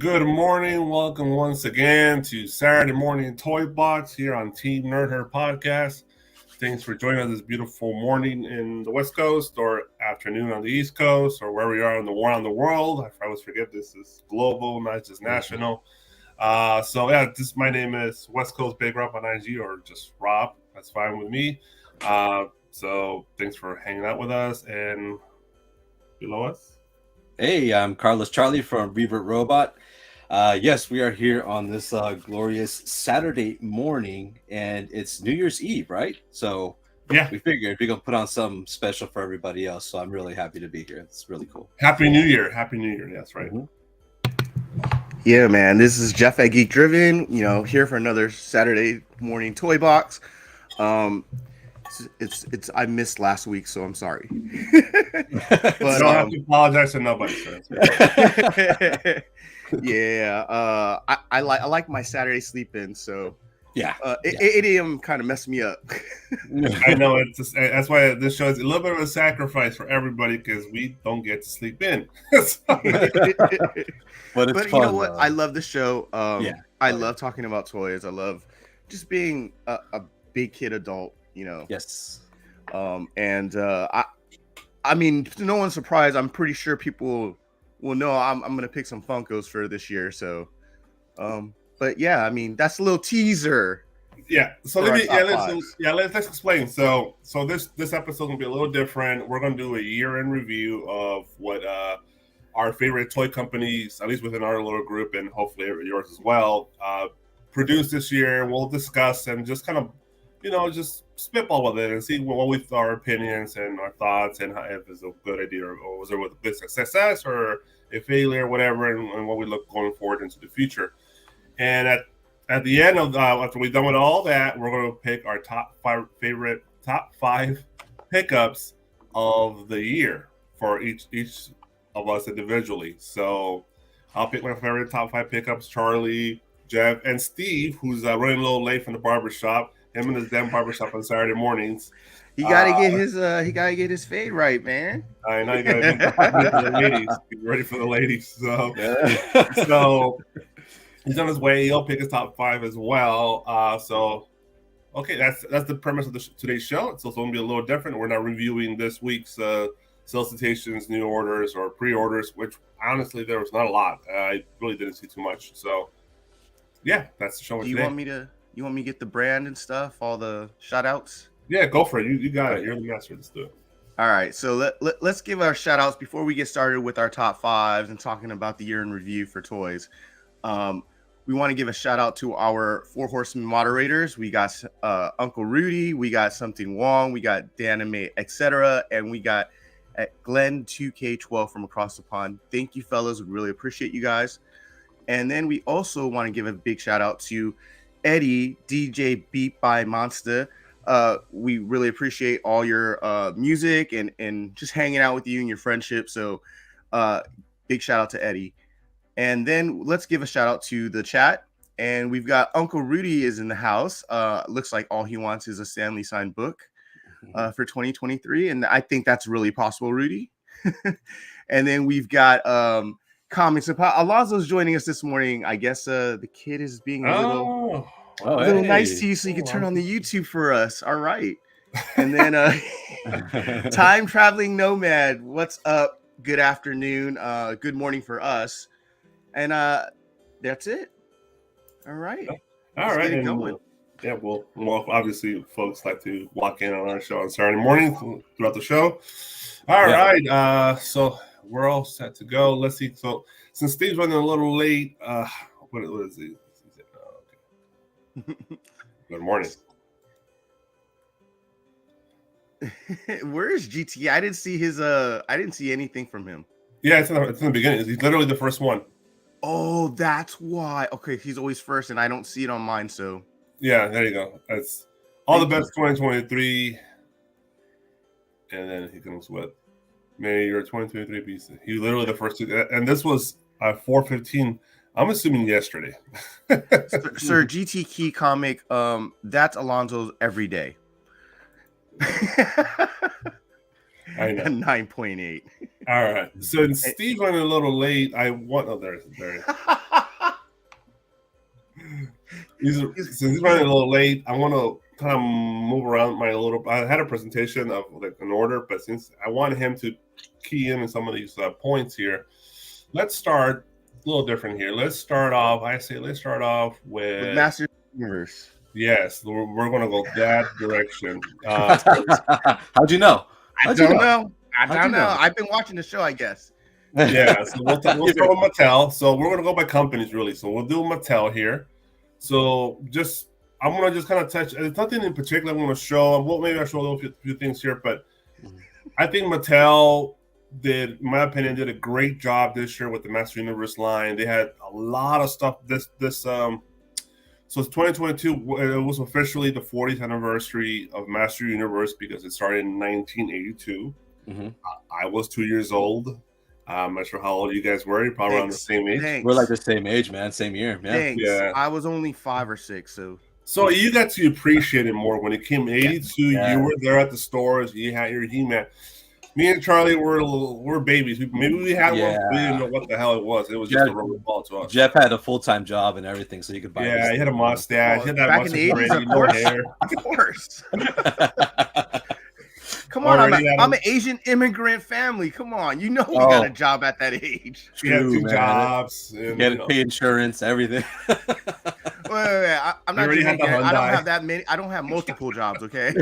Good morning. Welcome once again to Saturday Morning Toy Box here on Team Nerd Herd Podcast. Thanks for joining us this beautiful morning in the West Coast or afternoon on the East Coast or where we are around the world. I always forget this is global, not just national. My name is West Coast Big Rob on IG or just Rob. That's fine with me. So thanks for hanging out with us. And below us. Hey, I'm Carlos Charly from Revert Robot. Yes, we are here on this glorious Saturday morning, and it's New Year's Eve, right? So yeah, we figured we're going to put on something special for everybody else. So I'm really happy to be here. It's really cool. Happy New Year. Happy New Year. That's right. Yeah, man. This is Jeff at Geek Driven, here for another Saturday morning toy box. It's I missed last week, so I'm sorry. But you don't have to apologize to nobody, sir. Yeah, I like my Saturday sleep in, so yeah, 8 a.m. kind of messed me up. I know that's why this show is a little bit of a sacrifice for everybody because we don't get to sleep in. But it's fun, you know what? I love the show. I love yeah. talking about toys. I love just being a big kid adult. Yes. I mean, to no one's surprise, I'm pretty sure people will know I'm gonna pick some Funkos for this year. So, but yeah, I mean, that's a little teaser. Yeah. So let's explain. So this episode gonna be a little different. We're gonna do a year in review of what our favorite toy companies, at least within our little group, and hopefully yours as well, produced this year. We'll discuss and just kind of, just spitball with it and see what we thought, our opinions and our thoughts, and if it's a good idea or was it a good success or a failure, or whatever, and what we look going forward into the future. And at the end of after we've done with all that, we're going to pick our top five pickups of the year for each of us individually. So I'll pick my favorite top five pickups: Charlie, Jeff, and Steve, who's running a little late from the barbershop. Him and his damn barbershop on Saturday mornings. He gotta get his fade right, man. I know you gotta get for the ladies. Get ready for the ladies. So he's on his way. He'll pick his top five as well. Okay, that's the premise of today's show. So it's going to be a little different. We're not reviewing this week's solicitations, new orders, or pre-orders, which honestly there was not a lot. I really didn't see too much. So yeah, that's the show. Do you want me to? You want me to get the brand and stuff, all the shout outs? Yeah, go for it. You got it. You're the master. Let's do it. All right. So let's give our shout outs before we get started with our top fives and talking about the year in review for toys. We want to give a shout out to our Four Horsemen moderators. We got Uncle Rudy, we got Something Wong, we got Danime, etc. And we got Glenn 2K12 from across the pond. Thank you, fellas. We really appreciate you guys. And then we also want to give a big shout out to Eddie, DJ Beat by Monster. We really appreciate all your music and just hanging out with you and your friendship. So big shout out to Eddie. And then let's give a shout out to the chat. And we've got Uncle Rudy is in the house. Looks like all he wants is a Stanley signed book for 2023. And I think that's really possible, Rudy. And then we've got comics. Alonzo's joining us this morning. I guess the kid is being a little nice to you, so you can turn on the YouTube for us. All right. And then Time Traveling Nomad, what's up? Good afternoon. Good morning for us. And that's it. All right. All right. And going. Yeah, well, obviously, folks like to walk in on our show on Saturday morning throughout the show. All right. So we're all set to go. Let's see. So since Steve's running a little late, what is he? Good morning. Where is GT? I didn't see his. I didn't see anything from him. Yeah, it's in the beginning. He's literally the first one. Oh, that's why. Okay, he's always first, and I don't see it on mine. So yeah, there you go. That's all the best 2023, and then he comes with May your 2023 piece. He's literally the first two, and this was 4:15. I'm assuming yesterday. Sir, GT Key comic, that's Alonzo's every day. I know. 9.8. All right. So Steve running a little late. I want. Oh, there. Since he's running a little late, I want to kind of move around my little. I had a presentation of like an order, but since I wanted him to key in some of these points here, let's start a little different here. Let's start off. Let's start off with Master Universe. Yes, we're going to go that direction. How'd you know? I don't know. I've been watching the show, I guess. Yeah, so we'll start with Mattel. So we're going to go by companies, really. So we'll do Mattel here. So I'm going to just kind of touch. There's nothing in particular I'm going to show. Well, maybe I'll show a few things here, but I think Mattel in my opinion, did a great job this year with the Master Universe line. They had a lot of stuff. So it's 2022. It was officially the 40th anniversary of Master Universe because it started in 1982. Mm-hmm. I was 2 years old. I'm not sure how old you guys were. You're probably around the same age. We're like the same age, man. Same year. Yeah. I was only 5 or 6. So you got to appreciate it more when it came 82. You were there at the stores. You had your He-Man. Me and Charlie were babies. Maybe we had one. We didn't know what the hell it was. It was just a rubber ball to us. Jeff had a full-time job and everything, so you could buy. Yeah, he had a mustache. He had that back in the 80s, no hair. Of course. Come on, I'm an Asian immigrant family. Come on, we got a job at that age. We had 2 jobs. You had to pay insurance, everything. Wait. I'm not. I don't have that many. I don't have multiple jobs. Okay.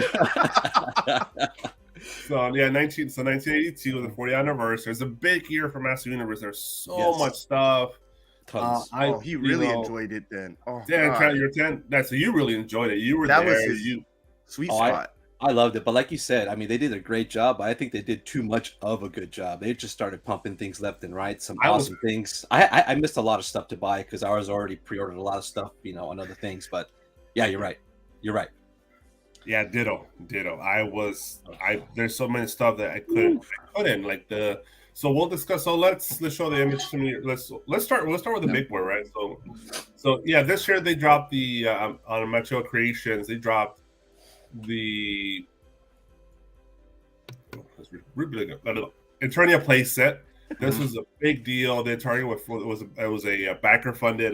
So 1982 was the 40th anniversary. It's a big year for Master Universe. There's so much stuff. Tons. He really enjoyed it then. Oh, yeah, you're 10. So you really enjoyed it. You were there. Was his sweet spot. I loved it, but like you said, I mean, they did a great job. But I think they did too much of a good job. They just started pumping things left and right. Some awesome things. I missed a lot of stuff to buy because I was already pre-ordered a lot of stuff, on other things. But yeah, you're right. Yeah, ditto. There's so many stuff that I couldn't so we'll discuss. So let's show the image to me. We'll start with the big boy, right? So yeah, this year they dropped the on Metro Creations. They dropped the Eternia play set. This was a big deal. They targeted it was a backer funded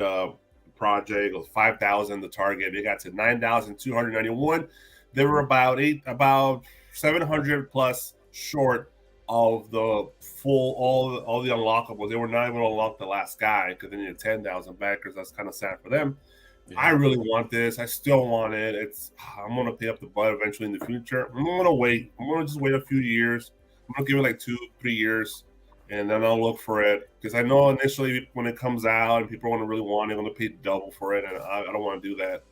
project. It was 5,000 the target. They got to 9,291. They were about 700 plus short of the full all the unlockables. They were not able to unlock the last guy because they needed 10,000 backers. That's kind of sad for them. Yeah. I really want this. I still want it. I'm gonna pay up the butt eventually in the future. I'm gonna wait. I'm gonna just wait a few years. I'm gonna give it like 2-3 years, and then I'll look for it because I know initially when it comes out and people want to really want it, I'm gonna pay double for it, and I don't want to do that.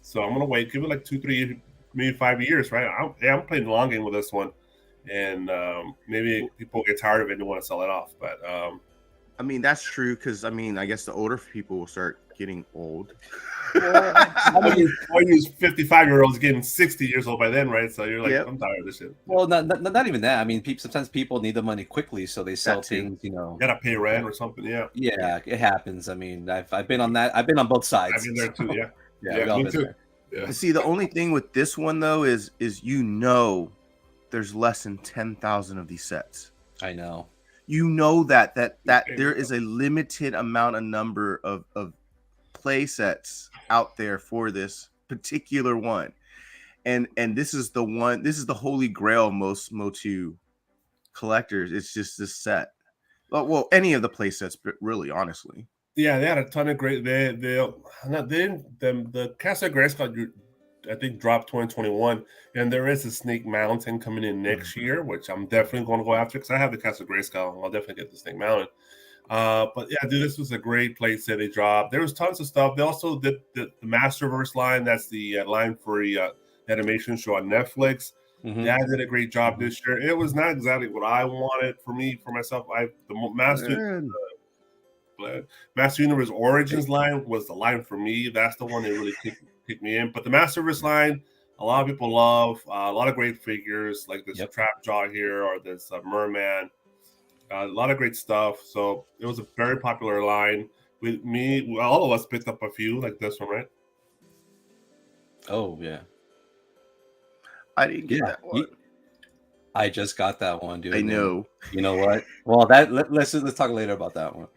So I'm gonna wait. Give it like 2-3, maybe 5 years, right? I'm playing the long game with this one, and maybe people get tired of it and want to sell it off. But I mean that's true because I guess the older people will start getting old. All these 55-year-olds getting 60 years old by then, right? So you're like, I'm tired of this shit. Well, not even that. I mean, sometimes people need the money quickly, so they sell things. You gotta pay rent or something. Yeah, it happens. I mean, I've been on that. I've been on both sides. I've been there too. Yeah, me too. Yeah. See, the only thing with this one though is there's less than 10,000 of these sets. I know. That there is a limited number of play sets out there for this particular one, and this is the one. This is the holy grail of most Motu collectors. It's just this set. Well, any of the play sets, but really, honestly. Yeah, they had a ton of great. The Casa Grayskull, I think, dropped 2021, and there is a Snake Mountain coming in next year, which I'm definitely going to go after because I have the Casa Grayskull. I'll definitely get the Snake Mountain. But yeah, dude, this was a great place that they dropped. There was tons of stuff. They also did the Masterverse line. That's the line for the animation show on Netflix. Mm-hmm. That did a great job this year. It was not exactly what I wanted for myself. The Master Universe Origins line was the line for me. That's the one that really kicked me in. But the Masterverse line, a lot of people love. A lot of great figures like this Trap Jaw here or this Merman. A lot of great stuff. So it was a very popular line. With me, all of us picked up a few like this one, right? Oh yeah. I didn't get that one. I just got that one, dude. I know. You know what? Well, let's talk later about that one.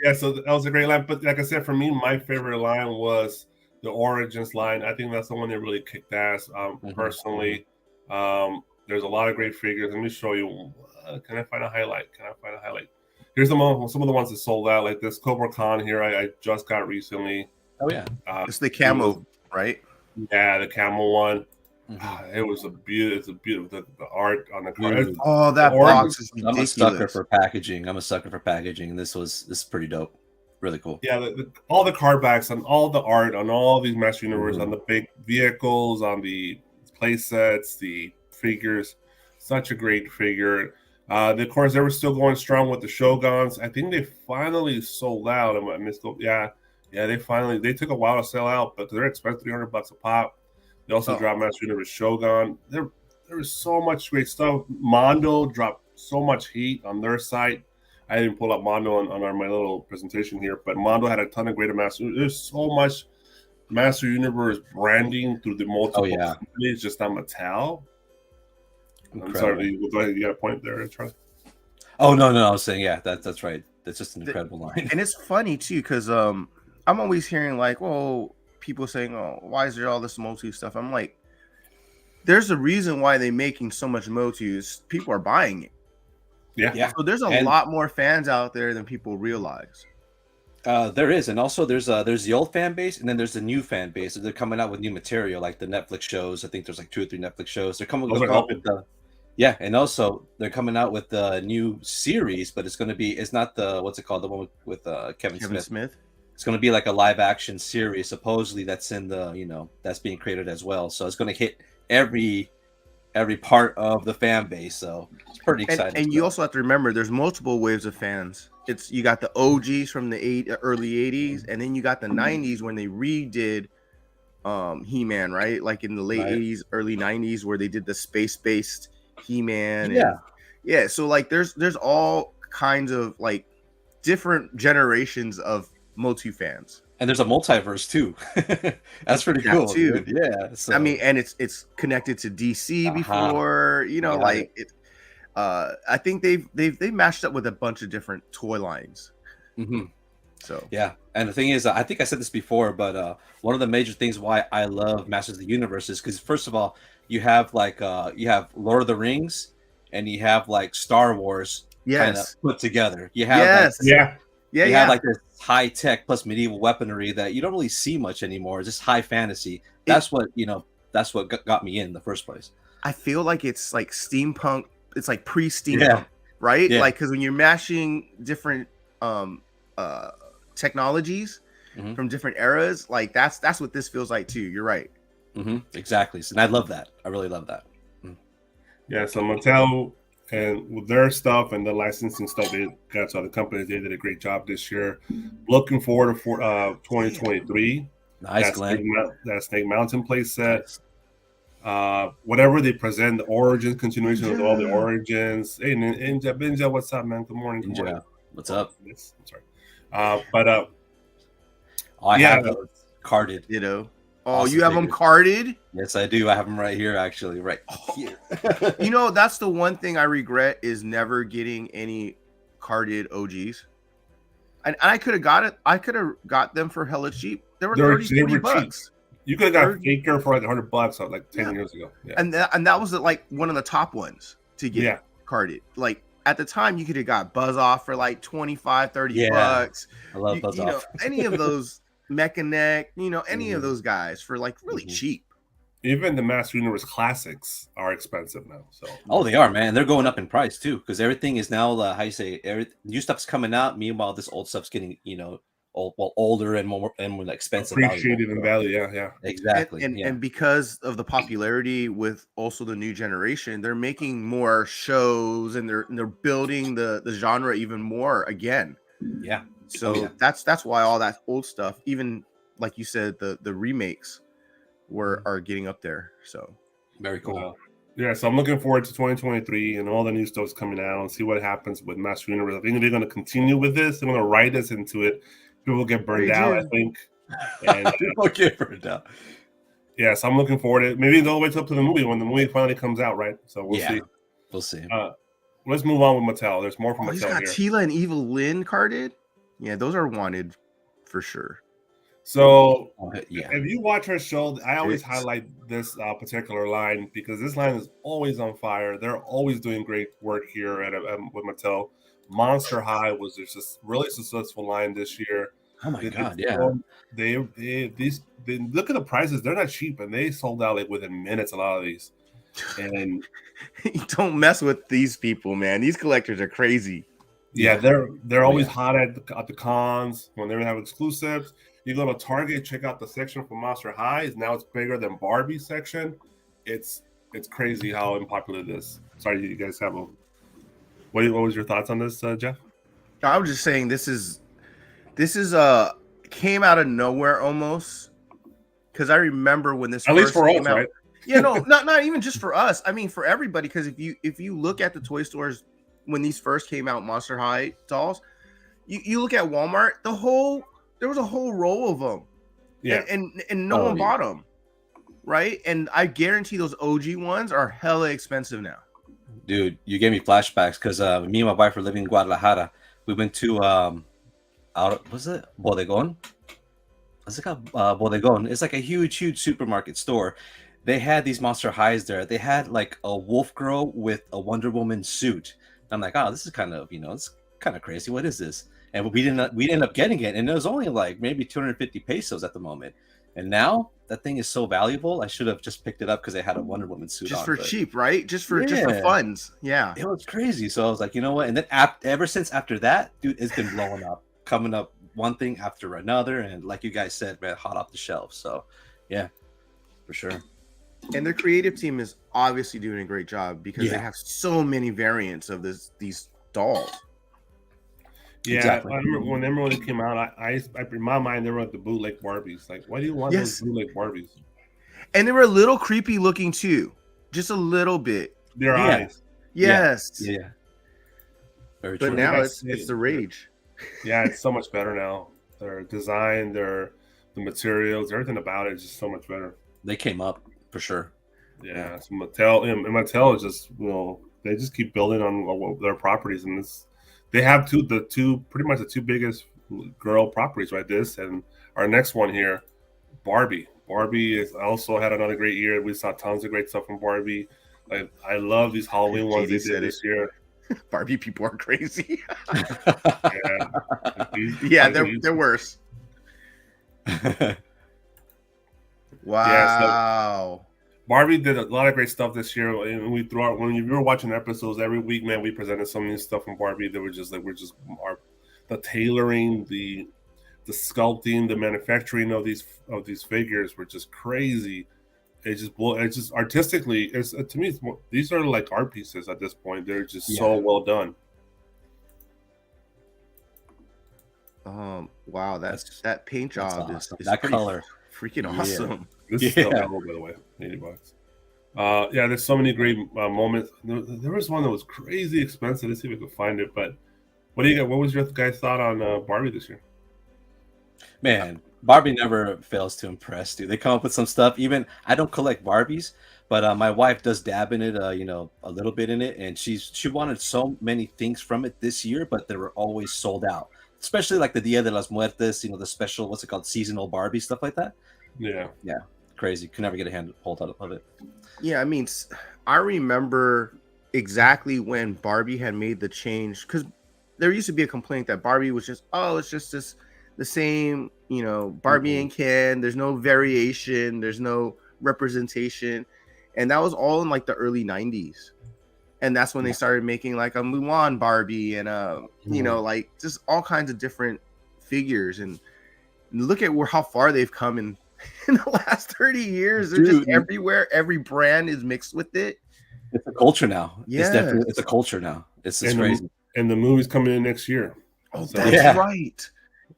Yeah, so that was a great line. But like I said, for me, my favorite line was the Origins line. I think that's the one that really kicked ass. Personally, there's a lot of great figures. Let me show you. Can I find a highlight? Here's some of the ones that sold out. Like this Cobra Khan here, I just got recently. Oh yeah, it's the camo, right? Yeah, the camel one. It was a beautiful. The art on the card. Oh, that box is ridiculous. I'm a sucker for packaging. And this is pretty dope. Really cool. Yeah, all the card backs and all the art on all these Master Universe, on the big vehicles, on the play sets, the figures. Such a great figure. Of course, they were still going strong with the Shoguns. I think they finally sold out. They took a while to sell out, but they're expensive, $300 a pop. They also dropped Master Universe Shogun. There was so much great stuff. Mondo dropped so much heat on their site. I didn't pull up Mondo on my little presentation here, but Mondo had a ton of great Master. There's so much Master Universe branding through the multiple companies, just on Mattel. I'm sorry, you got a point there, Charlie? Oh no, I was saying that's right. That's just an incredible line. And it's funny too, because I'm always hearing like, well, people saying, oh, why is there all this Motu stuff? I'm like, there's a reason why they're making so much Motus. People are buying it. Yeah. So there's a lot more fans out there than people realize. There is, and also there's the old fan base, and then there's the new fan base. They're coming out with new material, like the Netflix shows. I think there's like 2 or 3 Netflix shows. They're coming out with and also they're coming out with the new series, but it's not the what's it called, the one with Kevin Smith. It's going to be like a live action series, supposedly that's in the that's being created as well. So it's going to hit every part of the fan base. So it's pretty exciting. And you also have to remember, there's multiple waves of fans. You got the OGs from the early 80s, and then you got the 90s when they redid He-Man, right? Like in the late 80s, early 90s, where they did the space-based He-Man. Yeah. So like there's all kinds of like different generations of Motu fans. And there's a multiverse too. That's pretty cool too. Dude. Yeah. So. I mean, and it's connected to DC before, I think they've matched up with a bunch of different toy lines. So yeah, and the thing is, I think I said this before, but one of the major things why I love Masters of the Universe is because first of all, you have like you have Lord of the Rings, and you have like Star Wars kind of put together. You have you have like this high tech plus medieval weaponry that you don't really see much anymore. It's just high fantasy. That's what got me in the first place. I feel like it's like steampunk. It's like pre-steampunk, right? Yeah. Like because when you're mashing different technologies from different eras, like that's what this feels like too. You're right. Exactly. And I love that. I really love that. Yeah. So Mattel and with their stuff and the licensing stuff they got to other companies, they did a great job this year. Looking forward to 2023. Nice, Glenn. That Snake Mountain play set. Whatever they present, the Origins continuation with all the Origins. Hey, Ninja, what's up, man? Good morning. Ninja, what's up? I'm sorry. I have those carded. Oh, you have them carded? Yes, I do. I have them right here, actually, right here. That's the one thing I regret is never getting any carded OGs. And I could have got it. I could have got them for hella cheap. They were $30 You could have got Faker for like $100 like 10 years ago. Yeah. And that was like one of the top ones to get carded. Like at the time, you could have got Buzz Off for like $25-$30. I love Buzz Off. Any of those Mechanic, any of those guys for like really cheap. Even the Master Universe classics are expensive now. So they are, man. They're going up in price too because everything is now new stuff's coming out. Meanwhile, this old stuff's getting older and more expensive, appreciated in value. Yeah, exactly. And because of the popularity with also the new generation, they're making more shows and they're building the genre even more again. Yeah. So that's why all that old stuff, even like you said, the remakes are getting up there. So very cool. So I'm looking forward to 2023 and all the new stuff's coming out and see what happens with Master Universe. I think they're going to continue with this. They're going to write us into it. People get burned out, I think. And people get burned out. Yes, I'm looking forward to it. Maybe they'll wait up to the movie when the movie finally comes out, right? So we'll see. We'll see. Let's move on with Mattel. There's more from Mattel he's got here. Tila and Evil Lynn carded. Yeah, those are wanted for sure. So if you watch our show, I always highlight this particular line because this line is always on fire. They're always doing great work here with Mattel. Monster High was just a really successful line this year. Oh my god! They look at the prices; they're not cheap, and they sold out like within minutes. A lot of these, and you don't mess with these people, man. These collectors are crazy. Yeah, they're always hot at the cons when they have exclusives. You go to Target, check out the section for Monster High. Now it's bigger than Barbie's section. It's crazy how unpopular it is. Sorry, you guys have a. What was your thoughts on this, Jeff? I was just saying this is came out of nowhere almost, because I remember when this at least for us, right? Yeah, no, not even just for us. I mean, for everybody. Because if you look at the toy stores when these first came out, Monster High dolls, you look at Walmart, there was a whole row of them, and no one bought them, right? And I guarantee those OG ones are hella expensive now. Dude, you gave me flashbacks because me and my wife were living in Guadalajara. We went to was it Bodegon? What's it called? Bodegon. It's like a huge supermarket store. They had these Monster Highs there. They had like a wolf girl with a Wonder Woman suit. I'm like, oh, this is kind of, it's kind of crazy. What is this? And we ended up getting it, and it was only like maybe 250 pesos at the moment. And now that thing is so valuable, I should have just picked it up because they had a Wonder Woman suit just for cheap, right? Just for funds. Yeah, it was crazy. So I was like, you know what? And then ever since after that, dude, it's been blowing up, coming up one thing after another, and like you guys said, man, hot off the shelf. So yeah, for sure. And their creative team is obviously doing a great job because they have so many variants of these dolls. Yeah, exactly. I remember when it came out, I in my mind they were like the bootleg Barbies. Like, why do you want those bootleg Barbies? And they were a little creepy looking too, just a little bit. Their eyes. Yes. Yeah. Very true. But now it's the rage. Yeah, it's so much better now. Their design, the materials, everything about it is just so much better. They came up for sure. Yeah, so Mattel is just they just keep building on their properties, and they have pretty much the two biggest girl properties, right? This and our next one here, Barbie. Barbie is also had another great year. We saw tons of great stuff from Barbie. I love these Halloween ones they did this year. Barbie people are crazy. yeah, they're worse. Wow. Yeah, so Barbie did a lot of great stuff this year, and when you were watching episodes every week, man, we presented some new stuff from Barbie that were just the tailoring, the sculpting, the manufacturing of these figures were just crazy. It's just artistically, to me, these are like art pieces at this point. They're just so well done. Wow, that paint job awesome. is that color freaking awesome. This is still available, by the way, $80. There's so many great moments. There was one that was crazy expensive. Let's see if we can find it. But what do you got? What was your guys' thought on Barbie this year? Man, Barbie never fails to impress, dude. They come up with some stuff. Even I don't collect Barbies, but my wife does dab in it, a little bit in it, and she wanted so many things from it this year, but they were always sold out. Especially like the Dia de las Muertes, the special, what's it called, seasonal Barbie stuff like that. Yeah, crazy. Could never get a hold of it. Yeah, I mean, I remember exactly when Barbie had made the change, because there used to be a complaint that Barbie was just, it's just the same, Barbie and Ken. There's no variation. There's no representation. And that was all in like the early 90s. And that's when they started making like a Mulan Barbie and like just all kinds of different figures. And look at how far they've come in the last 30 years. They're just everywhere. Every brand is mixed with it. It's a culture now. Yeah, it's a culture now. It's crazy. And the movie's coming in next year. Oh, that's right.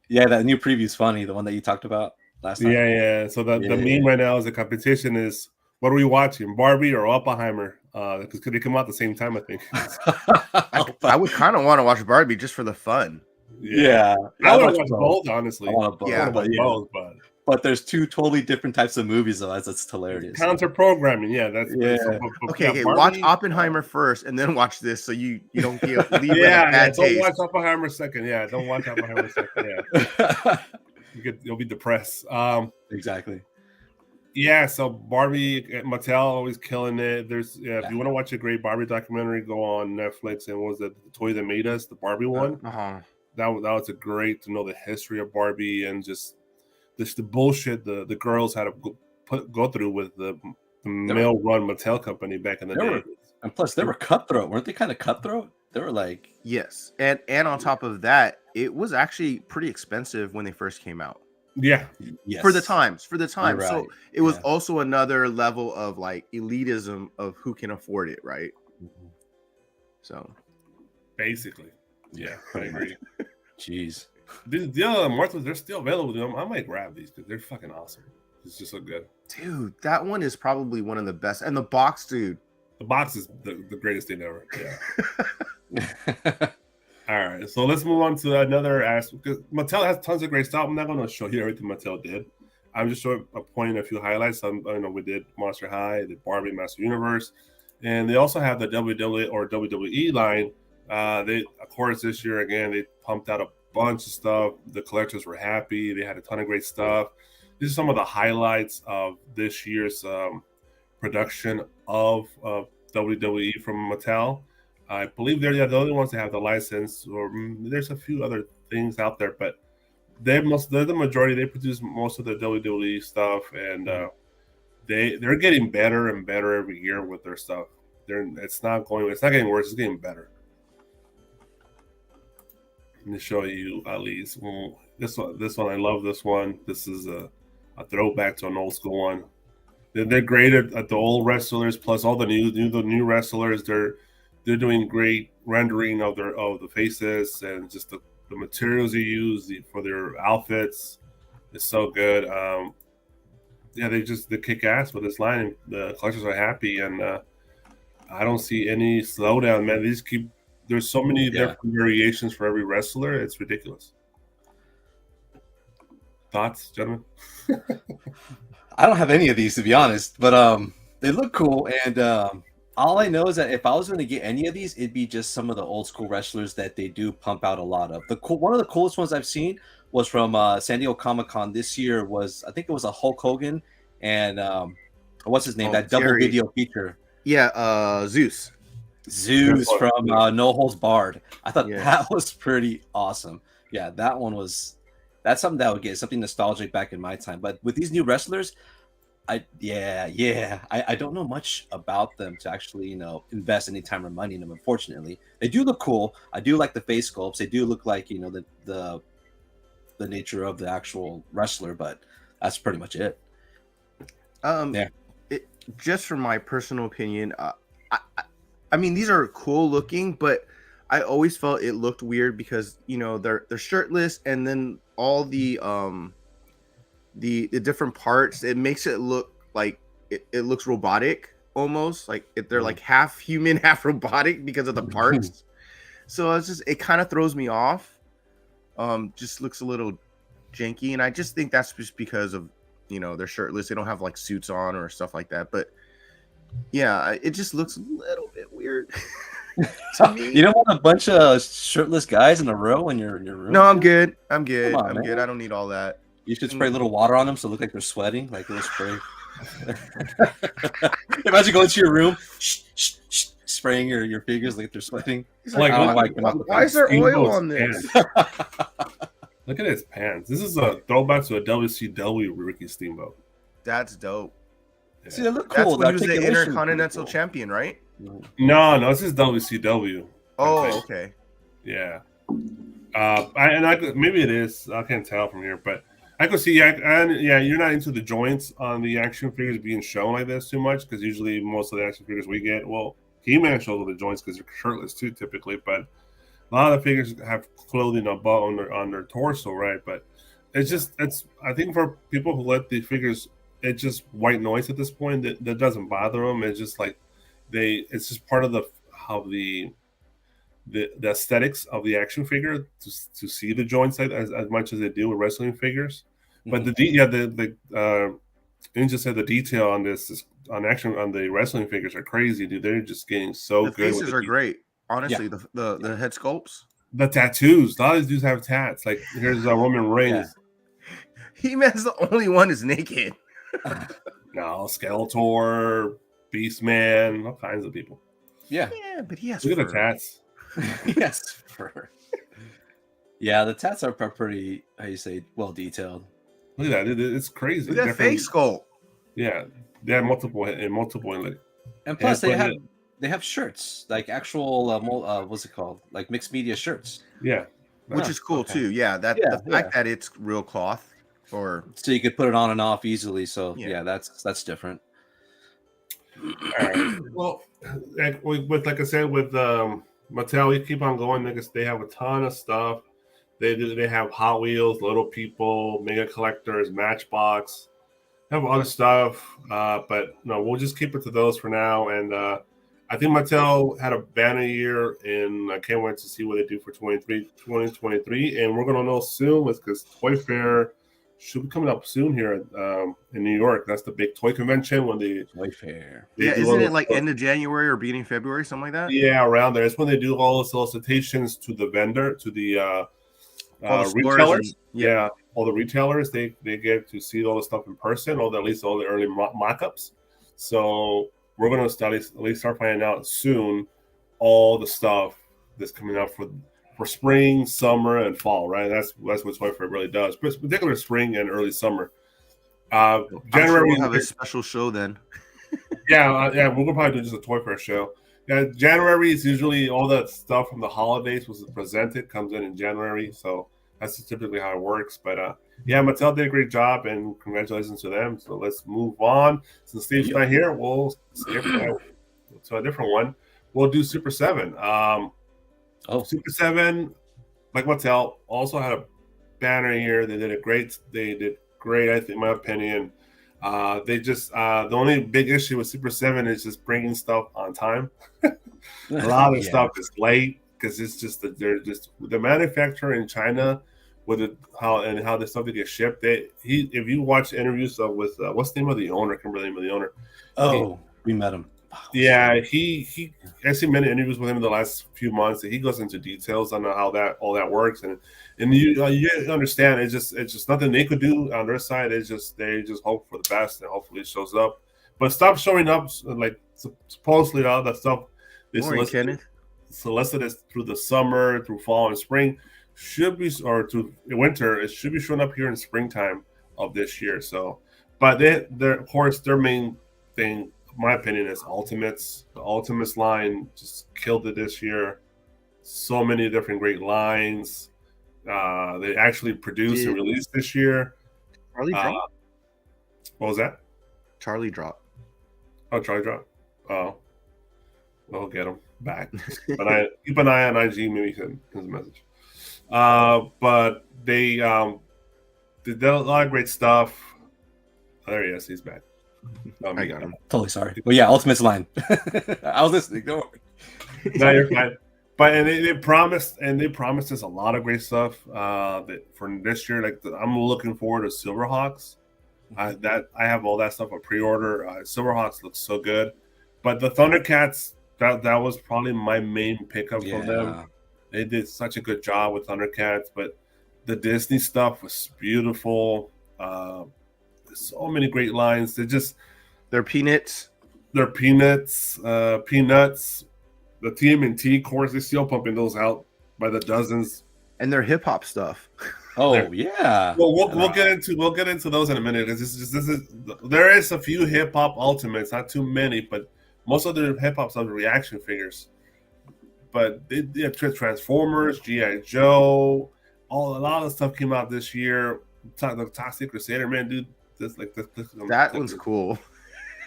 Yeah, that new preview's funny. The one that you talked about last time. Yeah. So the meme right now is the competition is, what are we watching, Barbie or Oppenheimer? Because they come out at the same time, I think. I would kind of want to watch Barbie just for the fun. Yeah. I want to watch both, honestly. I want both, both, but But there's two totally different types of movies, though. That's hilarious. Counter programming, yeah. That's okay. Watch Oppenheimer first, and then watch this, so you don't leave with a bad taste. Don't watch Oppenheimer second. Yeah, don't watch Oppenheimer second. Yeah, you'll be depressed. Exactly. Yeah, so Barbie, Mattel always killing it. If you want to watch a great Barbie documentary, go on Netflix. And what was it, The Toy That Made Us, the Barbie one? That was a great to know the history of Barbie and just the bullshit the girls had to go through with the male-run Mattel company back in the day. And plus, they were cutthroat, weren't they? Kind of cutthroat. They were like, yes, and on top of that, it was actually pretty expensive when they first came out. Yeah. Yes. For the times. Right. So it was also another level of like elitism of who can afford it, right? Mm-hmm. So basically. Yeah, I agree. Jeez. The other Martha's, they're still available. I might grab these because they're fucking awesome. It's just so good. Dude, that one is probably one of the best. And the box, dude. The box is the greatest thing ever. Yeah. All right, so let's move on to another aspect because Mattel has tons of great stuff. I'm not going to show you everything Mattel did. I'm just pointing a few highlights. We did Monster High, the Barbie Master Universe, and they also have the WWE line. Of course, this year again they pumped out a bunch of stuff. The collectors were happy. They had a ton of great stuff. These are some of the highlights of this year's production of WWE from Mattel. I believe they're the only ones that have the license, or there's a few other things out there, but they're the majority. They produce most of the WWE stuff, and they're getting better and better every year with their stuff. It's not getting worse. It's getting better. Let me show you Ali's. This one, I love this one. This is a throwback to an old school one. They're great at the old wrestlers, plus all the new wrestlers. They're doing great rendering of the faces and just the materials they use for their outfits is so good. They kick ass with this line. And the collectors are happy, and I don't see any slowdown, man. There's so many different variations for every wrestler. It's ridiculous. Thoughts, gentlemen? I don't have any of these, to be honest, but they look cool, and all I know is that if I was going to get any of these, it'd be just some of the old school wrestlers that they do pump out a lot of. One of the coolest ones I've seen was from San Diego Comic-Con this year. I think it was a Hulk Hogan and what's his name? That double video feature. Yeah, Zeus from No Holds Barred. I thought that was pretty awesome. Yeah, that's something that would get something nostalgic back in my time. But with these new wrestlers, I don't know much about them to actually, invest any time or money in them. Unfortunately, they do look cool. I do like the face sculpts. They do look like, the nature of the actual wrestler, but that's pretty much it. Just from my personal opinion, I mean, these are cool looking, but I always felt it looked weird because, they're shirtless, and then all the different parts, it makes it look like it looks robotic almost, like if they're like half human, half robotic because of the parts. So it kind of throws me off. Just looks a little janky, and I just think that's just because of they're shirtless. They don't have like suits on or stuff like that. But yeah, it just looks a little bit weird to me. You don't want a bunch of shirtless guys in a row in your room? No, I'm good. I'm good. I'm good. I don't need all that. You should spray a little water on them so it look like they're sweating, like a little spray. Imagine going to your room, spraying your fingers like they're sweating. Why is there oil on this? Look at his pants. This is a throwback to a WCW Ricky Steamboat. That's dope. Yeah. See, they look cool. That's when he was the Intercontinental Champion, right? No, this is WCW. Oh, okay. Yeah. Maybe it is. I can't tell from here, but I could see. You're not into the joints on the action figures being shown like this too much, because usually most of the action figures we get, He-Man shows all the joints because they're shirtless too, typically. But a lot of the figures have clothing above on their torso, right? But I think for people who let the figures, it's just white noise at this point. That doesn't bother them. It's just like it's just part of the aesthetics of the action figure to see the joints as much as they do with wrestling figures. But the Ninja said the detail on this is on the wrestling figures are crazy, dude. They're just getting so the good. Faces are great. Honestly, the head sculpts. The tattoos. A lot of these dudes have tats. Like here's Roman Reigns. He-Man's the only one who's naked. No, Skeletor, Beastman, all kinds of people. Yeah, but he has Look at the tats. Yes, fur. Yeah, the tats are pretty, how you say, well detailed. Look at that. It's crazy. Look at that face sculpt. Yeah. They have multiple. And plus they have shirts, like actual what's it called? Like mixed media shirts. Yeah. Which is cool too. Yeah, the fact that it's real cloth so you could put it on and off easily. So that's different. All right. Well, like I said, with Mattel, we keep on going. They have a ton of stuff. They have Hot Wheels, Little People, Mega Collectors, Matchbox. They have other stuff, but no, we'll just keep it to those for now. And I think Mattel had a banner year, and I can't wait to see what they do for 2023. And we're gonna know soon, because Toy Fair should be coming up soon here in New York. That's the big toy convention when the Toy Fair. Isn't it like end of January or beginning of February, something like that? Yeah, around there. It's when they do all the solicitations to the vendor, to the retailers. All the retailers, they get to see all the stuff in person, or at least all the early mock-ups. So we're going to at least start finding out soon all the stuff that's coming out for spring, summer, and fall, right? That's what Toy Fair really does, but particularly spring and early summer. January, we'll have a special show then. yeah, we'll probably do just a Toy Fair show. Yeah, January is usually all that stuff from the holidays was presented, comes in January, so that's typically how it works. But Mattel did a great job, and congratulations to them. So let's move on. Since Steve's not here, we'll skip to a different one. We'll do Super 7. Super 7, like Mattel, also had a banner year. They did great, I think, in my opinion. They just the only big issue with Super 7 is just bringing stuff on time. A lot of stuff is late because it's just that they're just the manufacturer in China with how the stuff they get shipped. If you watch interviews with what's the name of the owner? I can't remember the name of the owner. We met him. Yeah, he I've seen many interviews with him in the last few months, and he goes into details on how all that works, and you understand it's just nothing they could do on their side. They just hope for the best, and hopefully it shows up. But stuff showing up, like supposedly all that stuff they solicited through the summer, through fall and spring, or through winter. It should be showing up here in springtime of this year. So, but of course their main thing, my opinion, is Ultimates. The Ultimates line just killed it this year. So many different great lines. They actually produced and released this year. Charly drop? What was that? Charly drop. Oh, Charly drop. Oh, we'll get him back. But keep an eye on IG. Maybe send a message. But they did a lot of great stuff. Oh, there he is. He's back. I got him. Totally sorry. Well, yeah, Ultimate's line. I was listening. Don't worry. No, you're fine. But they promised us a lot of great stuff that for this year. Like I'm looking forward to Silverhawks. I have all that stuff on pre-order. Silverhawks looks so good, but the Thundercats that was probably my main pickup from them. They did such a good job with Thundercats, but the Disney stuff was beautiful. So many great lines. They're peanuts. Peanuts. The TMNT, of course, they're still pumping those out by the dozens. And their hip hop stuff. Yeah. Well, we'll get into those in a minute because there is a few hip hop Ultimates, not too many, but most of the hip hop stuff are reaction figures. But they have Transformers, G.I. Joe, a lot of stuff came out this year. The Toxic Crusader, man, dude. That one's cool.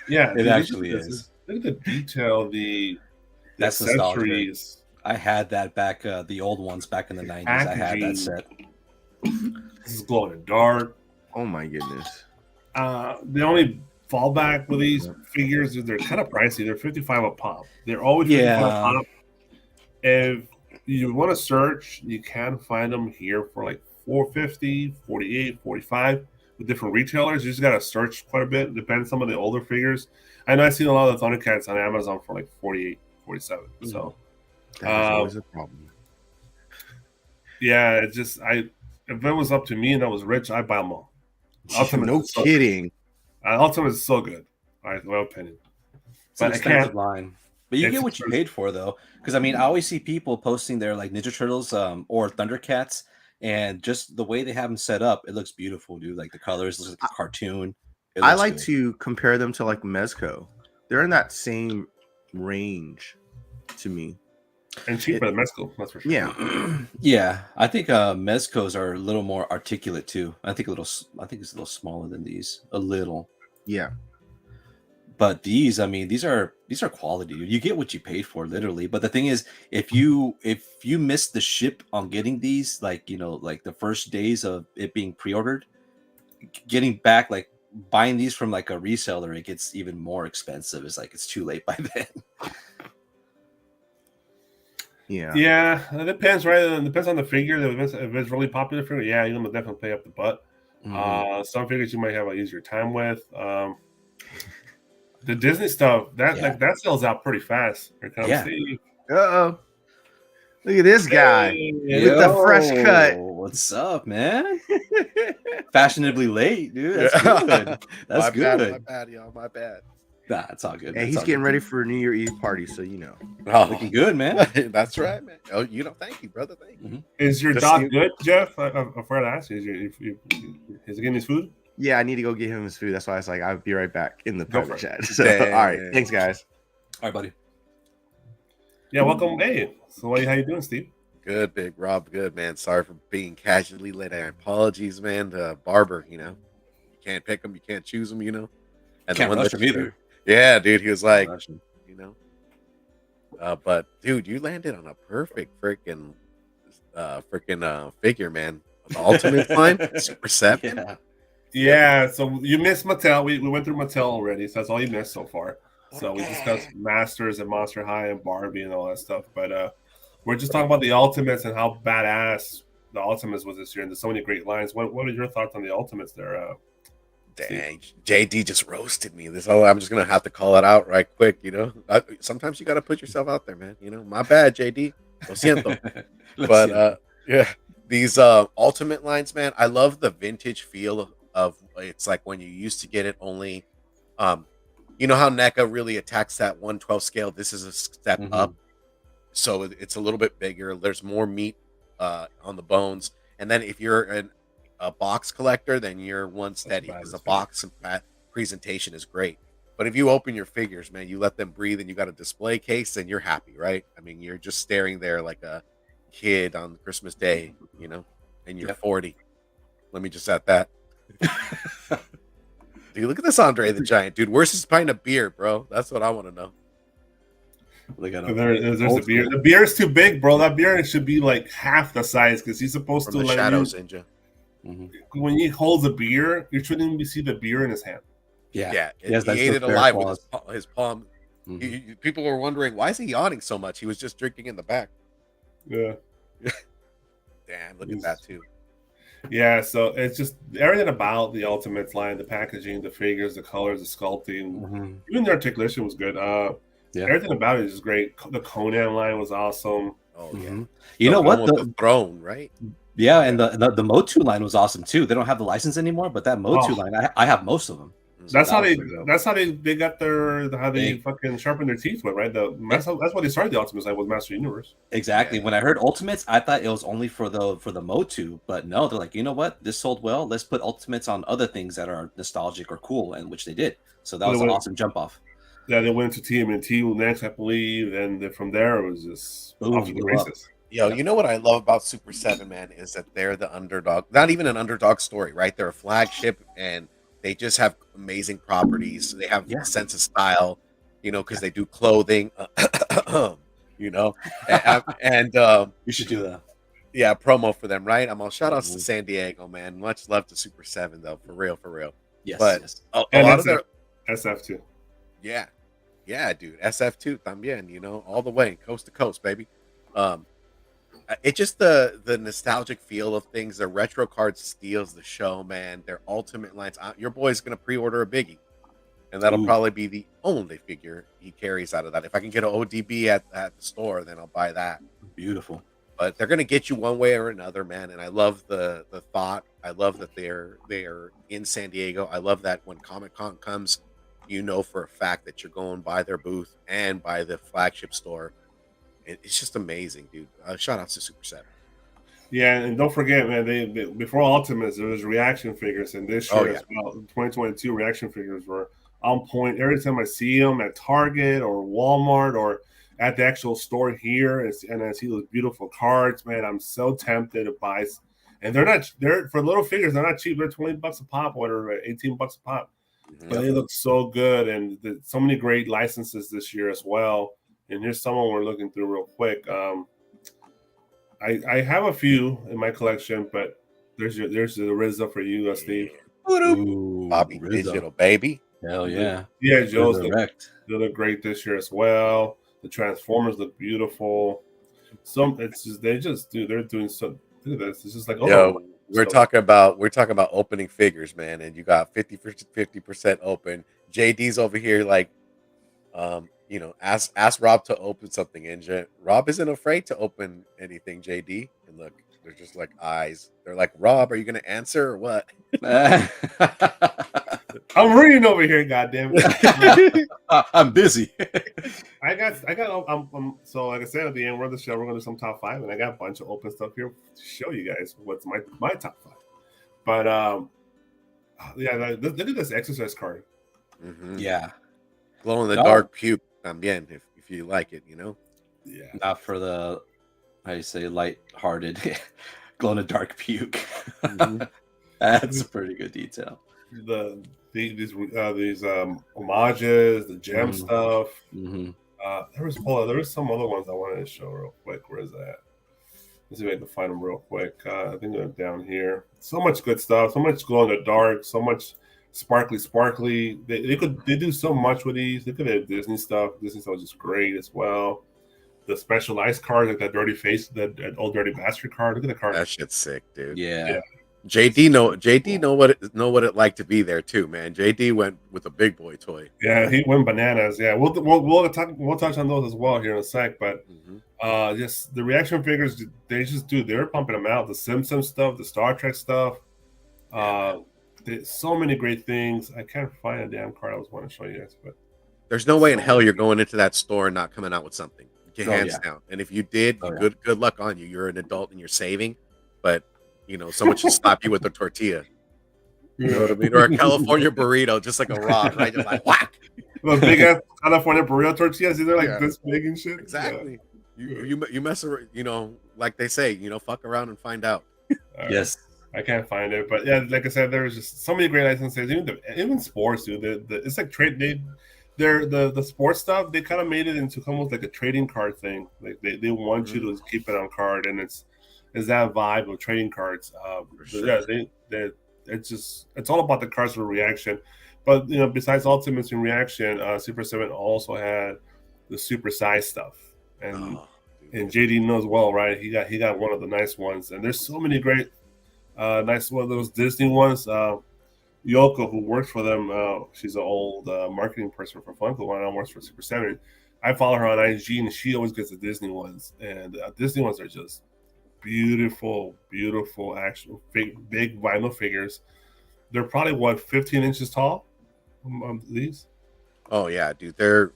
Yeah, it actually is. Look at the detail, the that's accessories. I had that back, the old ones back in the 90s. I had that set. This is glow in the dark. Oh my goodness. The only fallback with these figures is they're kind of pricey. They're $55 a pop. They're always $55 a pop. If you want to search, you can find them here for like $450, $48, $45. with different retailers. You just gotta search quite a bit. Depends some of the older figures. I know I've seen a lot of the Thundercats on Amazon for like 48, 47. So that is always a problem. Yeah, it's just if it was up to me and I was rich, I'd buy them all. Ultimate, no kidding. Ultimate is so good, in my opinion. It's an expensive line. But you get what you paid for, though. Because, I mean, I always see people posting their, like, Ninja Turtles or Thundercats, and just the way they have them set up, it looks beautiful, dude. Like, the colors, looks like a cartoon. I like to compare them to, like, Mezco. They're in that same range to me. And cheaper than Mezco, that's for sure. Yeah. Yeah, I think Mezcos are a little more articulate, too. I think it's a little smaller than these. A little. Yeah. But these, I mean, these are quality. You get what you paid for, literally. But the thing is, if you miss the ship on getting these, like, you know, like the first days of it being pre-ordered, getting back, like buying these from like a reseller, it gets even more expensive. It's like it's too late by then. Yeah, it depends, right? It depends on the figure. If it's really popular figure, yeah, you're gonna definitely pay up the butt. Some figures you might have an easier time with. The Disney stuff that sells out pretty fast. Here comes Steve. Uh-oh. Look at this guy with the fresh cut. What's up, man? Fashionably late, dude. That's good. That's good. My bad, y'all. My bad. Nah, it's all good. Hey, he's getting ready for a New Year Eve party, so you know. Oh, looking good, man. That's right, man. Oh, you know, thank you, brother. Thank you. Is your dog good, Jeff? I forgot to ask you. Is he getting his food? Yeah, I need to go get him his food. That's why I was like, I'll be right back in the private chat. So, all right, thanks, guys. All right, buddy. Yeah, welcome. Hey, so how you doing, Steve? Good, Big Rob. Good, man. Sorry for being casually late. Apologies, man. The barber, you know, you can't pick them, you can't choose them, you know. And can't rush him either. Yeah, dude. He was like, you know. But dude, you landed on a perfect freaking figure, man. The Ultimate line, Super 7. Yeah, so you missed Mattel. We went through Mattel already, so that's all you missed so far. So we discussed Masters and Monster High and Barbie and all that stuff. But we're just talking about the Ultimates and how badass the Ultimates was this year. And there's so many great lines. What are your thoughts on the Ultimates there? Dang, JD just roasted me. I'm just gonna have to call it out right quick. You know, sometimes you got to put yourself out there, man. You know, my bad, JD. Lo siento. But yeah, these Ultimate lines, man. I love the vintage feel of it's like when you used to get it only. You know how NECA really attacks that 1/12 scale. This is a step up, so it's a little bit bigger. There's more meat on the bones, and then if you're a box collector, then you're one steady because the box presentation is great. But if you open your figures, man, you let them breathe and you got a display case, then you're happy, right? I mean, you're just staring there like a kid on Christmas Day, you know, and you're 40. Let me just add that. Dude, look at this Andre the Giant, dude. Where's his pint of beer, bro? That's what I want to know. Look at there's the beer. The beer is too big, bro. That beer should be like half the size because he's supposed to like shadows ninja. When he holds a beer, you shouldn't even see the beer in his hand. Yeah. He ate it alive with his palm. People were wondering, why is he yawning so much? He was just drinking in the back. Yeah. Damn, look at that too. Yeah, so it's just everything about the Ultimates line, the packaging, the figures, the colors, the sculpting, even the articulation was good. Everything about it is great. The Conan line was awesome. Oh yeah. You know what? The throne, right? Yeah, and the Motu line was awesome too. They don't have the license anymore, but that Motu line, I have most of them. That's how they got they fucking sharpened their teeth with, right? That's why they started the Ultimates line with Master Universe. Exactly. Yeah. When I heard Ultimates, I thought it was only for the Motu, but no, they're like, you know what? This sold well. Let's put Ultimates on other things that are nostalgic or cool, and which they did. So that was an awesome jump off. Yeah, they went to TMNT next, I believe, and then from there it was just off to the races. Yo, you know what I love about Super 7, man, is that they're the underdog. Not even an underdog story, right? They're a flagship, and they just have amazing properties. They have a sense of style, you know, because they do clothing, you know, and you should do that. Yeah, promo for them, right? I'm all shout outs to San Diego, man. Much love to Super 7, though, for real. Yes, but yes. A lot of their SF too. Yeah, dude, SF2, también, you know, all the way, coast to coast, baby. It's just the nostalgic feel of things. The retro card steals the show, man. Their ultimate lines. Your boy's gonna pre-order a Biggie, and that'll probably be the only figure he carries out of that. If I can get an ODB at the store, then I'll buy that. Beautiful. But they're gonna get you one way or another, man. And I love the thought. I love that they're in San Diego. I love that when Comic-Con comes, you know for a fact that you're going by their booth and by the flagship store. It's just amazing, dude. Shout out to Super 7. Yeah, and don't forget, man, they before Ultimates, there was reaction figures, and this year as well, 2022 reaction figures were on point. Every time I see them at Target or Walmart or at the actual store here, and I see those beautiful cards, man, I'm so tempted to buy. And they're for little figures, they're not cheap. They're $20 a pop, or $18 a pop. Mm-hmm. But they look so good, and so many great licenses this year as well. And here's someone we're looking through real quick. I have a few in my collection, but there's the RZA for you, Steve. Ooh, Bobby RZA. Digital, baby. Hell yeah. Yeah, Joe's they look great this year as well. The Transformers look beautiful. They're doing so. Look at this. It's just like we're talking about opening figures, man, and you got 50% open. JD's over here like ask Rob to open something, and Rob isn't afraid to open anything, JD. And look, they're just like eyes. They're like, Rob, are you gonna answer or what? I'm reading over here, goddamn it. I'm busy. I got so like I said at the end of the show, we're gonna do some top 5, and I got a bunch of open stuff here to show you guys what's my top 5. But look at this exercise card. Mm-hmm. Yeah. Glow in the dark puke también, if you like it, you know. Yeah. Not for the light-hearted glow in the dark puke. Mm-hmm. That's a pretty good detail. These homages, the gem stuff. Mm-hmm. There was some other ones I wanted to show real quick. Where is that? Let's see if I can find them real quick. I think they're down here. So much good stuff. So much glow in the dark. So much sparkly. They do so much with these. They could have Disney stuff. Disney stuff is just great as well. The specialized card, like that dirty face, that old dirty bastard card. Look at the card. That shit's sick, dude. Yeah. JD know what it like to be there too, man. JD went with a big boy toy. Yeah, he went bananas. Yeah, we'll touch on those as well here in a sec. But just the reaction figures, they're pumping them out. The Simpsons stuff, the Star Trek stuff. There's so many great things. I can't find a damn card I was wanting to show you guys, but there's no way in hell you're going into that store and not coming out with something. Get hands down. And if you did, good luck on you. You're an adult and you're saving, but someone should slap you with a tortilla. You know what I mean? Or a California burrito, just like a rod, right? Just like whack. Those big ass California burrito tortillas, they're like this big and shit. Exactly. Yeah. You mess around, like they say, fuck around and find out. Yes. I can't find it, but yeah, like I said, there's just so many great licenses. Even sports, dude. It's like trade. The sports stuff. They kind of made it into almost like a trading card thing. Like they want you to keep it on card, and it's that vibe of trading cards. Sure. Yeah, it's all about the cards for reaction. But besides Ultimates and reaction, Super 7 also had the super size stuff, and JD knows well, right? He got one of the nice ones, and there's so many great. Nice one of those Disney ones. Yoko, who works for them, she's an old marketing person for Funko, and works for Super 7. I follow her on IG, and she always gets the Disney ones. And the Disney ones are just beautiful, actual big vinyl figures. They're probably 15 inches tall. These. Oh yeah, dude. They're.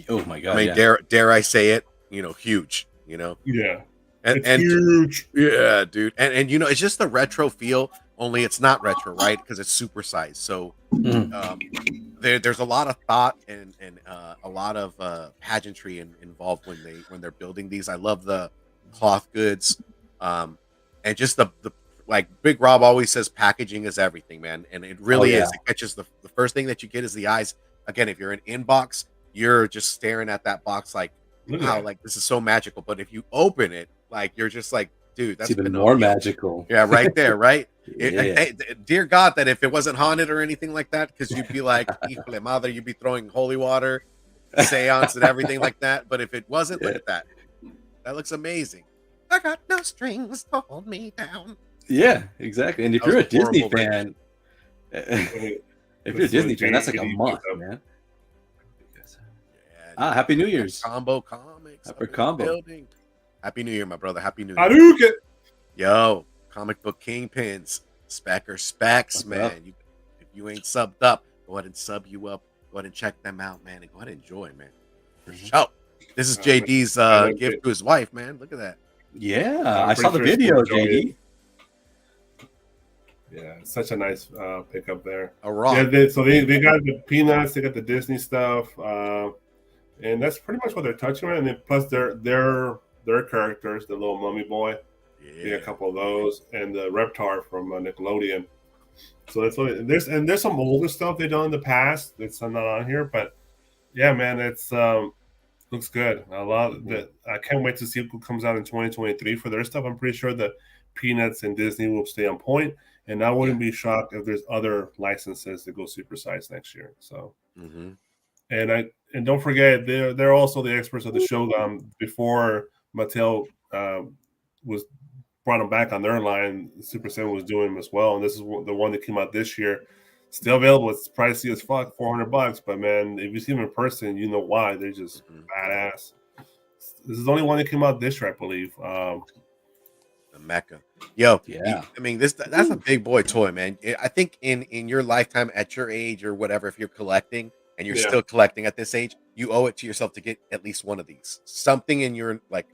Oh my god. I mean, dare I say it? Huge. Yeah. And huge. Yeah, dude. And it's just the retro feel, only it's not retro, right? Because it's supersized. So there's a lot of thought and a lot of pageantry involved when they're building these. I love the cloth goods. And just the like Big Rob always says, packaging is everything, man. And it really is. It catches the first thing that you get is the eyes. Again, if you're an inbox, you're just staring at that box like, wow, like this is so magical. But if you open it, like you're just like, dude, that's even more magical. Yeah, right there, right? Dear God, that if it wasn't haunted or anything like that, because you'd be like, híjole madre, you'd be throwing holy water, seance, and everything like that. But if it wasn't, look at that. That looks amazing. I got no strings to hold me down. Yeah, exactly. And if you're a Disney fan, Wait, if you're a Disney fan, that's like a must, man. Yeah, Happy New Year's. Combo Comics. Happy combo. Building. Happy New Year, my brother. Happy New Year. Hadouken! Yo, comic book kingpins, Specker Specs, man. If you ain't subbed up, go ahead and sub you up. Go ahead and check them out, man, and go ahead and enjoy, man. For sure. This is JD's gift to his wife, man. Look at that. Yeah, I saw the video, JD. Yeah, such a nice pickup there. A raw. Yeah, they got the Peanuts, they got the Disney stuff, and that's pretty much what they're touching on. And then plus their characters, the little mummy boy, they got a couple of those, and the Reptar from Nickelodeon. So that's what there's some older stuff they've done in the past that's not on here, but yeah, man, it's looks good. A lot that I can't wait to see what comes out in 2023 for their stuff. I'm pretty sure that Peanuts and Disney will stay on point. And I wouldn't be shocked if there's other licenses that go supersized next year. So, and don't forget they're also the experts of the Shogun. Before Mattel was brought them back on their line, Super 7 was doing them as well. And this is the one that came out this year. Still available. It's pricey as fuck, $400. But man, if you see them in person, you know why. They're just badass. This is the only one that came out this year, I believe. The Mecca. Yo, yeah. I mean, that's a big boy toy, man. I think in your lifetime, at your age or whatever, if you're collecting and you're still collecting at this age, you owe it to yourself to get at least one of these. Something in your like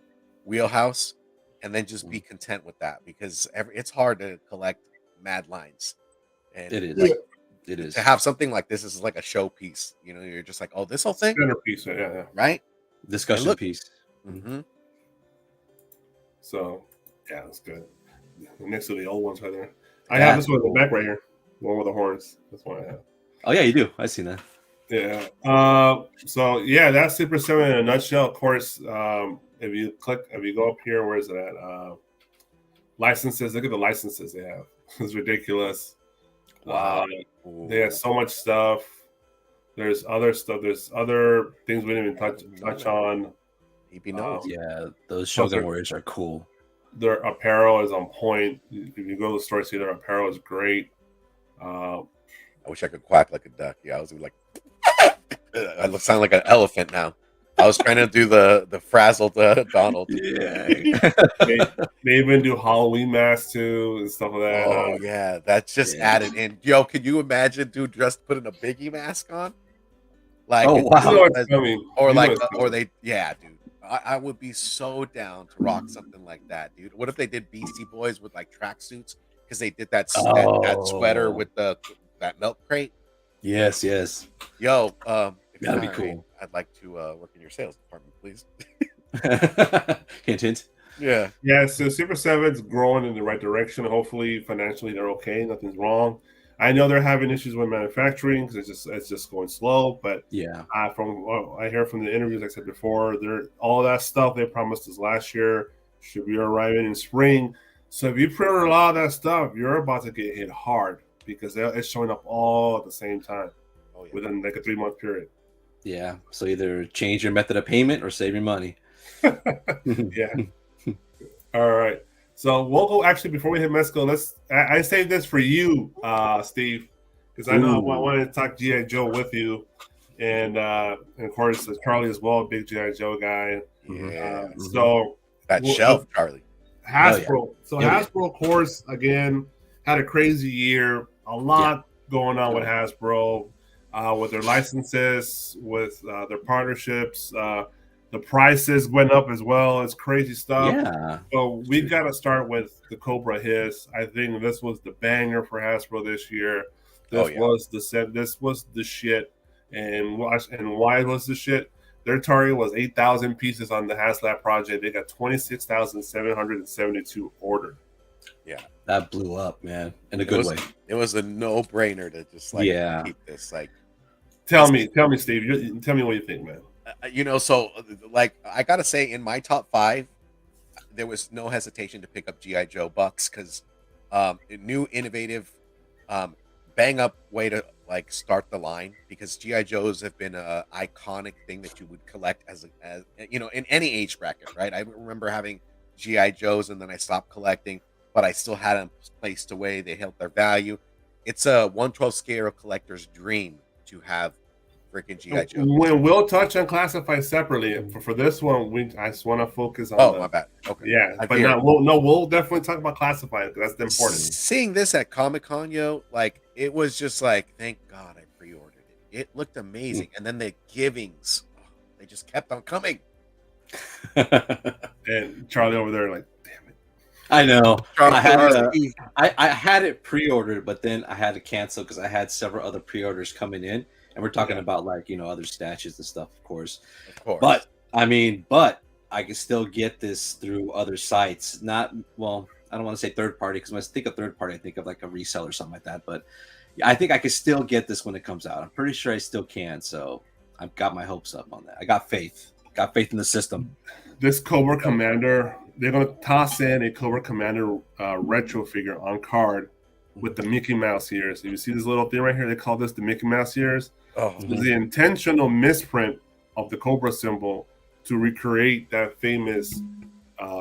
wheelhouse, and then just be content with that, because it's hard to collect mad lines. And it is. Like, it is. To have something like this is like a showpiece. You know, you're just like, oh, this whole thing? Centerpiece, yeah. Right? Discussion piece. So, yeah, that's good. Next to the old ones right there. I have this one in the back right here. The one with the horns. That's one I have. Oh, yeah, you do. I've seen that. Yeah. So, yeah, that's Super 7 in a nutshell. Of course, if you go up here, where is it at? Licenses. Look at the licenses they have. It's ridiculous. Wow. They have so much stuff. There's other stuff. There's other things we didn't even touch on. Yeah, those Shogun Warriors are cool. Their apparel is on point. If you go to the store, see their apparel is great. I wish I could quack like a duck. Yeah, I was like, I sound like an elephant now. I was trying to do the frazzled Donald. Yeah. they even do Halloween masks too and stuff like that. Oh yeah, that's just added in. Yo, can you imagine dude just putting a Biggie mask on? Like, oh wow, dude. I would be so down to rock something like that, dude. What if they did Beastie Boys with like tracksuits, because they did that sweater with that milk crate? Yes. Yo, that'd be cool. I'd like to work in your sales department, please. Hint. Yeah. So Super 7's growing in the right direction. Hopefully, financially, they're okay. Nothing's wrong. I know they're having issues with manufacturing because it's just going slow. But from what I hear from the interviews, like I said before, all that stuff they promised us last year should be arriving in spring. So if you pre-order a lot of that stuff, you're about to get hit hard because it's showing up all at the same time within like a 3-month period. Yeah. So either change your method of payment or save your money. Yeah. All right. So we'll go, actually, before we hit Mexico, I saved this for you, Steve, because I know I wanted to talk G.I. Joe with you. And of course, Charly as well, big G.I. Joe guy. So that shelf, Charly. Hasbro. Hasbro, of course, again, had a crazy year. A lot going on with Hasbro, with their licenses, with their partnerships. The prices went up as well. It's crazy stuff. Yeah. So we've got to start with the Cobra Hiss. I think this was the banger for Hasbro this year. This was the shit. And why was the shit? Their target was 8,000 pieces on the HasLab project. They got 26,772 ordered. Yeah, that blew up, man, in a good way. It was a no-brainer to just keep this. Like, tell me, Steve. Tell me what you think, man. So like I gotta say, in my top 5, there was no hesitation to pick up G.I. Joe bucks because new, innovative, bang up way to like start the line, because G.I. Joes have been a iconic thing that you would collect as in any age bracket, right? I remember having GI Joes, and then I stopped collecting. But I still had them placed away. They held their value. It's a 1/12 scale collector's dream to have freaking GI Joe. We'll touch on classified separately. For this one, I just want to focus on. Oh, my bad. Okay. Yeah, but we'll definitely talk about classified because that's the important. Seeing this at Comic-Con, like it was just like, thank God I pre-ordered it. It looked amazing, and then the givings, they just kept on coming. And Charlie over there, like, damn it. I know. I had it pre-ordered, but then I had to cancel because I had several other pre-orders coming in. And we're talking about like, other statues and stuff, of course. But I can still get this through other sites. I don't want to say third party because when I think of third party, I think of like a reseller or something like that. But I think I can still get this when it comes out. I'm pretty sure I still can. So I've got my hopes up on that. I got faith. Got faith in the system. This Cobra Commander, they're going to toss in a Cobra Commander retro figure on card with the Mickey Mouse ears. You see this little thing right here? They call this the Mickey Mouse ears. Oh, it's the intentional misprint of the Cobra symbol to recreate that famous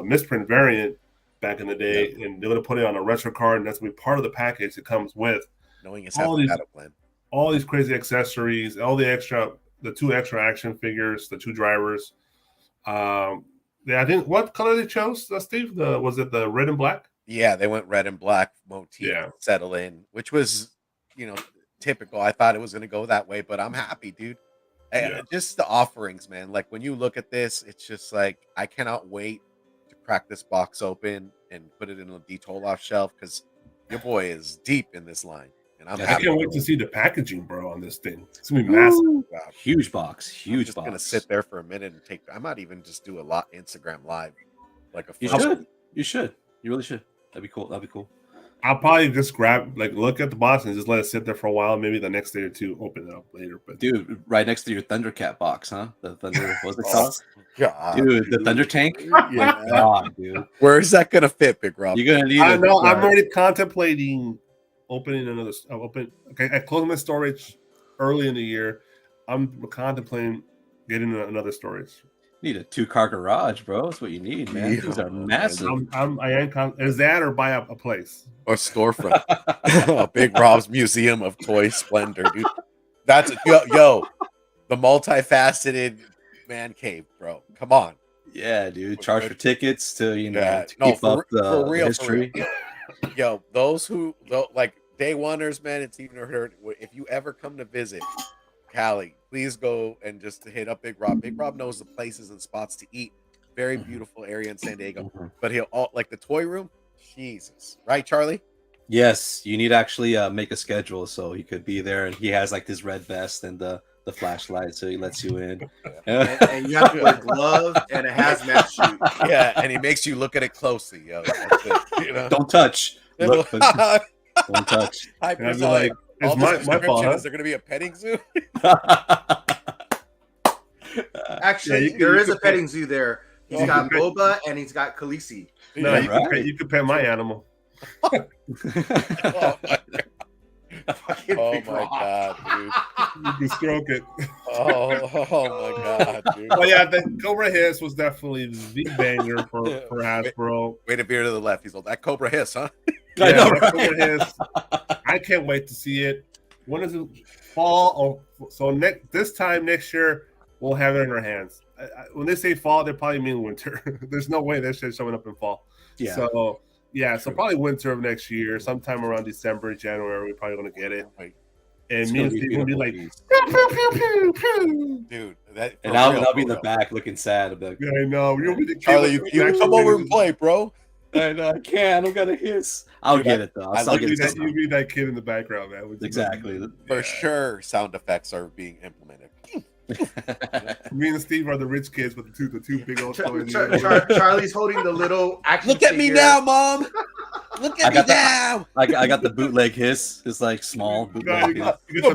misprint variant back in the day, and they're going to put it on a retro card, and that's going to be part of the package it comes with. Knowing it's all these crazy accessories, the 2 extra action figures, the 2 drivers. I think what color they chose, Steve? Was it the red and black? Yeah, they went red and black motif settle in, which was, typical. I thought it was going to go that way, but I'm happy, dude. Just the offerings, man. Like when you look at this, it's just like I cannot wait to crack this box open and put it in a detool off shelf because your boy is deep in this line, and I'm happy. I can't wait to see the packaging, bro, on this thing. It's gonna be massive. Wow. Huge box. I'm just gonna sit there for a minute and I might even just do a lot Instagram live, like a. You should. You really should. That'd be cool. I'll probably just look at the box and just let it sit there for a while. Maybe the next day or two, open it up later. But dude, right next to your Thundercat box, huh? The Thunder, what's it called? God, dude, the Thunder Tank. Yeah, God, dude. Where is that gonna fit, Big Rob? You're gonna need. I'm already contemplating opening another. I closed my storage early in the year. I'm contemplating getting another storage. Need a 2-car garage, bro. That's what you need, man. These are massive. Is that or buy a place or storefront? Big Rob's Museum of Toy Splendor, dude. That's the multifaceted man cave, bro. Come on. Yeah, dude. Charge for tickets to keep up the history. Yo, those who like day oneers, man. It's even heard if you ever come to visit Cali, please go and just hit up Big Rob. Big Rob knows the places and spots to eat. Very beautiful area in San Diego. But he'll like the toy room. Jesus, right, Charlie? Yes, you need to actually make a schedule so he could be there. And he has like this red vest and the flashlight, so he lets you in. and you have to wear gloves and a hazmat suit. Yeah, and he makes you look at it closely, yo. That's it, Don't touch. Look, don't touch. Like, it's my fault. Is there going to be a petting zoo? Actually, there is a petting zoo there. He's got Boba and he's got Khaleesi. No, you could pet my animal. Oh my god, dude! You can stroke it. Oh my god, dude! Well, yeah, the Cobra Hiss was definitely the banger for Hasbro. Wait a beer to the left. He's all that Cobra Hiss, huh? Yeah, I know, right? Cobra Hiss. I can't wait to see it. When is it? Fall? So this time next year we'll have it in our hands. When they say fall, they probably mean winter. There's no way that shit's showing up in fall. Yeah. So. Yeah, so probably winter of next year, sometime around December, January, we're probably going to get it. And me and Steve will be like, dude, that and I'll be in the back looking sad. I'll be like, yeah, I know. You'll be the kid. Charlie, you come over and play, bro. I know, I can't. I don't got a hiss. I'll get it, though. You'll be that kid in the background, man. Exactly. For sure, sound effects are being implemented. Me and Steve are the rich kids with the two big old toys. Charlie's holding the little action Look at me now, Mom. Look at me now. I got the bootleg hiss. It's like small bootleg. You got the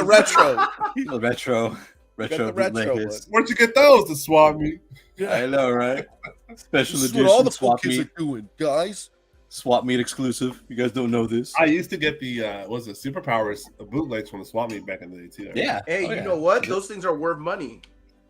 retro. The retro bootleg hiss. Where'd you get those? The swap meet. I know, right? Special this edition. What all the swap kids meet are doing, guys. Swap meet exclusive. You guys don't know this. I used to get the Superpowers bootlegs from the swap meet back in the day too. Yeah. Hey, you know what? Those things are worth money.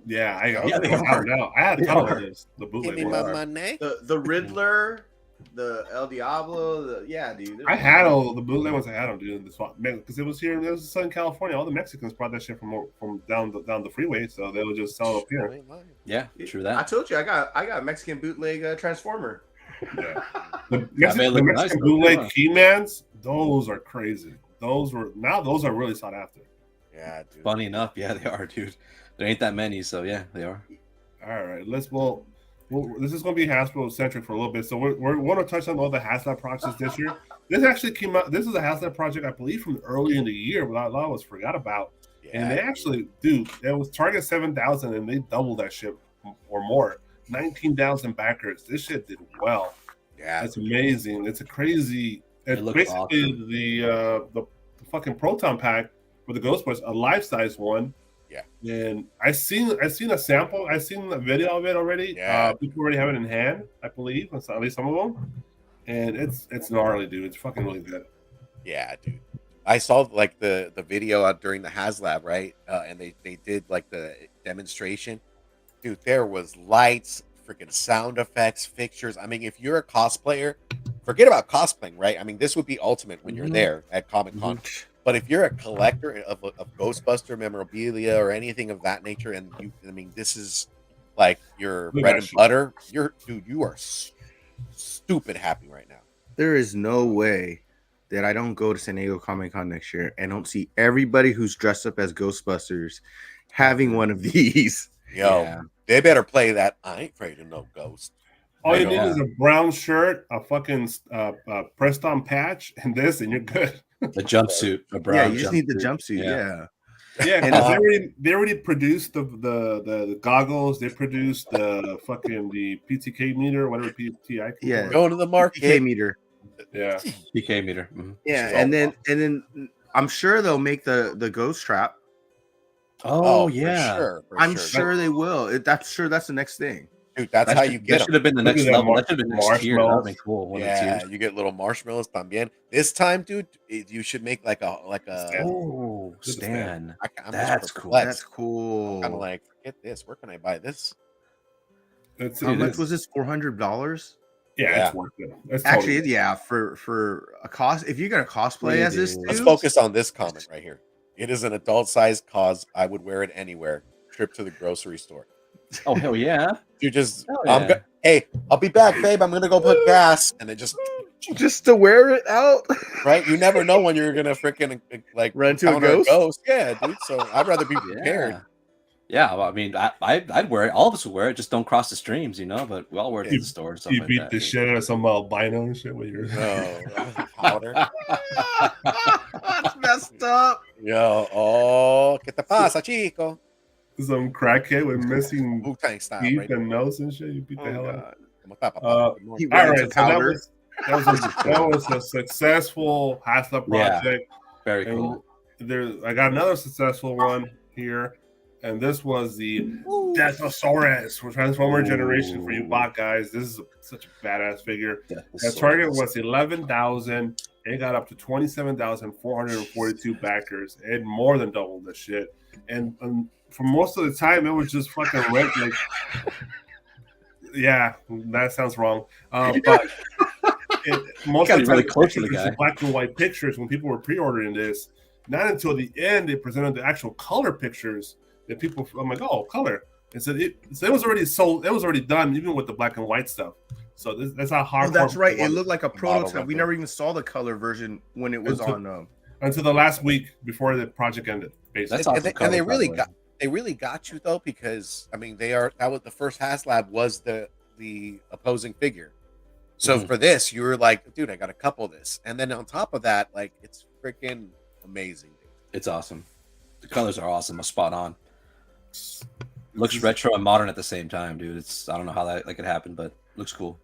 Yeah, I they don't know. I had a They ton of are. those. The Give bootleg me ones. my money. The Riddler, the El Diablo, yeah, dude. I had all the bootleg ones. I had them, dude. Because it was here. It was Southern California. All the Mexicans brought that shit from down the freeway, so they would just sell it up here. Yeah, true I that. told you I got Mexican bootleg Transformer. Yeah. The That may Mexican, look nice, though, bootleg too, huh? Key-Mans, those are crazy. Those are really sought after. Yeah, dude. Funny enough, yeah, they are, dude. There ain't that many, so yeah, they are. All right, this is going to be Hasbro centric for a little bit, so we're going to touch on all the HasLab projects this year. This actually came out. This is a HasLab project, I believe, from early in the year, but a lot of us forgot about. Yeah, And they actually, dude, it was target 7,000, and they doubled that shit or more. 19,000 backers. This shit did well. yeah, That's amazing. It's a crazy. It's looks basically awesome. the fucking proton pack for the Ghostbusters, a life size one. Yeah. And I seen a sample. I seen a video of it already. Yeah. People already have it in hand, I believe. At least some of them. And it's gnarly, dude. It's fucking really good. Yeah, dude. I saw like the video during the HasLab, right? And they did like the demonstration. Dude, there was lights, freaking sound effects, fixtures. I mean, if you're a cosplayer, forget about cosplaying, right? I mean, this would be ultimate when you're there at Comic-Con. But if you're a collector of Ghostbuster memorabilia or anything of that nature, and this is like your bread and butter. You are stupid happy right now. There is no way that I don't go to San Diego Comic-Con next year and don't see everybody who's dressed up as Ghostbusters having one of these. Yo, they better play that. I ain't afraid of no ghost. All you need is a brown shirt, a fucking pressed on patch, and this, and you're good. A jumpsuit, a brown. You just need the jumpsuit. Yeah. And they already produced the goggles. They produced the PTK meter, whatever PTI. Yeah, go to the market. PK meter. Yeah, PK meter. Mm-hmm. Yeah, and then I'm sure they'll make the ghost trap. Oh yeah, I'm sure they will. That's the next thing. Dude, that's how you get them. That should have been the next level. That should have been next tier. That would have been cool. Yeah, you get little marshmallows también. This time, dude, you should make like a Stan. That's cool. That's cool. I'm like, forget this. Where can I buy this? How much was this? $400? Yeah, it's worth it. That's actually, for a cost. If you got a cosplay as this, let's focus on this comment right here. It is an adult-sized cause. I would wear it anywhere. Trip to the grocery store. Oh hell yeah! You just, hey, I'll be back, babe. I'm gonna go put gas, and then just to wear it out, right? You never know when you're gonna freaking like run into a ghost. Yeah, dude. So I'd rather be prepared. Yeah, well, I mean, I'd wear it. All of us would wear it. Just don't cross the streams, but we all wear it to the store. Or you beat the shit out of some albino and shit with your powder. That's messed up. Yo, ¿qué te pasa, chico? Some crackhead with missing teeth right and nose and shit. You beat the hell out of him. All right, so that was a successful HasLab project. Very cool. I got another successful one here, and this was the Deathosaurus for Transformer Generation for you bot guys. This is such a badass figure. The target was 11,000. It got up to 27,442 backers. It more than doubled the shit, and for most of the time, it was just fucking red. Like, yeah, that sounds wrong. But most of the time, really close to the guy. Black and white pictures when people were pre-ordering this. Not until the end they presented the actual color pictures that people. I'm like, oh, color. And so it was already sold. It was already done, even with the black and white stuff. So that's how hard. Oh, that's right. It looked like a prototype. We never even saw the color version when it was on. Until the last week before the project ended. Basically, and they really got. They really got you though, because I mean that was the first HasLab was the opposing figure. So for this, you were like, dude, I got a couple of this. And then on top of that, like it's freaking amazing, dude. It's awesome. The colors are awesome, spot on. Looks retro and modern at the same time, dude. I don't know how that could happen, but looks cool.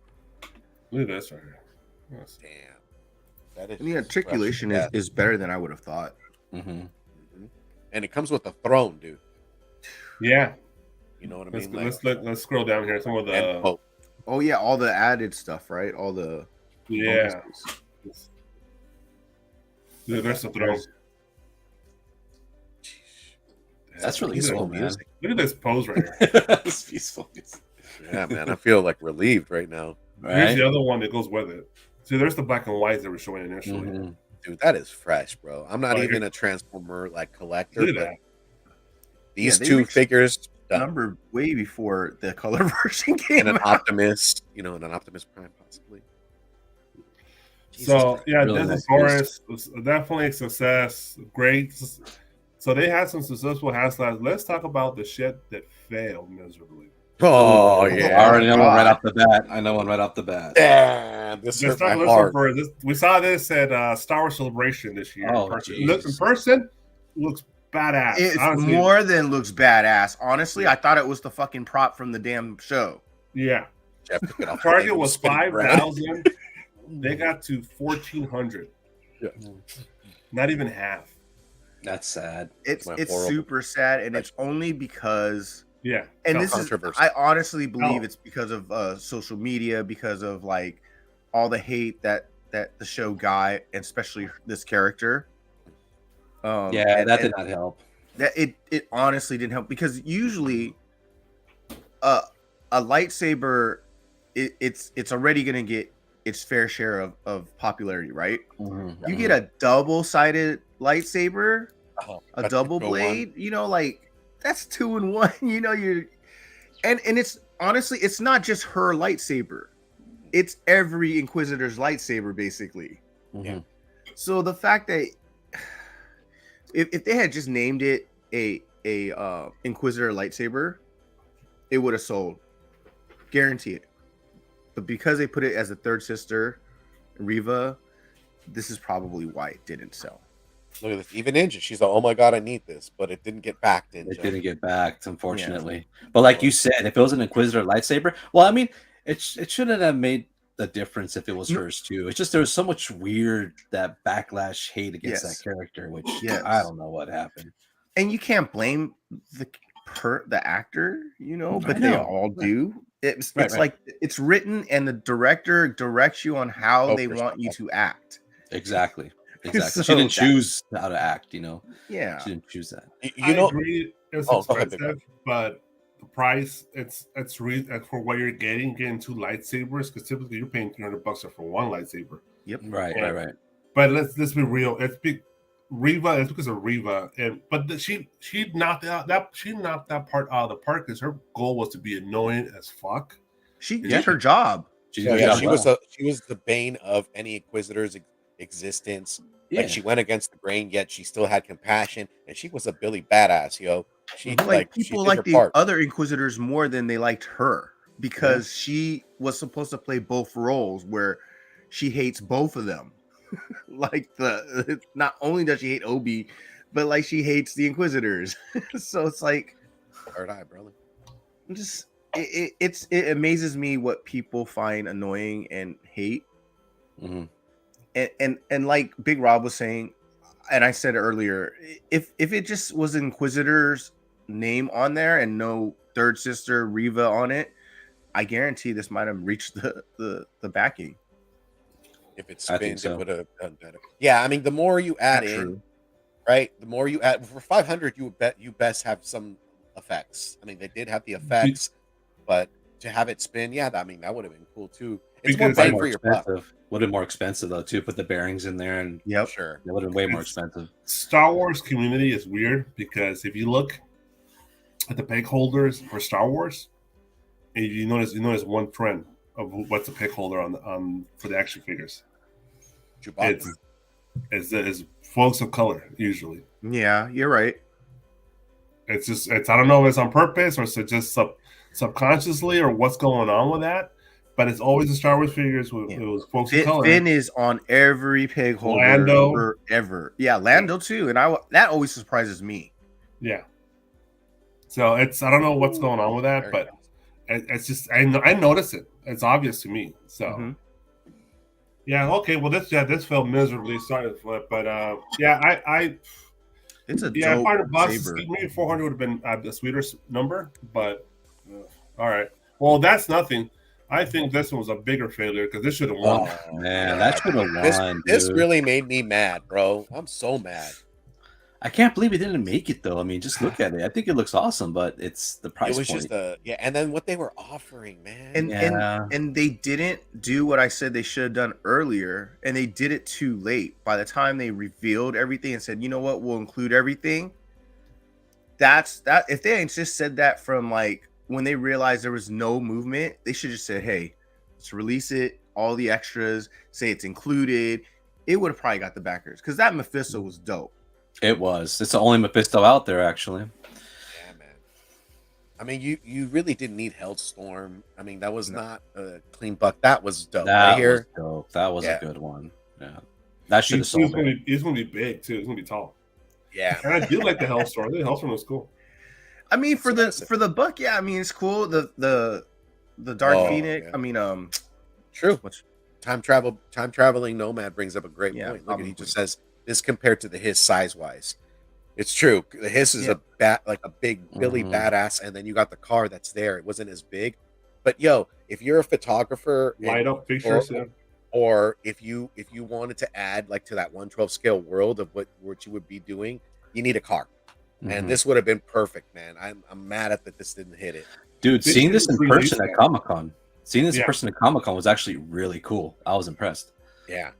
Look at this right here. Yes. Damn. That is the articulation is better than I would have thought. And it comes with a throne, dude. Yeah, you know what I mean. Let's scroll down here. Some of the oh yeah, all the added stuff, right? All the there's the throne. That's really cool, man. Music. Look at this pose right here. It's peaceful music. Yeah, man, I feel like relieved right now. Here's the other one that goes with it. See, there's the black and whites that were showing initially. Mm-hmm. Dude, that is fresh, bro. I'm not even a Transformer like collector. Look at that. These two figures, number way before the color version came and an out. Optimus, and an Optimus Prime possibly. So yeah, really Desmosaurus was definitely a success. Great. So they had some successful hashtags. Let's talk about the shit that failed miserably. Oh yeah, I already know one right off the bat. I know one right off the bat. Damn, this hurt my heart. We saw this at Star Wars Celebration this year. Oh, Looks in person, looks badass. It's honestly. more than looks badass. Honestly, I thought it was the fucking prop from the damn show. Yeah. Yeah, Target was 5,000. They got to 1,400. Yeah. Not even half. That's sad. It's super sad, and it's only because and this is I honestly believe it's because of social media, because of like all the hate that the show got, and especially this character. That did not help. That it honestly didn't help, because usually a lightsaber it's already gonna get its fair share of popularity, right? Mm-hmm. You get a double-sided lightsaber, a double blade, like that's 2 in 1. And it's honestly, it's not just her lightsaber, it's every Inquisitor's lightsaber basically. Mm-hmm. So the fact that if they had just named it a Inquisitor lightsaber, it would have sold, guarantee it. But because they put it as a third sister, Riva, this is probably why it didn't sell. Look at this. Even Ninja, she's like, oh my god, I need this, but it didn't get backed. It didn't get backed, unfortunately. Yeah. But like you said, if it was an Inquisitor lightsaber, well, I mean, it shouldn't have made the difference if it was hers too. It's just there was so much weird that backlash hate against that character, which I don't know what happened. And you can't blame the actor, but they all do. It's like it's written, and the director directs you on how they want you to act. Exactly. So she didn't choose how to act, Yeah, she didn't choose that. I agree, it's expensive, but the price it's for what you're getting two lightsabers, because typically you're paying $300 for one lightsaber. Yep. Right. But let's be real. It's because of Riva, but she knocked that part out of the park, because her goal was to be annoying as fuck. She did her job. She was the bane of any Inquisitor's existence. Yeah. Like, she went against the grain, yet she still had compassion, and she was a Billy badass, She people like the other Inquisitors more than they liked her, because she was supposed to play both roles, where she hates both of them. Like not only does she hate Obi, but like she hates the Inquisitors. So it's like, third eye, brother. It amazes me what people find annoying and hate. Mm-hmm. And like Big Rob was saying, and I said earlier, if it just was Inquisitor's name on there and no third sister Riva on it, I guarantee this might have reached the backing. If it spins, it would have done better. Yeah, I mean, the more you add in, right? The more you add for 500, you best have some effects. I mean, they did have the effects, but to have it spin, I mean, that would have been cool too. It's more bang for your buck. Would have been more expensive though too. Put the bearings in there, and sure, it would have been way more expensive. Star Wars community is weird, because if you look at the peg holders for Star Wars, and you notice one trend of what's the peg holder on for the action figures. It's folks of color usually. Yeah, you're right. It's I don't know if it's on purpose or it's just subconsciously or what's going on with that. But it's always the Star Wars figures with it was folks of color. Finn is on every peg holder Lando. Ever. Yeah, Lando too, and that always surprises me. Yeah. So I don't know what's going on with that, but it's just I notice it. It's obvious to me. So yeah, okay. Well, this fell miserably. Sorry, but I it's a $500. Maybe 400 would have been a sweeter number, but all right. Well, that's nothing. I think this one was a bigger failure, because this should have won. Oh man, that should have won. This really made me mad, bro. I'm so mad. I can't believe it didn't make it though. I mean, just look at it. I think it looks awesome, but it's the price It was point. just and then what they were offering, man. And they didn't do what I said they should have done earlier, and they did it too late. By the time they revealed everything and said, you know what, we'll include everything. That's that. If they ain't just said that from like when they realized there was no movement, they should just said, hey, let's release it, all the extras, say it's included. It would have probably got the backers because that Mephisto was dope. It was. It's the only Mephisto out there, actually. Yeah, man. I mean, you really didn't need Hellstorm. I mean, that was not a clean buck. That was dope. That was dope. That was a good one. Yeah, that should have sold. He's gonna be big too. He's gonna be tall. Yeah, and I do like the Hellstorm. The Hellstorm was cool. I mean, for the buck, yeah. I mean, it's cool. The Dark Phoenix. Yeah. I mean, true. Time traveling nomad brings up a great point. Look, he just says this compared to the Hiss size wise. It's true. The Hiss is a big Billy badass, and then you got the car that's there. It wasn't as big, but yo, if you're a photographer, light up pictures, or if you wanted to add like to that 1/12 scale world of what you would be doing, you need a car, and this would have been perfect, man. I'm mad at that this didn't hit it, dude. Seeing this in person at Comic-Con. Seeing this in person at Comic-Con was actually really cool. I was impressed. Yeah,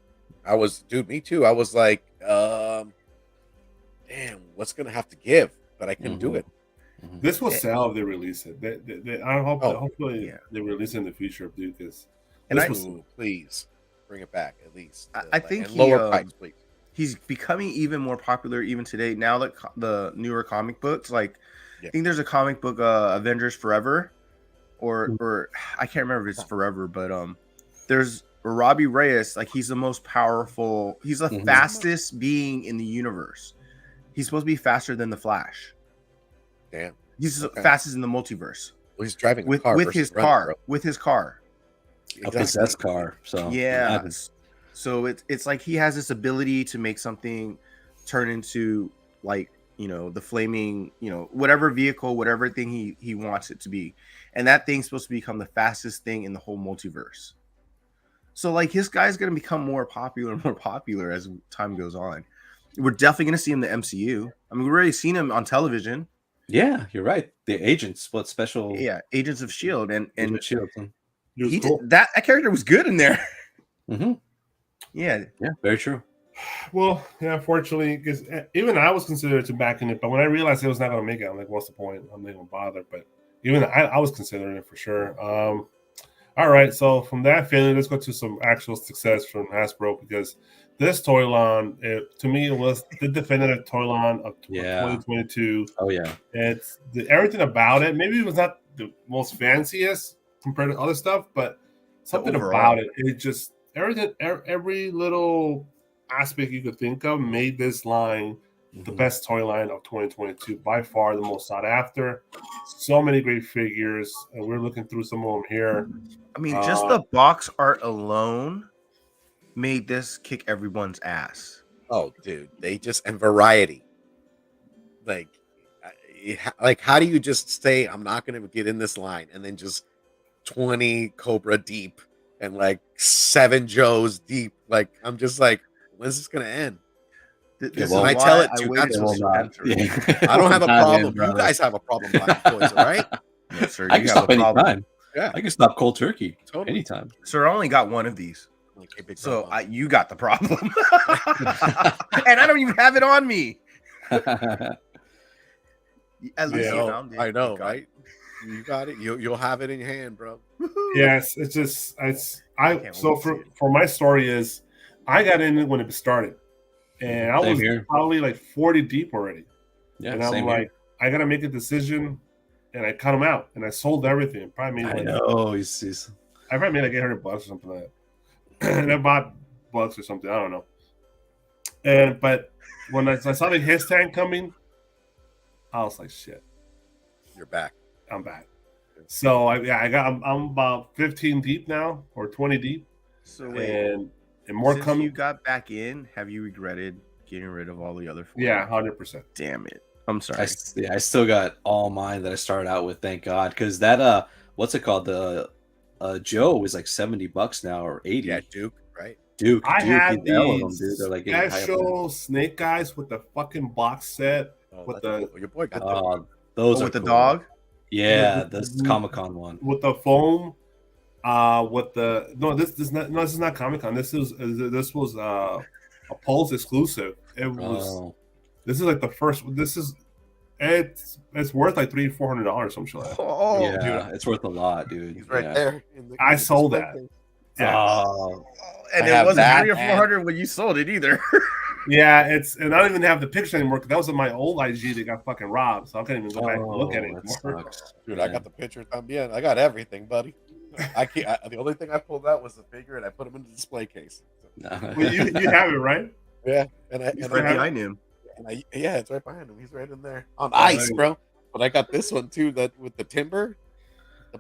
I was, dude. Me too. I was like, damn, what's gonna have to give? But I couldn't do it. This will sell if they release it. I hope hopefully they release it in the future, dude. Because please bring it back at least. I think lower price, please. He's becoming even more popular even today. Now that the newer comic books, like I think there's a comic book, Avengers Forever. Or I can't remember if it's Forever, but there's Robbie Reyes. Like he's the most powerful. He's the fastest being in the universe. He's supposed to be faster than the Flash. Damn, he's fastest in the multiverse. Well, he's driving with his car. With his car, a possessed car. So yeah, so it's like he has this ability to make something turn into like the flaming whatever vehicle, whatever thing he wants it to be. And that thing's supposed to become the fastest thing in the whole multiverse. So, like, his guy's going to become more popular and more popular as time goes on. We're definitely going to see him in the MCU. I mean, we've already seen him on television. Yeah, you're right. The Agents, special? Yeah, Agents of S.H.I.E.L.D. And Shield. that character was good in there. Yeah, very true. Well, yeah, unfortunately, because even I was considered to back in it, but when I realized it was not going to make it, I'm like, what's the point? I'm not going to bother. But even I was considering it for sure. All right, so from that feeling, let's go to some actual success from Hasbro, because this toy line, to me, it was the definitive toy line of 2022. Oh yeah, it's everything about it. Maybe it was not the most fanciest compared to other stuff, but something about it. It just every little aspect you could think of made this line the best toy line of 2022, by far the most sought after. So many great figures, and we're looking through some of them here. I mean, just the box art alone made this kick everyone's ass. Oh, dude, and variety. Like, how do you just say I'm not going to get in this line, and then just 20 Cobra deep and like 7 Joes deep? Like, I'm just like, when's this going to end? I tell it to. I don't have a problem. You guys have a problem buying toys, all right? No, sir, I can stop anytime. Yeah, I can stop cold turkey anytime. Sir, I only got one of these, so you got the problem, and I don't even have it on me. At least I know, right? You got it. You'll have it in your hand, bro. Yes, it's just for my story is I got in it when it started. And I was probably like 40 deep already. Yeah, and I'm like, I got to make a decision. And I cut them out. And I sold everything. Probably made I probably made like $800 or something like that. And I bought bucks or something. I don't know. But when I saw the Hiss tank coming, I was like, shit. You're back. I'm back. So, I'm about 15 deep now, or 20 deep. So, wait. And more Since coming. You got back in. Have you regretted getting rid of all the other 4? Yeah, 100%. Damn it! I'm sorry. I still got all mine that I started out with. Thank God, because that what's it called? The Joe is like $70 now or 80. Yeah, Duke, right? Dude, I Duke, had these L of them, dude. these They're like getting high up there. special snake eyes with the fucking box set with the your boy got that. Those are with the cool. dog. Yeah, this Comic-Con one. with the foam. With the this is not Comic-Con. This was a Pulse exclusive. It was. This is like the first. This is. It's worth like $300-$400 some shit like that. Oh, yeah, dude. it's worth a lot, dude. He's right there. I sold that. Yeah. And it wasn't $300 or $400 when you sold it either. Yeah, and I don't even have the picture anymore because that was in my old IG that got fucking robbed, so I can't even go back and look at it anymore. Dude, I got the picture también. I got everything, buddy. The only thing I pulled out was the figure, and I put him in the display case. Well, you have it, right? Yeah, I knew him. Yeah, it's right behind him. He's right in there on ice, bro. But I got this one too, that with the timber.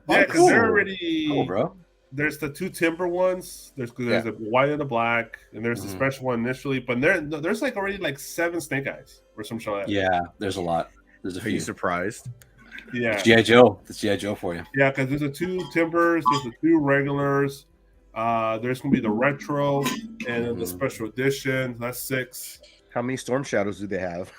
Yeah, because they're already cool, bro. There's the two timber ones. There's the white and the black, and there's the special one initially. But there's like already like 7 snake eyes or some shit like that. Yeah, there's a lot. There's a few. Are you surprised? Yeah, it's G.I. Joe. It's G.I. Joe for you. Yeah, because there's the 2 timbers, there's the 2 regulars. There's gonna be the retro and then the special edition. That's 6. How many Storm Shadows do they have?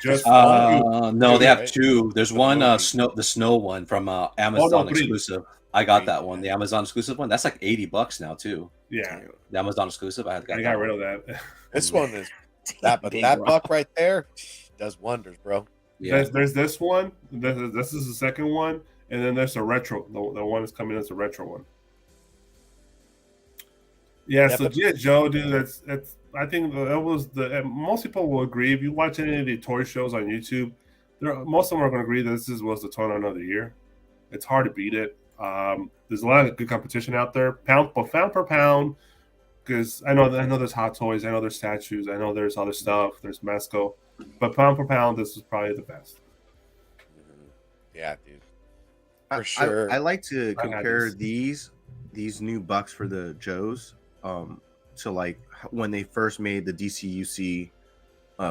Just no, they have 2. There's one the snow one from Amazon exclusive. I got that one, the Amazon exclusive one. That's like $80 now too. Yeah, the Amazon exclusive. I got rid of that. This one is that buck right there does wonders, bro. Yeah, there's this one. This is the second one, and then there's a retro. The one that's coming as a retro one. Yeah, so G.I. Joe, dude. That's. I think that was most people will agree. If you watch any of the toy shows on YouTube, most of them are going to agree that this was the toy of the year. It's hard to beat it. There's a lot of good competition out there, pound per pound. Because I know there's Hot Toys, I know there's statues, I know there's other stuff, there's Mesco, but pound per pound, this is probably the best. Yeah, dude, for sure. I like to compare these new bucks for the Joes to like when they first made the DCUC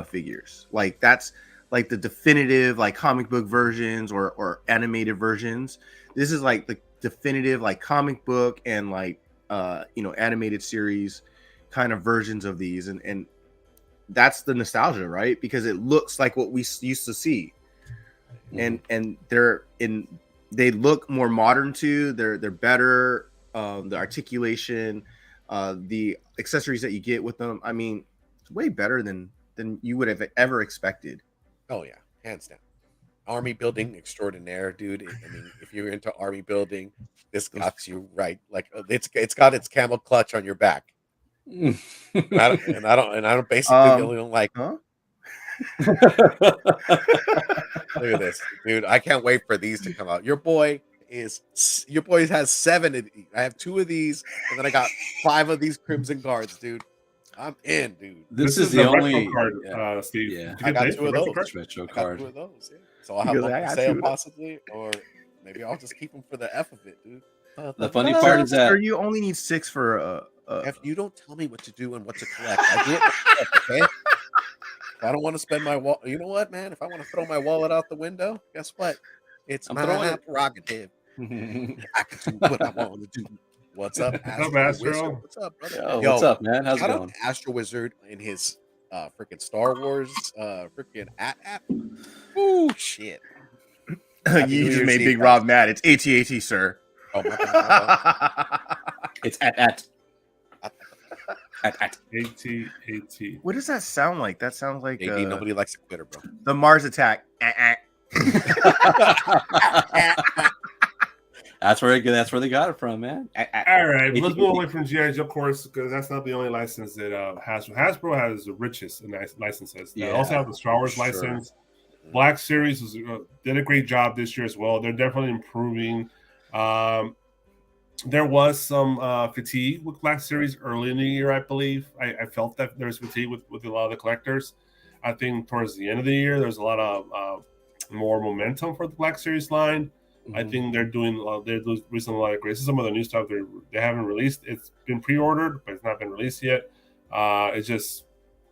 figures. Like that's like the definitive like comic book versions or animated versions. This is like the definitive like comic book and like animated series kind of versions of these, and that's the nostalgia, right? Because it looks like what we used to see, and they look more modern too. They're better. The articulation, the accessories that you get with them. I mean, it's way better than you would have ever expected. Oh yeah, hands down. Army building extraordinaire, dude. I mean, if you're into army building, this got you right. Like it's got its camel clutch on your back. I don't basically don't like. Huh? Look at this, dude. I can't wait for these to come out. Your boy has 7 of these. I have 2 of these, and then I got 5 of these Crimson Guards, dude. I'm in, dude. This is the only card, Steve. Yeah, I got 2 of those. Retro card. 2 of those. Yeah. So I'll have them on sale possibly, or maybe I'll just keep them for the F of it, dude. The funny part is that you only need 6 for F. You don't tell me what to do and what to collect. I do it myself, okay? If I don't want to spend my wallet, you know what, man? If I want to throw my wallet out the window, guess what? It's my prerogative. I can do what I want to do. What's up, Astro? What's up, brother? Yo, what's up, man? How's it going? Astro Wizard in his freaking Star Wars freaking at. Ooh, shit. You just made Big Rob mad. It's AT-AT, sir. Oh, my bad. It's at. AT. What does that sound like? That sounds like nobody likes a quitter, bro. The Mars Attack. That's where they got it from, man. All right, let's move away from G.I. Joe, of course, because that's not the only license that Hasbro has the richest in licenses. They also have the Star Wars license. Black Series did a great job this year as well. They're definitely improving. There was some fatigue with Black Series early in the year, I believe. I felt that there was fatigue with a lot of the collectors. I think towards the end of the year, there's a lot of more momentum for the Black Series line. Mm-hmm. I think they're releasing a lot of great. This is some of the new stuff they haven't released. It's been pre-ordered, but it's not been released yet. It's just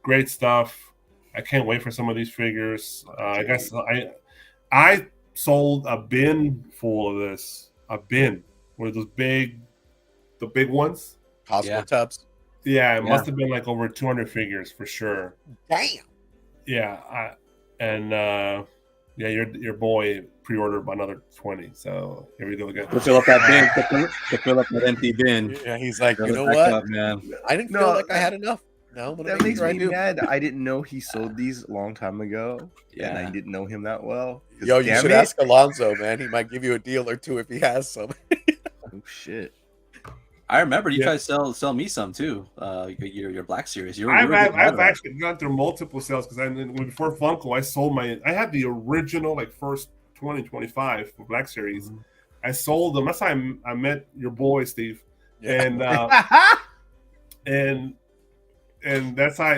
great stuff. I can't wait for some of these figures. I guess I sold a bin full of this. A bin with the big ones. Cosmo tubs. Yeah, it must have been like over 200 figures for sure. Damn. Yeah, your boy pre-ordered another 20. So here we go again. To fill up that bin, to fill up that empty bin. Yeah, he's like, Fill you it know back what, up, man. I didn't feel like I had enough. No, that makes me do. mad. I didn't know he sold these a long time ago. Yeah, and I didn't know him that well. Yo, you should ask Alonzo, man. He might give you a deal or two if he has some. Oh shit! I remember you tried to sell me some too. Your Black Series. I've actually gone through multiple sales because before Funko, I sold I had the original like first 2025 for Black Series. Mm-hmm. I sold them. That's how I met your boy Steve, and and that's how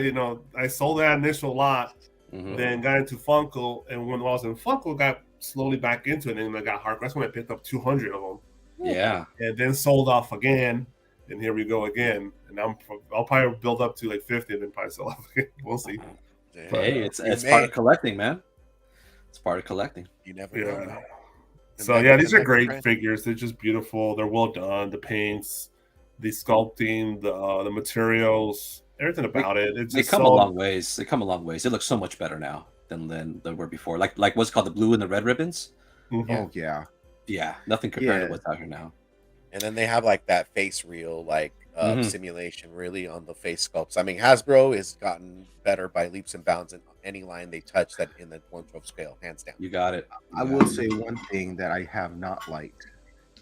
I sold that initial lot. Mm-hmm. Then got into Funko, and when I was in Funko, got slowly back into it, and I got hardcore. That's when I picked up 200 of them. Yeah, and then sold off again, and here we go again. And I'll probably build up to like 50, and then probably sell off again. We'll see. Hey, it's part of collecting, man. It's part of collecting. You never know. So these are great figures. They're just beautiful. They're well done. The paints, the sculpting, the materials. Everything about it. They come a long ways. They come a long ways. They look so much better now than they were before. Like what's called the blue and the red ribbons. Mm-hmm. Oh yeah. Nothing compared to what's out here now. And then they have like that face reel, like simulation, really on the face sculpts. I mean, Hasbro has gotten better by leaps and bounds in any line they touch that in the 1/12 scale, hands down. You got it. I will say one thing that I have not liked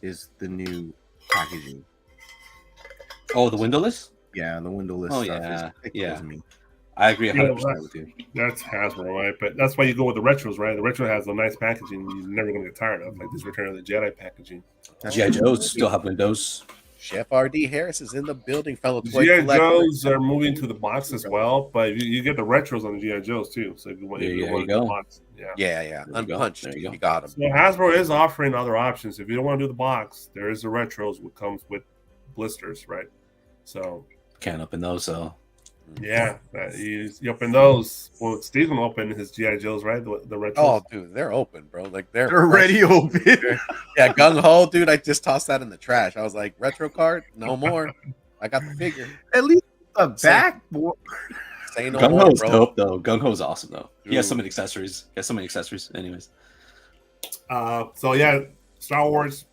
is the new packaging. Oh, the windowless. Yeah, the windowless stuff is me. I agree 100% with you. That's Hasbro, right? But that's why you go with the retros, right? The retro has a nice packaging you're never going to get tired of, like this Return of the Jedi packaging. G.I. Joes still have windows. Chef R.D. Harris is in the building, fellow toy G.I. Joes are moving to the box as well, but you get the retros on the G.I. Joes too. So if you want to go. Box, yeah. Unpunched. There you got them. So Hasbro is offering other options. If you don't want to do the box, there is the retros, which comes with blisters, right? So can't open those, so yeah, you open those. Well, Steven opened his GI Joes, right? The retros. Oh, dude, they're open, bro. Like they're already open. Yeah, gung ho, dude. I just tossed that in the trash. I was like, retro card, no more. I got the figure. At least a backboard. Say no Gung more, Ho's bro. dope though. Gung Ho's awesome though. Dude. He has so many accessories. Anyways. So yeah, Star Wars.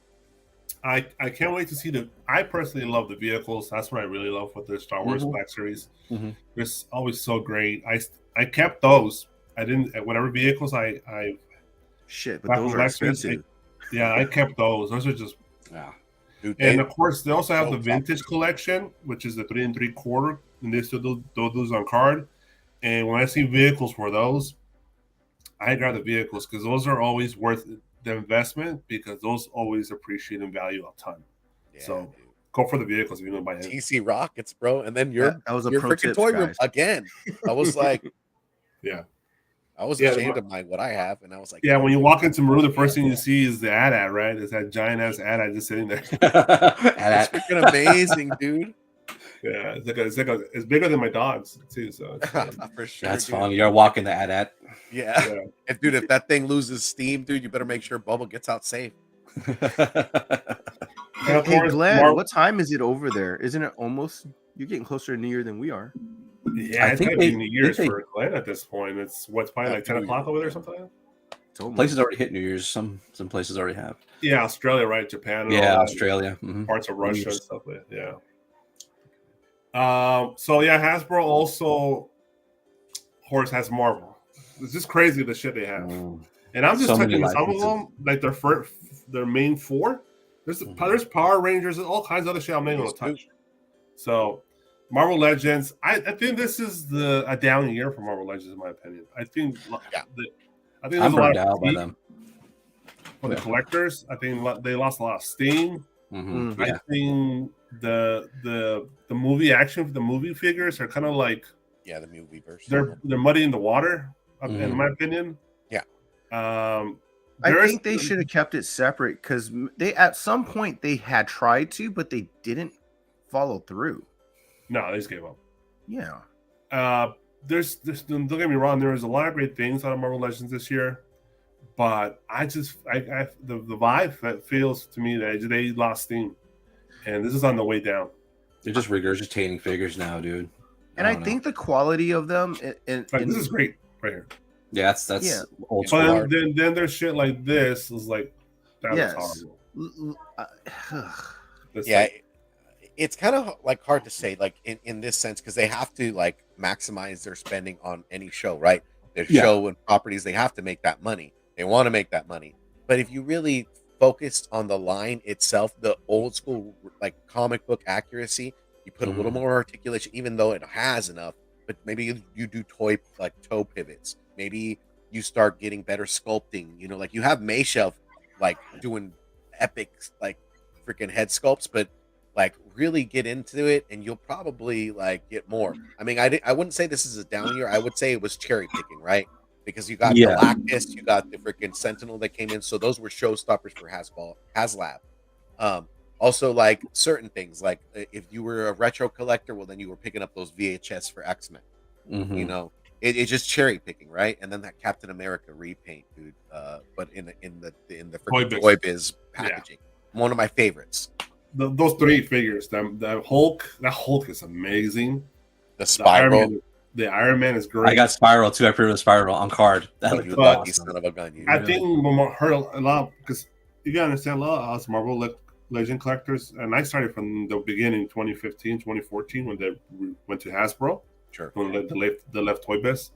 I can't wait to see I personally love the vehicles. That's what I really love with the Star Wars Black Series. Mm-hmm. It's always so great. I kept those. I didn't whatever vehicles I shit, but those are expensive. I kept those. Those are just Dude, and of course they also have the vintage collection, which is the 3 3/4, and they still do those on card. And when I see vehicles for those, I grab the vehicles because those are always worth the investment because those always appreciate in value a ton. So go for the vehicles if you don't buy anything. TC Rockets, bro, and then your freaking toy room again. I was like, I was ashamed of what I have, and I was like, when you walk into Maru, the first thing you see is the AT-AT, right? It's that giant ass AT-AT just sitting there. That's freaking amazing, dude. Yeah, it's bigger than my dogs too. So for sure, that's fun. You're walking the AT-AT. Yeah. If that thing loses steam, dude, you better make sure Bubba gets out safe. Hey, Glenn, what time is it over there? Isn't it almost? You're getting closer to New Year than we are. Yeah, I think it's New Year's for Glenn at this point. It's probably like 10 o'clock over there or something. Places already hit New Year's. Some places already have. Yeah, Australia, right? Japan. Australia. Mm-hmm. Parts of Russia and stuff like that. Yeah. Hasbro also, of course, has Marvel. It's just crazy the shit they have, and I'm just touching some of them, like their main four. There's Power Rangers and all kinds of other shit I'm not going to touch. So, Marvel Legends, I think this is a down year for Marvel Legends, in my opinion. I think there's a lot of by them. For the collectors, I think they lost a lot of steam. Mm-hmm. I think the movie action for the movie figures are kind of like the movie version. They're muddy in the water, in my opinion. Yeah. I think they should have kept it separate because they at some point they had tried to, but they didn't follow through. No, they just gave up. Yeah. There's don't get me wrong. There was a lot of great things out of Marvel Legends this year, but the vibe that feels to me that they lost steam, and this is on the way down. They're just regurgitating figures now, dude. And I think the quality of them, this is great right here. Yeah, that's old school. But then there's shit like this is like that was horrible. It's kind of like hard to say, like in this sense, because they have to like maximize their spending on any show, right? Their show and properties, they have to make that money. They want to make that money. But if you really focused on the line itself, the old school like comic book accuracy, you put a little more articulation, even though it has enough. But maybe you do toe pivots. Maybe you start getting better sculpting. You know, like you have Mayshelf like doing epic like freaking head sculpts, but like really get into it and you'll probably like get more. I mean, I wouldn't say this is a down year. I would say it was cherry picking, right? Because you got Galactus, you got the freaking Sentinel that came in, so those were showstoppers for HasLab. Also, like certain things, like if you were a retro collector, well, then you were picking up those VHS for X-Men. You know, it's just cherry picking, right? And then that Captain America repaint, dude. But in the freaking Toy Biz packaging, one of my favorites. Those three figures, the Hulk is amazing. The Spiral. The Iron Man is great. I got Spiral too. I pre-ordered Spiral on card. That looked awesome. Son of a gun. I think hurt a lot because you gotta understand a lot of us Marvel Legend collectors, and I started from the beginning, 2015, 2014, when they went to Hasbro. Sure. When they left Toy Biz.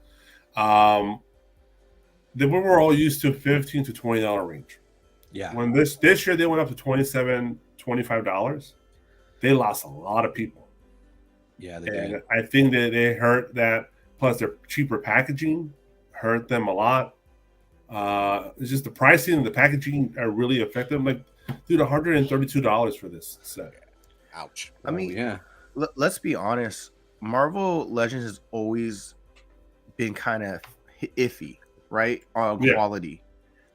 We were all used to $15 to $20 range. Yeah. When this year they went up to $27, $25, they lost a lot of people. Yeah, they did. I think that they hurt that. Plus, their cheaper packaging hurt them a lot. It's just the pricing and the packaging are really effective. Like, dude, $132 for this set. Ouch. I mean, let's be honest. Marvel Legends has always been kind of iffy, right? On quality,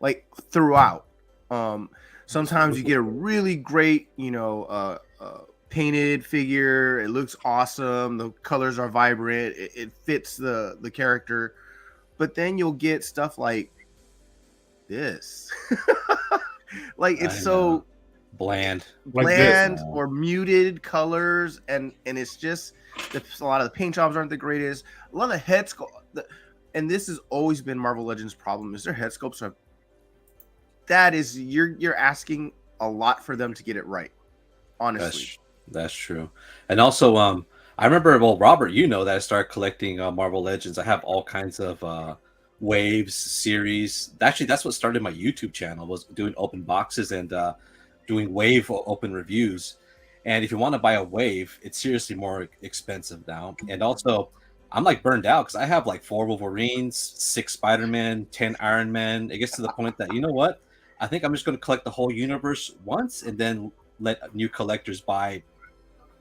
like throughout. Sometimes you get a really great, painted figure. It looks awesome. The colors are vibrant. It fits the character. But then you'll get stuff like this. Like it's so bland or muted colors, and it's just a lot of the paint jobs aren't the greatest. A lot of the head sculpt, and this has always been Marvel Legends' problem, is their head sculpts are. That is, you're asking a lot for them to get it right. Honestly, that's true. And also, I remember, Robert, that I started collecting Marvel Legends. I have all kinds of waves series. Actually, that's what started my YouTube channel, was doing open boxes and doing wave open reviews. And if you want to buy a wave, it's seriously more expensive now. And also, I'm like burned out because I have like 4 Wolverines, 6 Spider-Man, 10 Iron Man. It gets to the point that, you know what? I think I'm just going to collect the whole universe once and then let new collectors buy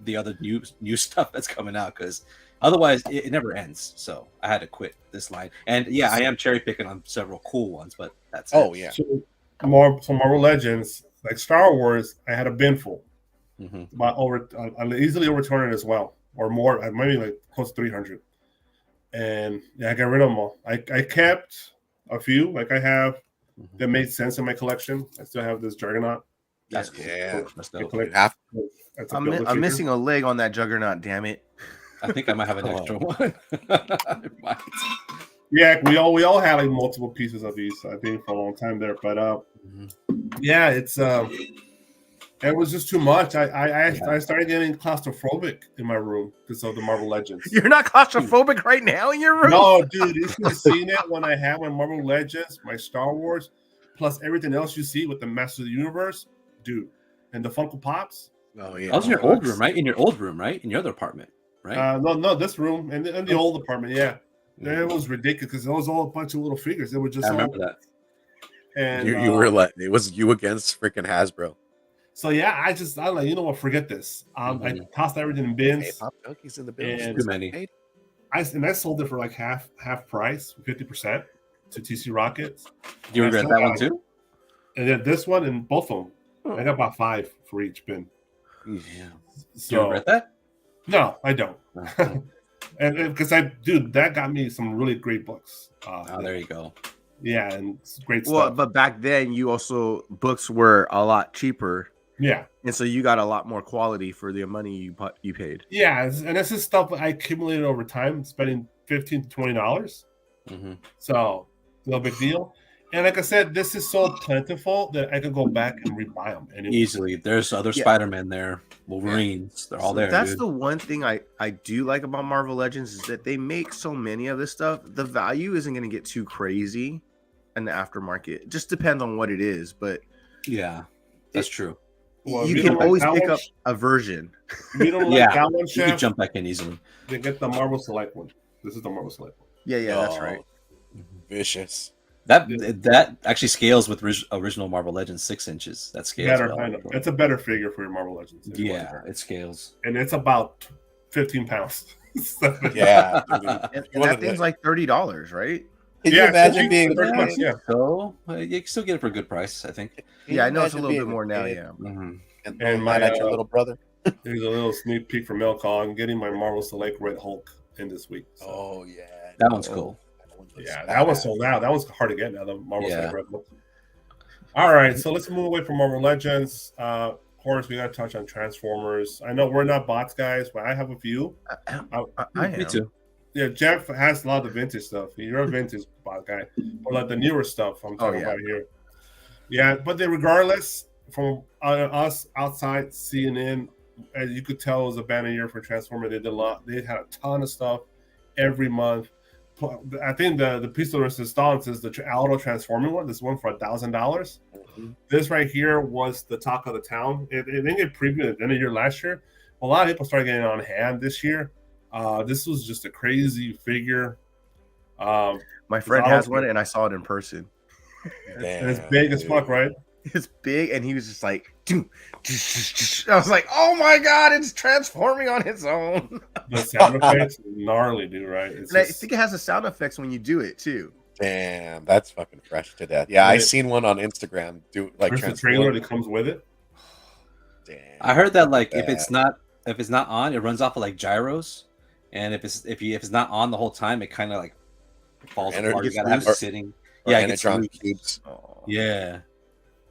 the other new stuff that's coming out, because otherwise it never ends. So I had to quit this line. And yeah, I am cherry picking on several cool ones, but that's yeah. So Marvel Legends, like Star Wars, I had a bin full. But I easily over 200 as well, or more. Maybe like close to 300. And I got rid of them all. I kept a few, like I have, that made sense in my collection. I still have this Juggernaut. That's cool. Yeah, that's dope. I'm missing a leg on that Juggernaut. Damn it! I think I might have an extra one. Yeah, we all had like multiple pieces of these. I think for a long time there, but yeah, it's it was just too much. I started getting claustrophobic in my room because of the Marvel Legends. You're not claustrophobic right now in your room? No, dude, you should have seen it when I have my Marvel Legends, my Star Wars, plus everything else you see with the Masters of the Universe, dude, and the Funko Pops. Oh yeah, that was in your old room, right? In your old room, right? In your other apartment, right? No, this room and the old apartment, yeah. It was ridiculous because it was all a bunch of little figures. It was just. I remember that. And you were like, it was you against freaking Hasbro. So yeah, I like, you know what? Forget this. I tossed everything in bins. Hey, Pop Junkies in the bins. Too many. I sold it for like half price, 50% to TC Rockets. Do you regret that one too? And then this one and both of them. I got about 5 for each bin. Yeah. So, do you regret that? No, I don't. and because that got me some really great books. There you go. Yeah, and it's great stuff. Well, but back then books were a lot cheaper. Yeah. And so you got a lot more quality for the money you paid. Yeah, and this is stuff I accumulated over time, spending $15 to $20. So no big deal. And like I said, this is so plentiful that I could go back and rebuy them easily. There's other Spider-Man there, Wolverines. They're all there. That's the one thing I do like about Marvel Legends is that they make so many of this stuff. The value isn't going to get too crazy in the aftermarket. It just depends on what it is, but yeah, that's true. Well, you can always pick up a version. You don't like that one, you Chef? can jump back in easily. Then get the Marvel Select one. This is the Marvel Select one. Yeah, that's right. Vicious. That actually scales with original Marvel Legends 6 inches. That scales. Better, I know. It's a better figure for your Marvel Legends. Yeah, it scales. And it's about 15 pounds. Yeah. And that thing's like $30, right? Can you imagine being so you can still get it for a good price, I think. Yeah, I know it's a little bit more now, yeah. And my your little brother. Here's a little sneak peek from Melcon. I'm getting my Marvel Select Red Hulk in this week. So. Oh yeah. That one's cool. Yeah, that one's sold out. That one's hard to get now. The Marvel Select Red Hulk. All right, so let's move away from Marvel Legends. Of course, we got to touch on Transformers. I know we're not bots guys, but I have a few. Me too. Yeah, Jeff has a lot of the vintage stuff. You're a vintage bot guy, or like the newer stuff I'm talking about here. Yeah, but then regardless, from us outside CNN, as you could tell, it was a banner year for Transformers. They did a lot. They had a ton of stuff every month. I think the piece de resistance is the auto transforming one. This one for $1,000. This right here was the talk of the town. It didn't get previewed at the end of the year last year. A lot of people started getting on hand this year. This was just a crazy figure. My friend has one, and I saw it in person. And it's big as fuck, right? It's big, and he was just like, I was like, oh my god, it's transforming on its own. The sound effects gnarly, dude, right? I think it has the sound effects when you do it too. Damn, that's fucking fresh to death. Yeah, I seen one on Instagram do like the trailer that comes with it. Damn, I heard that like if it's not on, it runs off of like gyros, and if it's not on the whole time, it kind of like falls apart. You gotta have it sitting. Yeah, it gets cubes. Yeah.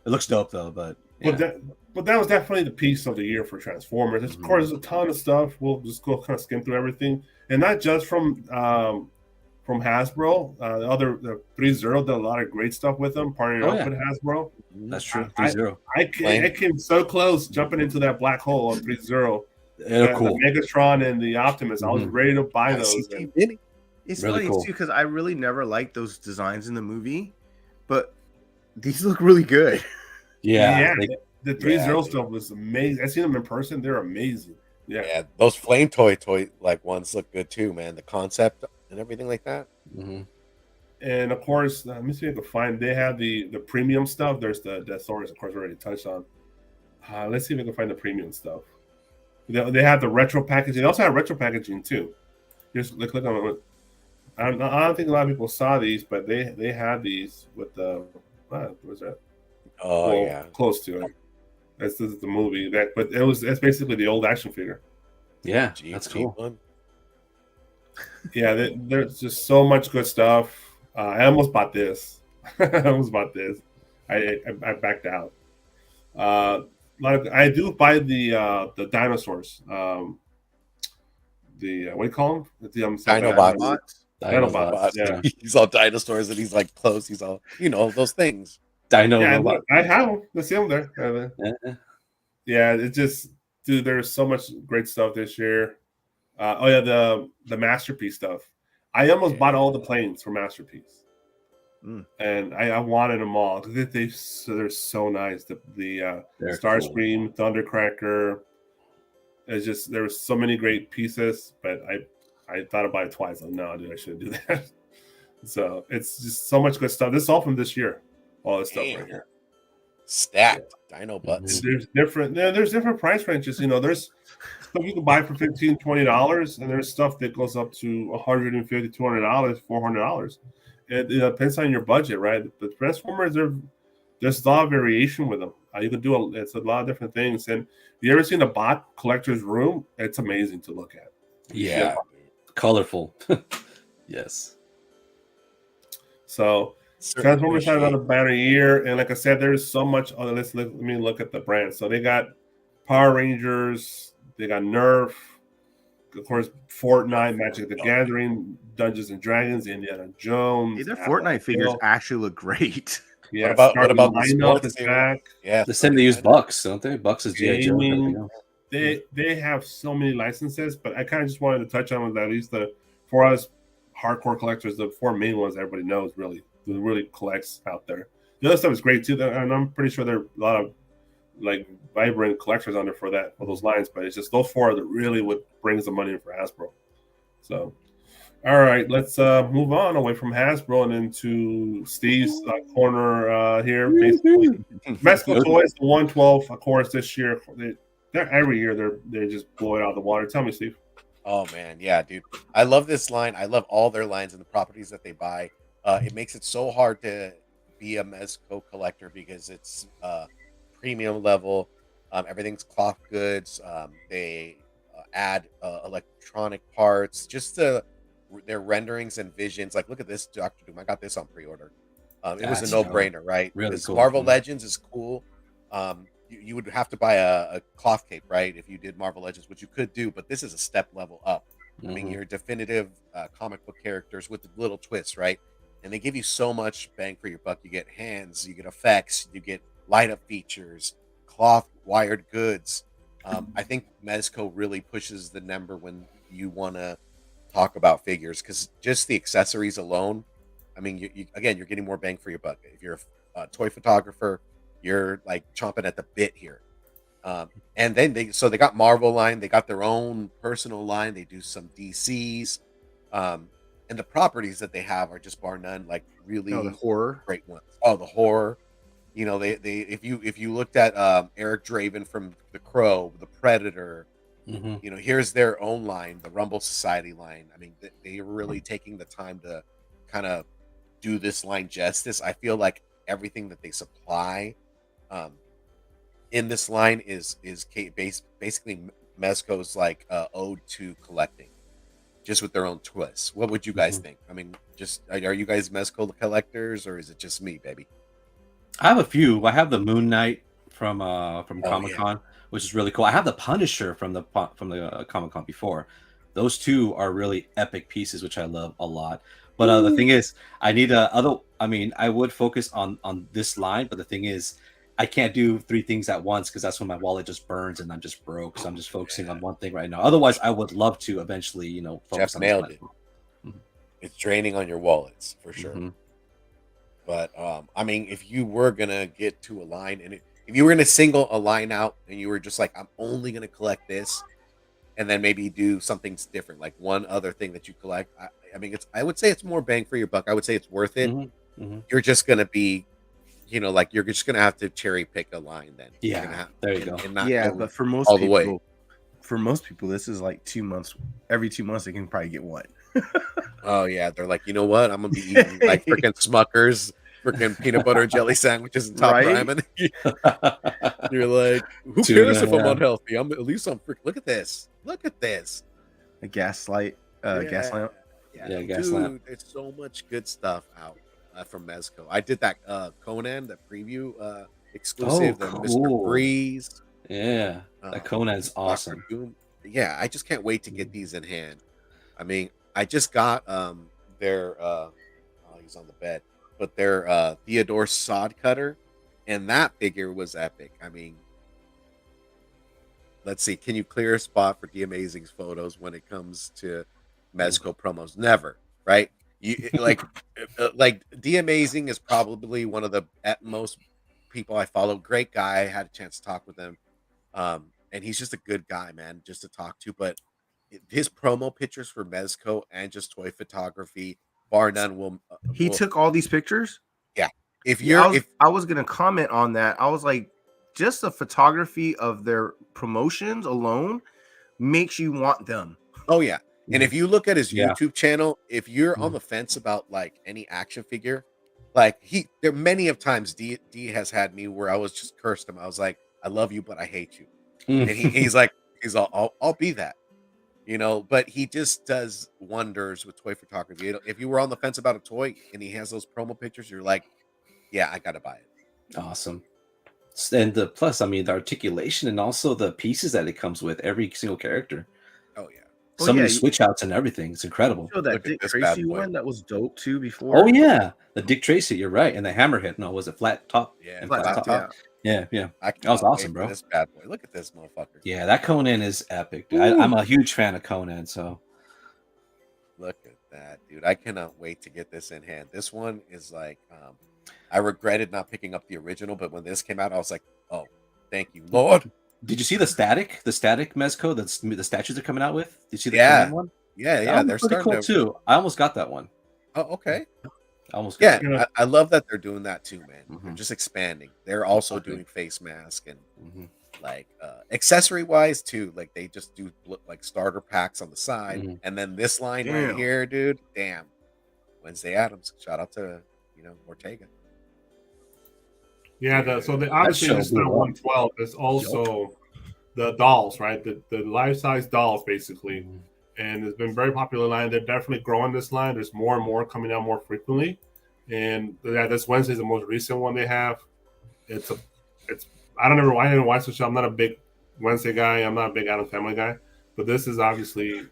It looks dope though, but that was definitely the piece of the year for Transformers. Of course, there's a ton of stuff. We'll just go kind of skim through everything, and not just from Hasbro. The 3-0 did a lot of great stuff with them, partnering up with Hasbro. That's true. 3-0. I came so close jumping into that black hole on 3-0. They're cool. The Megatron and the Optimus. I was ready to buy those. It's really funny too because I really never liked those designs in the movie, but these look really good. Yeah. The 3-0 stuff was amazing. I seen them in person. They're amazing. Yeah. Those flame toy like ones look good too, man. The concept and everything like that. And of course, let me see if I can find. They have the premium stuff. There's the Deathsaurus, of course, we already touched on. Let's see if we can find the premium stuff. They have the retro packaging. They also have retro packaging too. Just click on it. I don't think a lot of people saw these, but they had these with the what was that? Close to it. This is the movie but it's basically the old action figure. Yeah, that's cool. Yeah, there's just so much good stuff. I almost bought this. I backed out. I do buy the dinosaurs. The what do you call them? Dinobots. Dinobots. Yeah, he's all dinosaurs and he's like close. He's all those things. I have them. Let's see them there. Yeah, it's just dude. There's so much great stuff this year. The Masterpiece stuff. I almost bought all the planes for Masterpiece, and I wanted them all. They're so nice. The Starscream, cool. Thundercracker. It's just there were so many great pieces, but I thought about it twice. Like, no, dude, I shouldn't do that. So it's just so much good stuff. This is all from this year. All this stuff right here. Stacked Dino butts. There's different price ranges. There's stuff you can buy for $15, $20, and there's stuff that goes up to $150, $200, $400. It depends on your budget, right? The Transformers, there's a lot of variation with them. You can do it's a lot of different things. And if you ever seen the bot collector's room, it's amazing to look at. Yeah. Colorful. Yes. So Transformers had another banner year, and like I said, there's so much. Let me look at the brands. So they got Power Rangers, they got Nerf, of course, Fortnite, Magic the Gathering, Dungeons and Dragons, Indiana Jones. Hey, their Fortnite figures actually look great. Yeah, what about the sports is back? Yeah, the same. They use Bucks, don't they? Bucks is GI Joe. They have so many licenses, but I kind of just wanted to touch on at least for us hardcore collectors, the 4 main ones everybody knows really collects out there. The other stuff is great too, and I'm pretty sure there are a lot of like vibrant collectors on there for those lines, but it's just those 4 that really what brings the money in for Hasbro. So, all right, let's move on away from Hasbro and into Steve's corner here. Basically, Mezco Toys, the 112, of course, this year. They're every year they just blow it out of the water. Tell me, Steve. Oh man, yeah, dude. I love this line. I love all their lines and the properties that they buy. It makes it so hard to be a Mezco collector because it's premium level. Everything's cloth goods. They add electronic parts, just their renderings and visions. Like, look at this, Dr. Doom. I got this on pre-order. It was a no-brainer, right? Really cool. Marvel Legends is cool. You would have to buy a cloth cape, right? If you did Marvel Legends, which you could do, but this is a step level up. I mean, your definitive comic book characters with the little twists, right? And they give you so much bang for your buck. You get hands, you get effects, you get light up features, cloth wired goods. I think Mezco really pushes the number when you want to talk about figures, because just the accessories alone, I mean, you're getting more bang for your buck. If you're a toy photographer, you're like chomping at the bit here. And then they got Marvel line, they got their own personal line, they do some DCs, and the properties that they have are just bar none, like really the horror great ones. Oh, the horror. You know, they if you looked at Eric Draven from The Crow, The Predator, you know, here's their own line, the Rumble Society line. I mean, they are really taking the time to kind of do this line justice. I feel like everything that they supply in this line is basically Mezco's like ode to collecting, just with their own twists. What would you guys think? I mean, just are you guys Mezco collectors, or is it just me, baby? I have a few. I have the Moon Knight from Comic-Con, which is really cool. I have the Punisher from the Comic-Con before. Those two are really epic pieces, which I love a lot. But the thing is, I need I would focus on this line, but the thing is, I can't do 3 things at once because that's when my wallet just burns and I'm just broke. So I'm just focusing on one thing right now. Otherwise, I would love to eventually, focus Jeff on nailed it. It's draining on your wallets for sure. But I mean, if you were gonna get to a line, and if you were gonna single a line out, and you were just like, I'm only gonna collect this, and then maybe do something different, like one other thing that you collect. I mean, I would say it's more bang for your buck. I would say it's worth it. You're just gonna be, like you're just gonna have to cherry pick a line then. Yeah, there you go. But for most people, this is like 2 months. Every 2 months, they can probably get one. Oh yeah, they're like, you know what? I'm gonna be eating like freaking Smuckers, freaking peanut butter and jelly sandwiches and top ramen. You're like, who cares if I'm unhealthy? I'm at least Look at this. Look at this. A gaslight, gas lamp. Yeah, gas lamp. There's so much good stuff out from Mezco. I did that Conan, the preview exclusive, the Mr. Freeze. Yeah, that Conan's awesome. Yeah, I just can't wait to get these in hand. I mean, I just got their he's on the bed, but their Theodore Sod Cutter, and that figure was epic. I mean, let's see, can you clear a spot for D Amazing's photos when it comes to Mezco promos? Never, right? You like D Amazing is probably one of the at most people I follow. Great guy. I had a chance to talk with him, and he's just a good guy, man, just to talk to. But his promo pictures for Mezco and just toy photography, bar none, he took all these pictures. Yeah. I was gonna comment on that. I was like, just the photography of their promotions alone makes you want them. Oh yeah. And if you look at his YouTube channel, if you're on the fence about like any action figure, like there many of times D has had me where I was just cursed him. I was like, I love you, but I hate you. And he's like, I'll be that. You know, but he just does wonders with toy photography. If you were on the fence about a toy and he has those promo pictures, you're like, yeah, I gotta buy it. Awesome. And the plus, I mean, the articulation and also the pieces that it comes with, every single character. Oh yeah. So many switch outs and everything. It's incredible. So that Dick Tracy one that was dope too before. Oh yeah, the Dick Tracy. You're right. And the Hammerhead. No, was it flat top? Yeah, and flat top. Yeah. That was awesome, bro. This bad boy. Look at this motherfucker. Yeah, that Conan is epic. I'm a huge fan of Conan. So look at that, dude. I cannot wait to get this in hand. This one is like, I regretted not picking up the original, but when this came out, I was like, oh, thank you, Lord. Did you see the static Mezco the statues are coming out with? Did you see the Conan one? Yeah, they're pretty cool too. I almost got that one. Oh, okay. I love that they're doing that too, man. Mm-hmm. They're just expanding. They're also doing face mask and like accessory wise too. Like they just do like starter packs on the side, and then this line right here, dude. Damn, Wednesday Addams. Shout out to Ortega. Yeah, so the obviously this is not 112. It's also the dolls, right? The life-size dolls, basically. And it's been very popular line. They're definitely growing this line. There's more and more coming out more frequently. And this Wednesday is the most recent one they have. It's I don't know why I didn't watch the show. I'm not a big Wednesday guy. I'm not a big Addams Family guy. But this is obviously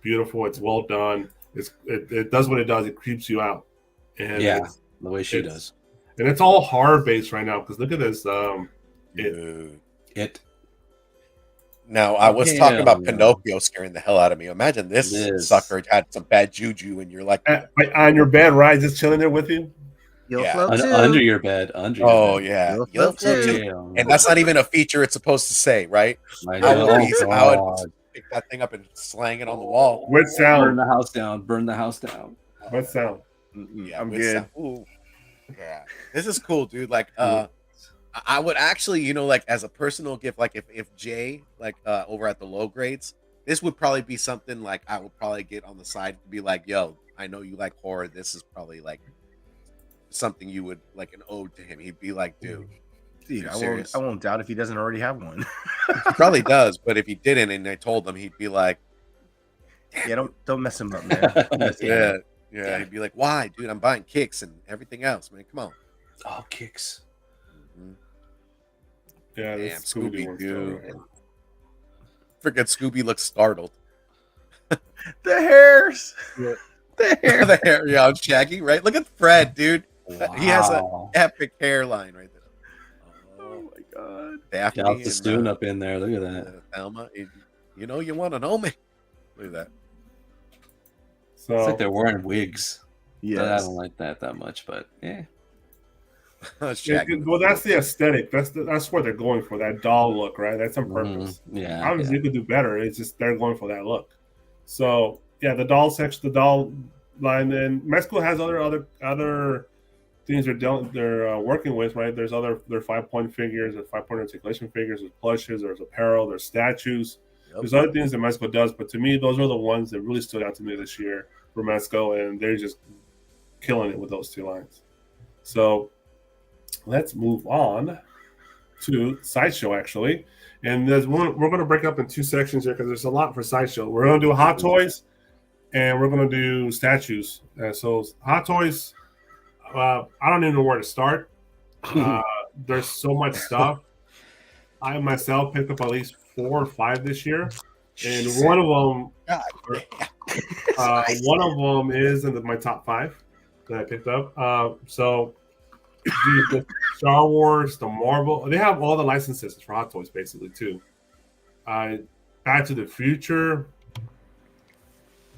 beautiful. It's well done. It does what it does. It creeps you out. And the way she does. And it's all horror based right now because look at this. Now I was talking about Pinocchio scaring the hell out of me. Imagine this sucker had some bad juju, and you're like on your bed, right? Just chilling there with you. Under your bed. You'll float too. And that's not even a feature it's supposed to say, right? I would pick that thing up and slang it on the wall. What sound? Burn the house down. What sound? Yeah, I'm good. Yeah, this is cool, dude. Like, I would actually, like as a personal gift, like if Jay, like over at the low grades, this would probably be something like I would probably get on the side to be like, yo, I know you like horror. This is probably like something you would like an ode to him. He'd be like, dude, I won't doubt if he doesn't already have one. He probably does, but if he didn't and I told him, he'd be like, yeah, don't mess him up, man. Yeah, he'd be like, why, dude? I'm buying kicks and everything else, man. Come on. Oh, kicks. Yeah, damn, Scooby-Doo. Freaking Scooby looks startled. The hairs. Yeah. The hair. Yeah, on Shaggy, right? Look at Fred, dude. Wow. He has an epic hairline right there. Oh my god. Daphne got the Stoon up in there. Look at that. Thelma. You want to know me. Look at that. So it's like they're wearing wigs. Yeah, I don't like that much, but yeah. Well, that's the aesthetic. That's what they're going for. That doll look, right? That's on purpose. Yeah. Obviously, you could do better. It's just they're going for that look. So yeah, the doll section, the doll line. Then Mexico has other things they're working with, right? There's 5-point figures, there's 5-point articulation figures, there's plushes, there's apparel, there's statues. Yep. There's other things that Mexico does, but to me, those are the ones that really stood out to me this year for Mexico, and they're just killing it with those two lines. So let's move on to Sideshow, actually. And there's one we're going to break up in two sections here because there's a lot for Sideshow. We're going to do Hot Toys, and we're going to do statues. So Hot Toys, I don't even know where to start. There's so much stuff. I myself picked up at least 4 or 5 this year, and one of them is in my top 5 that I picked up. So the Star Wars, the Marvel, they have all the licenses for Hot Toys basically too. Back to the Future,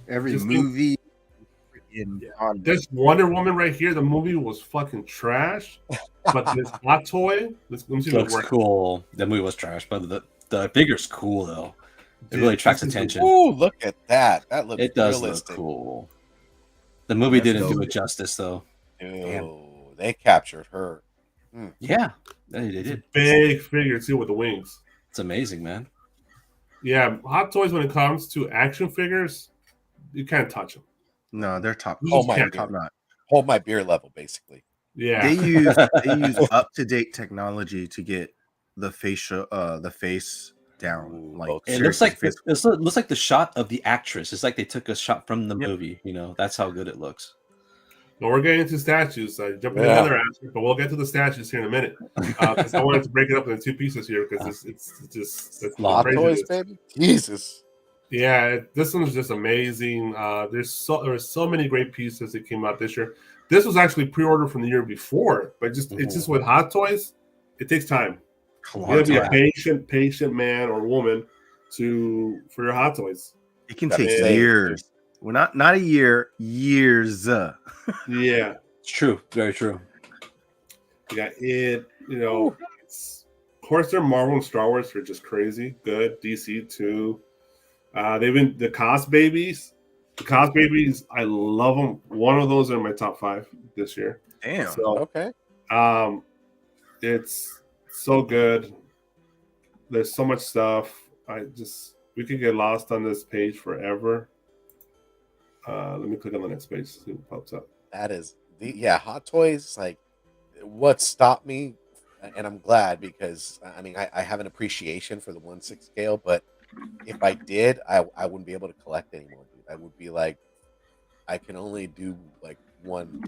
every movie. This Wonder Woman right here, the movie was fucking trash, but this Hot Toy, let me see looks cool. The movie was trash, but the figure's cool though. It really attracts attention. Oh, look at that! That looks. It does realistic. Look cool. The movie didn't do it justice though. Dude, they captured her. Yeah, they did. Big figure too with the wings. It's amazing, man. Yeah, Hot Toys when it comes to action figures, you can't touch them. No, they're top. Top notch. Hold my beer level, basically. Yeah, they use up to date technology to get the face down. Like Both. It looks seriously, like it looks like the shot of the actress. It's like they took a shot from the Yep. movie. You know, that's how good it looks. No, we're getting into statues. Jumping to Yeah. another aspect, but we'll get to the statues here in a minute. Because I wanted to break it up into two pieces here because it's just it's Hot crazy Toys, it is. baby. Jesus. Yeah, this one is just amazing. There's so many great pieces that came out this year. This was actually pre-ordered from the year before, but it's just with Hot Toys, it takes time. You gotta be a patient man or woman for your Hot Toys. it can That take is- years. Well, not a year, years. Yeah, It's true. Very true. yeah. Of course, their Marvel and Star Wars are just crazy good. DC too. They've been the Cos Babies. The Cos Babies, I love them. One of those are in my top 5 this year. Damn. So, Okay. it's so good. There's so much stuff. We could get lost on this page forever. Let me click on the next page to see what pops up. That is Hot Toys. Like, what stopped me, and I'm glad because I mean I have an appreciation for the 1/6 scale, but if I did, I wouldn't be able to collect anymore, dude. I would be like, I can only do like one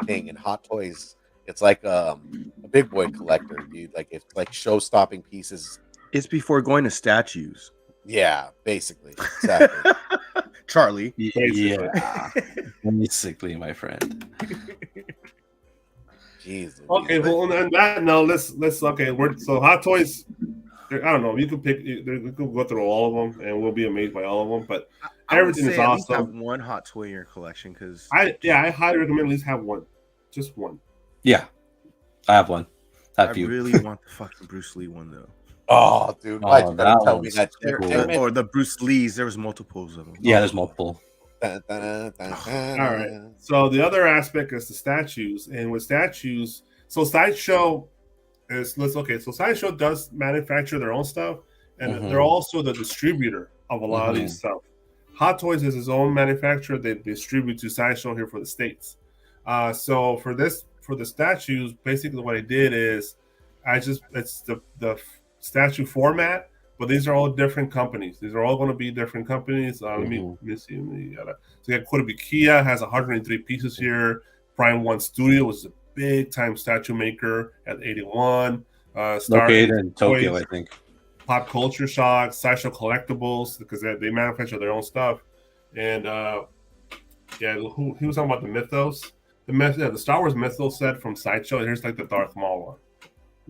thing. And Hot Toys, it's like a big boy collector, dude. Like it's like show-stopping pieces. It's before going to statues. Yeah, basically, exactly. Charlie. Yeah, basically, my friend. Jesus. Okay, well, on that note, let's okay. So Hot Toys. I don't know. You can pick. We can go through all of them, and we'll be amazed by all of them. But everything is at least have awesome. one Hot Toy in your collection because I highly recommend at least have one, just one. Yeah, I have one. I really want the fucking Bruce Lee one though. Oh, dude, why'd you gotta that tell me one's that? cool. Or the Bruce Lees. There was multiples of them. Yeah, there's multiple. All right. So the other aspect is the statues, and with statues, so Sideshow So Sideshow does manufacture their own stuff, and they're also the distributor of a lot of these stuff. Hot Toys is his own manufacturer. They distribute to Sideshow here for the States. So for the statues, basically what I did is it's the statue format, but these are all different companies. These are all going to be different companies. Let me see. So yeah, Kotobi Kia has 103 pieces here. Prime One Studio was a big time statue maker at 81. Located in Tokyo, I think. Pop Culture Shock, Sideshow Collectibles, because they manufacture their own stuff. And he was talking about the Mythos. The Star Wars Mythos set from Sideshow. Here's like the Darth Maul one.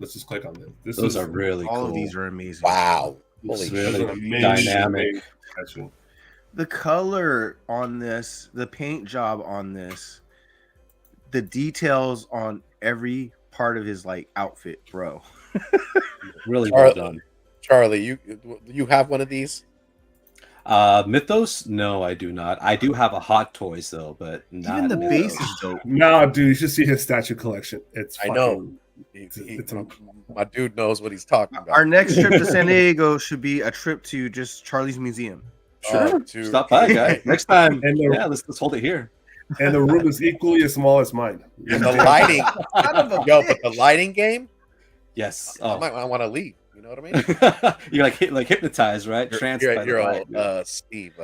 Let's just click on this. Those are really cool. All of these are amazing. Wow. It's Holy really This is an amazing dynamic. statue. The color on this, the paint job on this, the details on every part of his like outfit, bro. Really well done. Charlie, you have one of these? Mythos? No, I do not. I do have a Hot Toys though, but not Even the Mythos. base is dope. No, dude, you should see his statue collection. It's I fucking, know. My dude knows what he's talking about. Our next trip to San Diego should be a trip to just Charlie's Museum. Sure. Stop by, guys. Next time. And let's hold it here. And the room is equally as small as mine. And the lighting, but the lighting game, Yes. I Oh. might want to leave. You know what I mean? You're like hypnitized, right? Tranced by the You're light. all, Steve.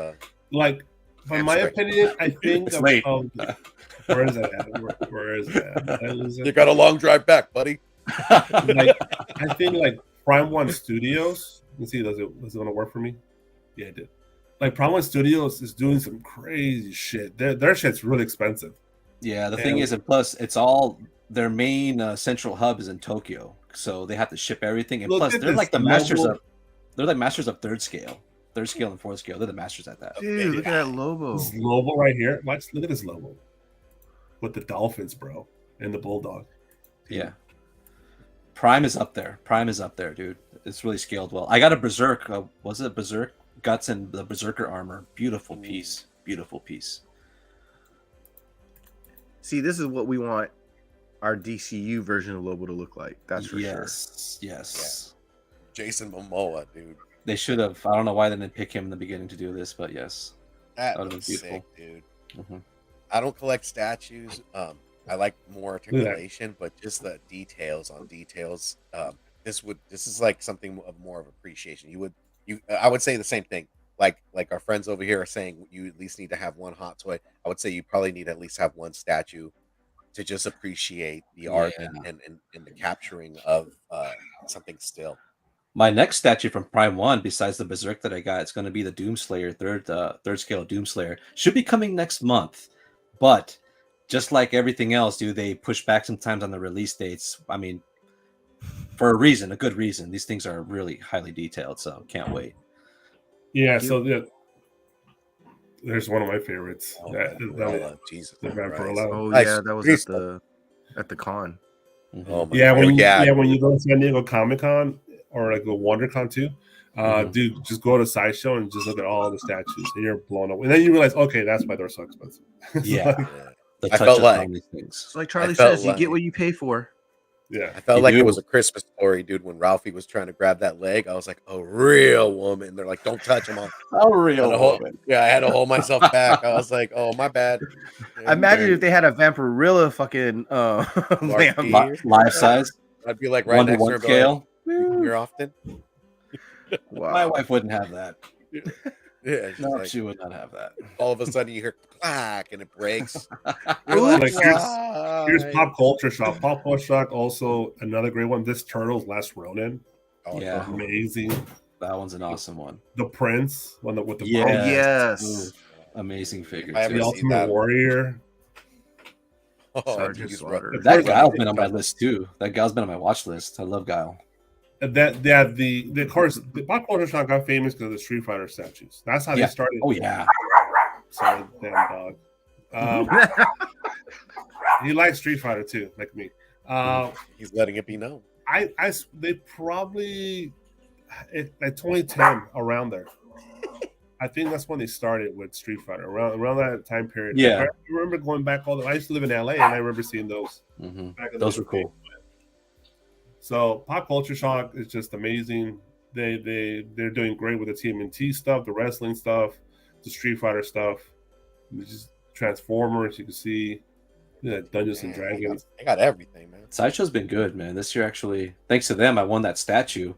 Like, in my Sorry. opinion, I think It's late. where is that at? Where is that? Did I lose it? You got a long drive back, buddy. Like, I think like Prime One Studios. Let's see, was it going to work for me? Yeah, it did. Like Prime One Studios is doing some crazy shit. Their shit's really expensive. Yeah, the thing is, and plus, it's all their main central hub is in Tokyo, so they have to ship everything. And Look plus, at they're this like the masters mobile- of, they're like masters of third scale and fourth scale. They're the masters at that. Dude, look at that logo. This logo right here. Look at this logo with the dolphins, bro, and the bulldog. Yeah, Prime is up there. Prime is up there, dude. It's really scaled well. I got a Berserk. Was it Berserk guts and the Berserker armor? Beautiful piece. Beautiful piece. See, this is what we want our DCU version of Lobo to look like. That's for sure. Yes. Jason Momoa, dude. They should have. I don't know why they didn't pick him in the beginning to do this, but yes. That That'd looks be beautiful. sick, dude. Mhm. I don't collect statues. I like more articulation, but just the details on details. This is like something of more of appreciation. You would I would say the same thing. Like our friends over here are saying, you at least need to have one hot toy. I would say you probably need to at least have one statue to just appreciate the art and the capturing of something still. My next statue from Prime 1, besides the Berserk that I got, it's going to be the Doomslayer, third scale Doomslayer. Should be coming next month, but just like everything else, they push back sometimes on the release dates. I mean, for a reason, a good reason. These things are really highly detailed, so can't wait. Yeah, so there's one of my favorites. Jesus. Oh yeah, that was at the con. Mm-hmm. Oh my God. When you go to San Diego Comic-Con or like a WonderCon too, dude, just go to Sideshow and just look at all the statues, and you're blown away. And then you realize, okay, that's why they're so expensive. I felt like these things. It's like Charlie says, you get what you pay for. Yeah, I felt like it was a Christmas story, dude. When Ralphie was trying to grab that leg, I was like, "A real woman." They're like, "Don't touch him." A real woman. Yeah, I had to hold myself back. I was like, "Oh, my bad." Imagine if they had a Vampirilla fucking life size. I'd be like right next to her, scale. You're often. Wow. My wife wouldn't have that. Yeah, no, she would not have that. All of a sudden, you hear clack and it breaks. Here's Pop Culture Shock. Pop Culture Shock, also another great one. This Turtles Last Ronin. Oh, yeah, amazing. That one's an awesome one. The Prince, with the yes, amazing figure. The Ultimate Warrior. That gal's been on my list too. That gal's been on my watch list. I love Guile. Of course, the Pop Culture Shock got famous because of the Street Fighter statues. That's how they started. Oh yeah. Sorry, damn dog. He likes Street Fighter too, like me. He's letting it be known. They probably like 2010 around there. I think that's when they started with Street Fighter around that time period. Yeah, I remember going back I used to live in LA, and I remember seeing those. Mm-hmm. Those were cool. So Pop Culture Shock is just amazing. They're doing great with the TMNT stuff, the wrestling stuff, the Street Fighter stuff, just Transformers. You can see Dungeons and Dragons. I got everything, man. Sideshow's been good, man. This year, actually, thanks to them, I won that statue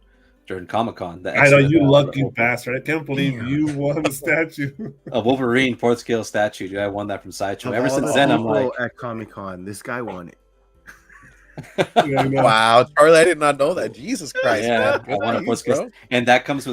during Comic-Con. I know, you lucky bastard. I can't believe you won the statue. A Wolverine 4th scale statue. Dude, I won that from Sideshow. Ever since then, I'm like, at Comic-Con, this guy won it. Wow, Charlie, I did not know that. Jesus Christ! Yeah, I won a 4th scale, and that goes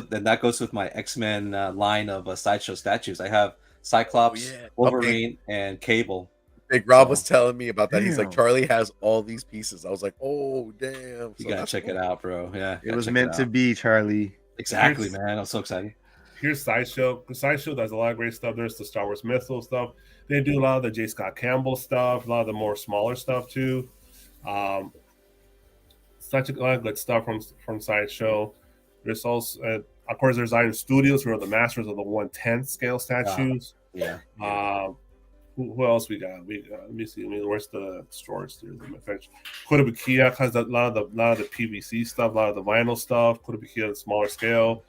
with my X-Men line of Sideshow statues. I have Cyclops, Wolverine, and Cable. Big Rob was telling me about that. He's like, Charlie has all these pieces. I was like, oh damn! You gotta check it out, bro. Yeah, it was meant to be, Charlie. Exactly, man. I'm so excited. Here's Sideshow. Sideshow does a lot of great stuff. There's the Star Wars Mythos stuff. They do a lot of the J. Scott Campbell stuff, a lot of the more smaller stuff too. Such a lot of good stuff from Sideshow. There's also, of course, there's Iron Studios, who are the masters of the 1/10 scale statues. Yeah. Who else we got? Let me see. Where's the stores here? Kurabikia has a lot of the PVC stuff, a lot of the vinyl stuff. Kurabikia, the smaller scale.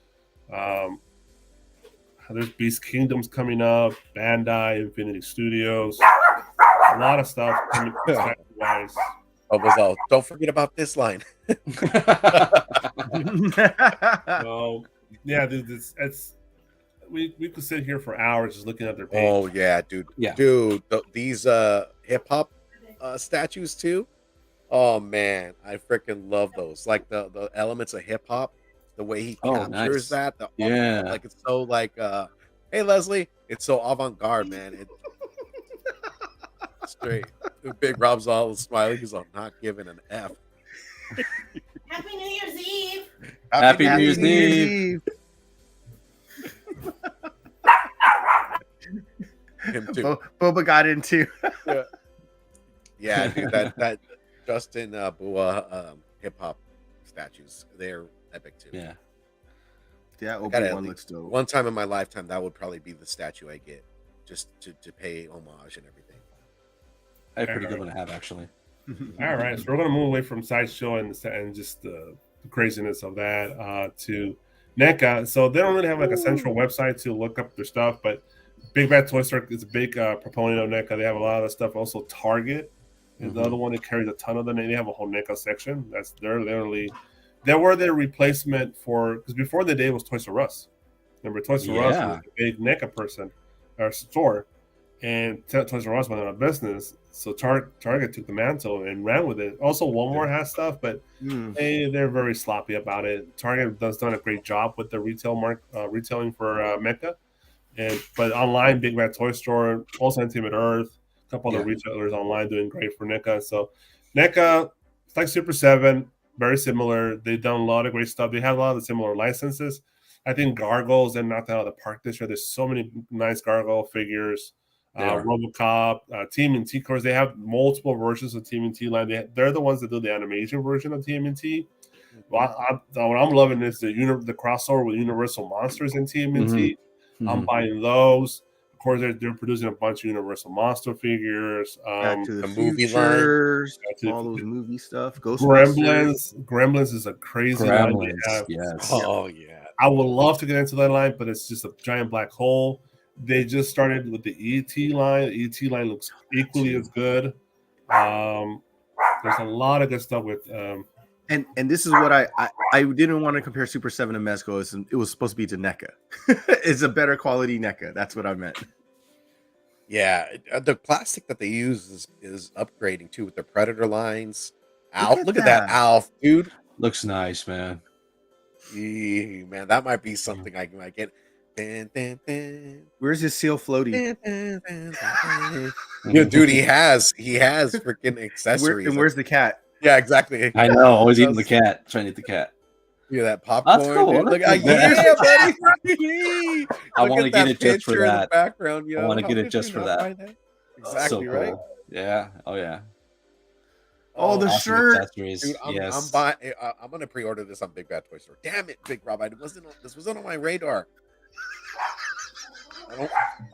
There's Beast Kingdoms coming up. Bandai, Infinity Studios. A lot of stuff coming wise. Don't forget about this line. So, yeah, dude, it's we could sit here for hours just looking at their page. Oh yeah, dude. Yeah, dude. These hip hop statues too. Oh man, I freaking love those. Like the elements of hip hop, the way he captures that. Like it's so like, hey Leslie, it's so avant garde, man. Straight. Big Rob's all smiling. He's all not giving an F. Happy New Year's Eve. Happy New Year's Eve. Him too. Boba got in too. Yeah, dude, that Justin Bua hip hop statues, they're epic too. Yeah, Obi-Wan looks dope. One time in my lifetime, that would probably be the statue I get, just to pay homage and everything. I have a pretty good one to have, actually. All right, so we're going to move away from Sideshow and just the craziness of that to NECA. So they don't really have like a central website to look up their stuff, but Big Bad Toy Store is a big proponent of NECA. They have a lot of the stuff. Also, Target is the other one that carries a ton of them. And they have a whole NECA section. They're literally They were their replacement for, because before the day was Toys R Us. Remember, Toys R Us was a big NECA person or store, and Toys R Us went out of business. So Target took the mantle and ran with it. Also, Walmart has stuff, but they're very sloppy about it. Target has done a great job with the retailing for Mecca, but online, Big Bad Toy Store, also Intimate Earth, a couple other retailers online doing great for NECA. So NECA, it's like Super 7, very similar. They've done a lot of great stuff. They have a lot of similar licenses. I think Gargoyles and knocked out of the park this year. There's so many nice Gargoyle figures. RoboCop, TMNT, of course, they have multiple versions of TMNT line. They're the ones that do the animation version of TMNT. What I'm loving is the crossover with Universal Monsters and TMNT. I'm buying those. Of course, they're producing a bunch of Universal Monster figures. Back to the movie line, all those movie stuff. Gremlins is a crazy line they have. Yes. Oh yeah. I would love to get into that line, but it's just a giant black hole. They just started with the ET line. The ET line looks equally as good. There's a lot of good stuff with. And this is what I didn't want to compare Super 7 to Mezco. It was supposed to be to NECA. It's a better quality NECA. That's what I meant. Yeah, the plastic that they use is upgrading too with the Predator lines. Alf, look at that Alf, dude. Looks nice, man. Man, that might be something I might get. Where's his seal floaty? Dude, he has freaking accessories. And where's the cat? Yeah, exactly. I know, always eating the cat, trying to eat the cat. Yeah, that popcorn. That's cool. Dude. Look, Yeah, buddy. I want to get it just for that. Background, yo. I want to get it just for that. Exactly, so cool. Right? Yeah. Oh yeah. Oh, the awesome shirt. Dude, yes. I'm gonna pre-order this on Big Bad Toy Store. Damn it, Big Rob! This wasn't on my radar.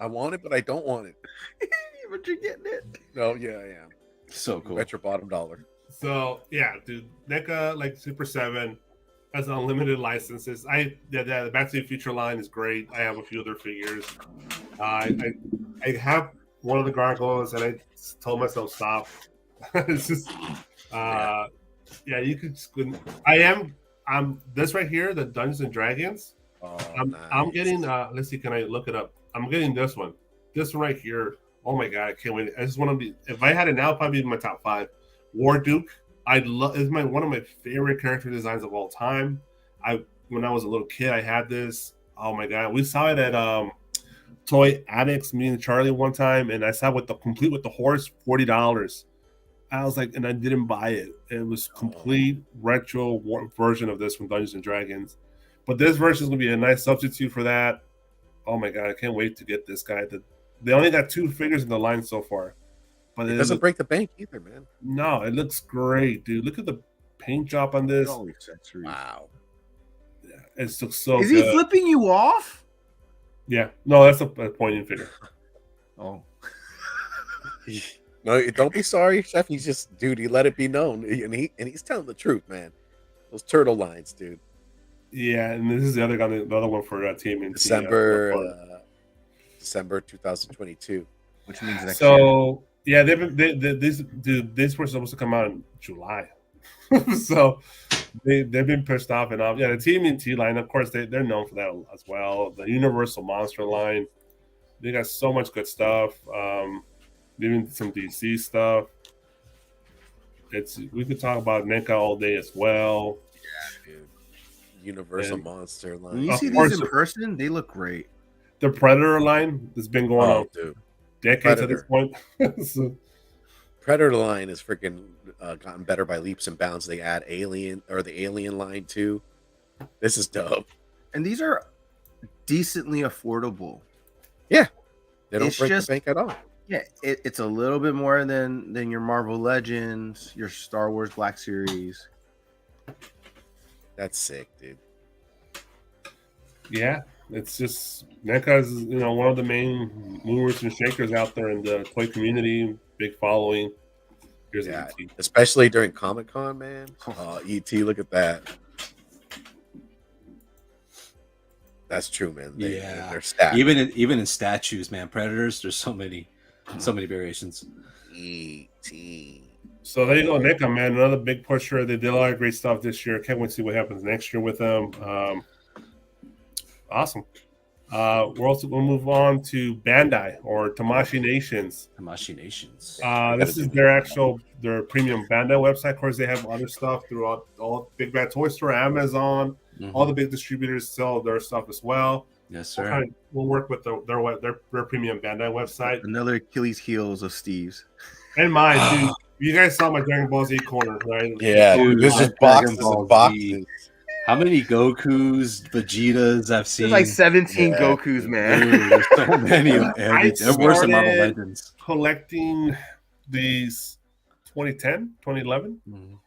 I want it, but I don't want it. But you're getting it. No, yeah, I am. So cool. Bet your bottom dollar. So yeah, dude, NECA like Super 7 has unlimited licenses. The Back to the Future line is great. I have a few other figures. I have one of the Gargoyles, and I told myself stop. It's just you could. I'm this right here, the Dungeons and Dragons. Oh, I'm getting. Let's see, can I look it up? I'm getting this one. This one right here. Oh my god, I can't wait. I just want to be. If I had it now, it'd probably be in my top 5. War Duke. It's one of my favorite character designs of all time. When I was a little kid, I had this. Oh my god, we saw it at Toy Addicts, me and Charlie one time, and I saw with the horse, $40. I was like, and I didn't buy it. It was complete retro version of this from Dungeons and Dragons. But this version is gonna be a nice substitute for that. Oh my god, I can't wait to get this guy. They only got 2 figures in the line so far. But it doesn't break the bank either, man. No, it looks great, dude. Look at the paint job on this. Wow. Yeah, it looks so good. Is he flipping you off? Yeah. No, that's a pointing figure. Oh. No, don't be sorry, Chef. He's just, dude, he let it be known. And he's telling the truth, man. Those turtle lines, dude. Yeah, and this is the other one for TMNT. December 2022. Which means next year. Yeah, these were supposed to come out in July, so they've been pushed off and off. Yeah, the TMNT line, of course, they're known for that as well. The Universal Monster line, they got so much good stuff. Even some DC stuff. We could talk about NECA all day as well. Yeah, dude. Universal Monster line. When you see these in person, they look great. The Predator line has been going on decades at this point. Predator line is freaking gotten better by leaps and bounds. They add the Alien line too. This is dope. And these are decently affordable. Yeah, they don't break the bank at all. Yeah, it's a little bit more than your Marvel Legends, your Star Wars Black Series. That's sick, dude. Yeah, it's just NECA is one of the main movers and shakers out there in the toy community. Big following. Here's ET. Especially during Comic-Con, man. ET, look at that. That's true, man. They're stacked. Even in statues, man. Predators. There's so many variations. ET. So there you go, Nick. Man, another big pusher. They did a lot of great stuff this year. Can't wait to see what happens next year with them. Awesome. We're also going to move on to Bandai or Tamashii Nations. Tamashii Nations. This is their premium Bandai website. Of course, they have other stuff throughout all Big Bad Toy Store, Amazon. All the big distributors sell their stuff as well. Yes, sir. We'll work with their premium Bandai website. Another Achilles heels of Steve's. And mine, dude. You guys saw my Dragon Ball Z corner, right? Yeah, Dude, this is boxes and boxes. How many Gokus, Vegetas I've seen? There's like 17 Gokus, man. Dude, there's so many of them. They're worse than Marvel Legends. Collecting these 2010, 2011. God.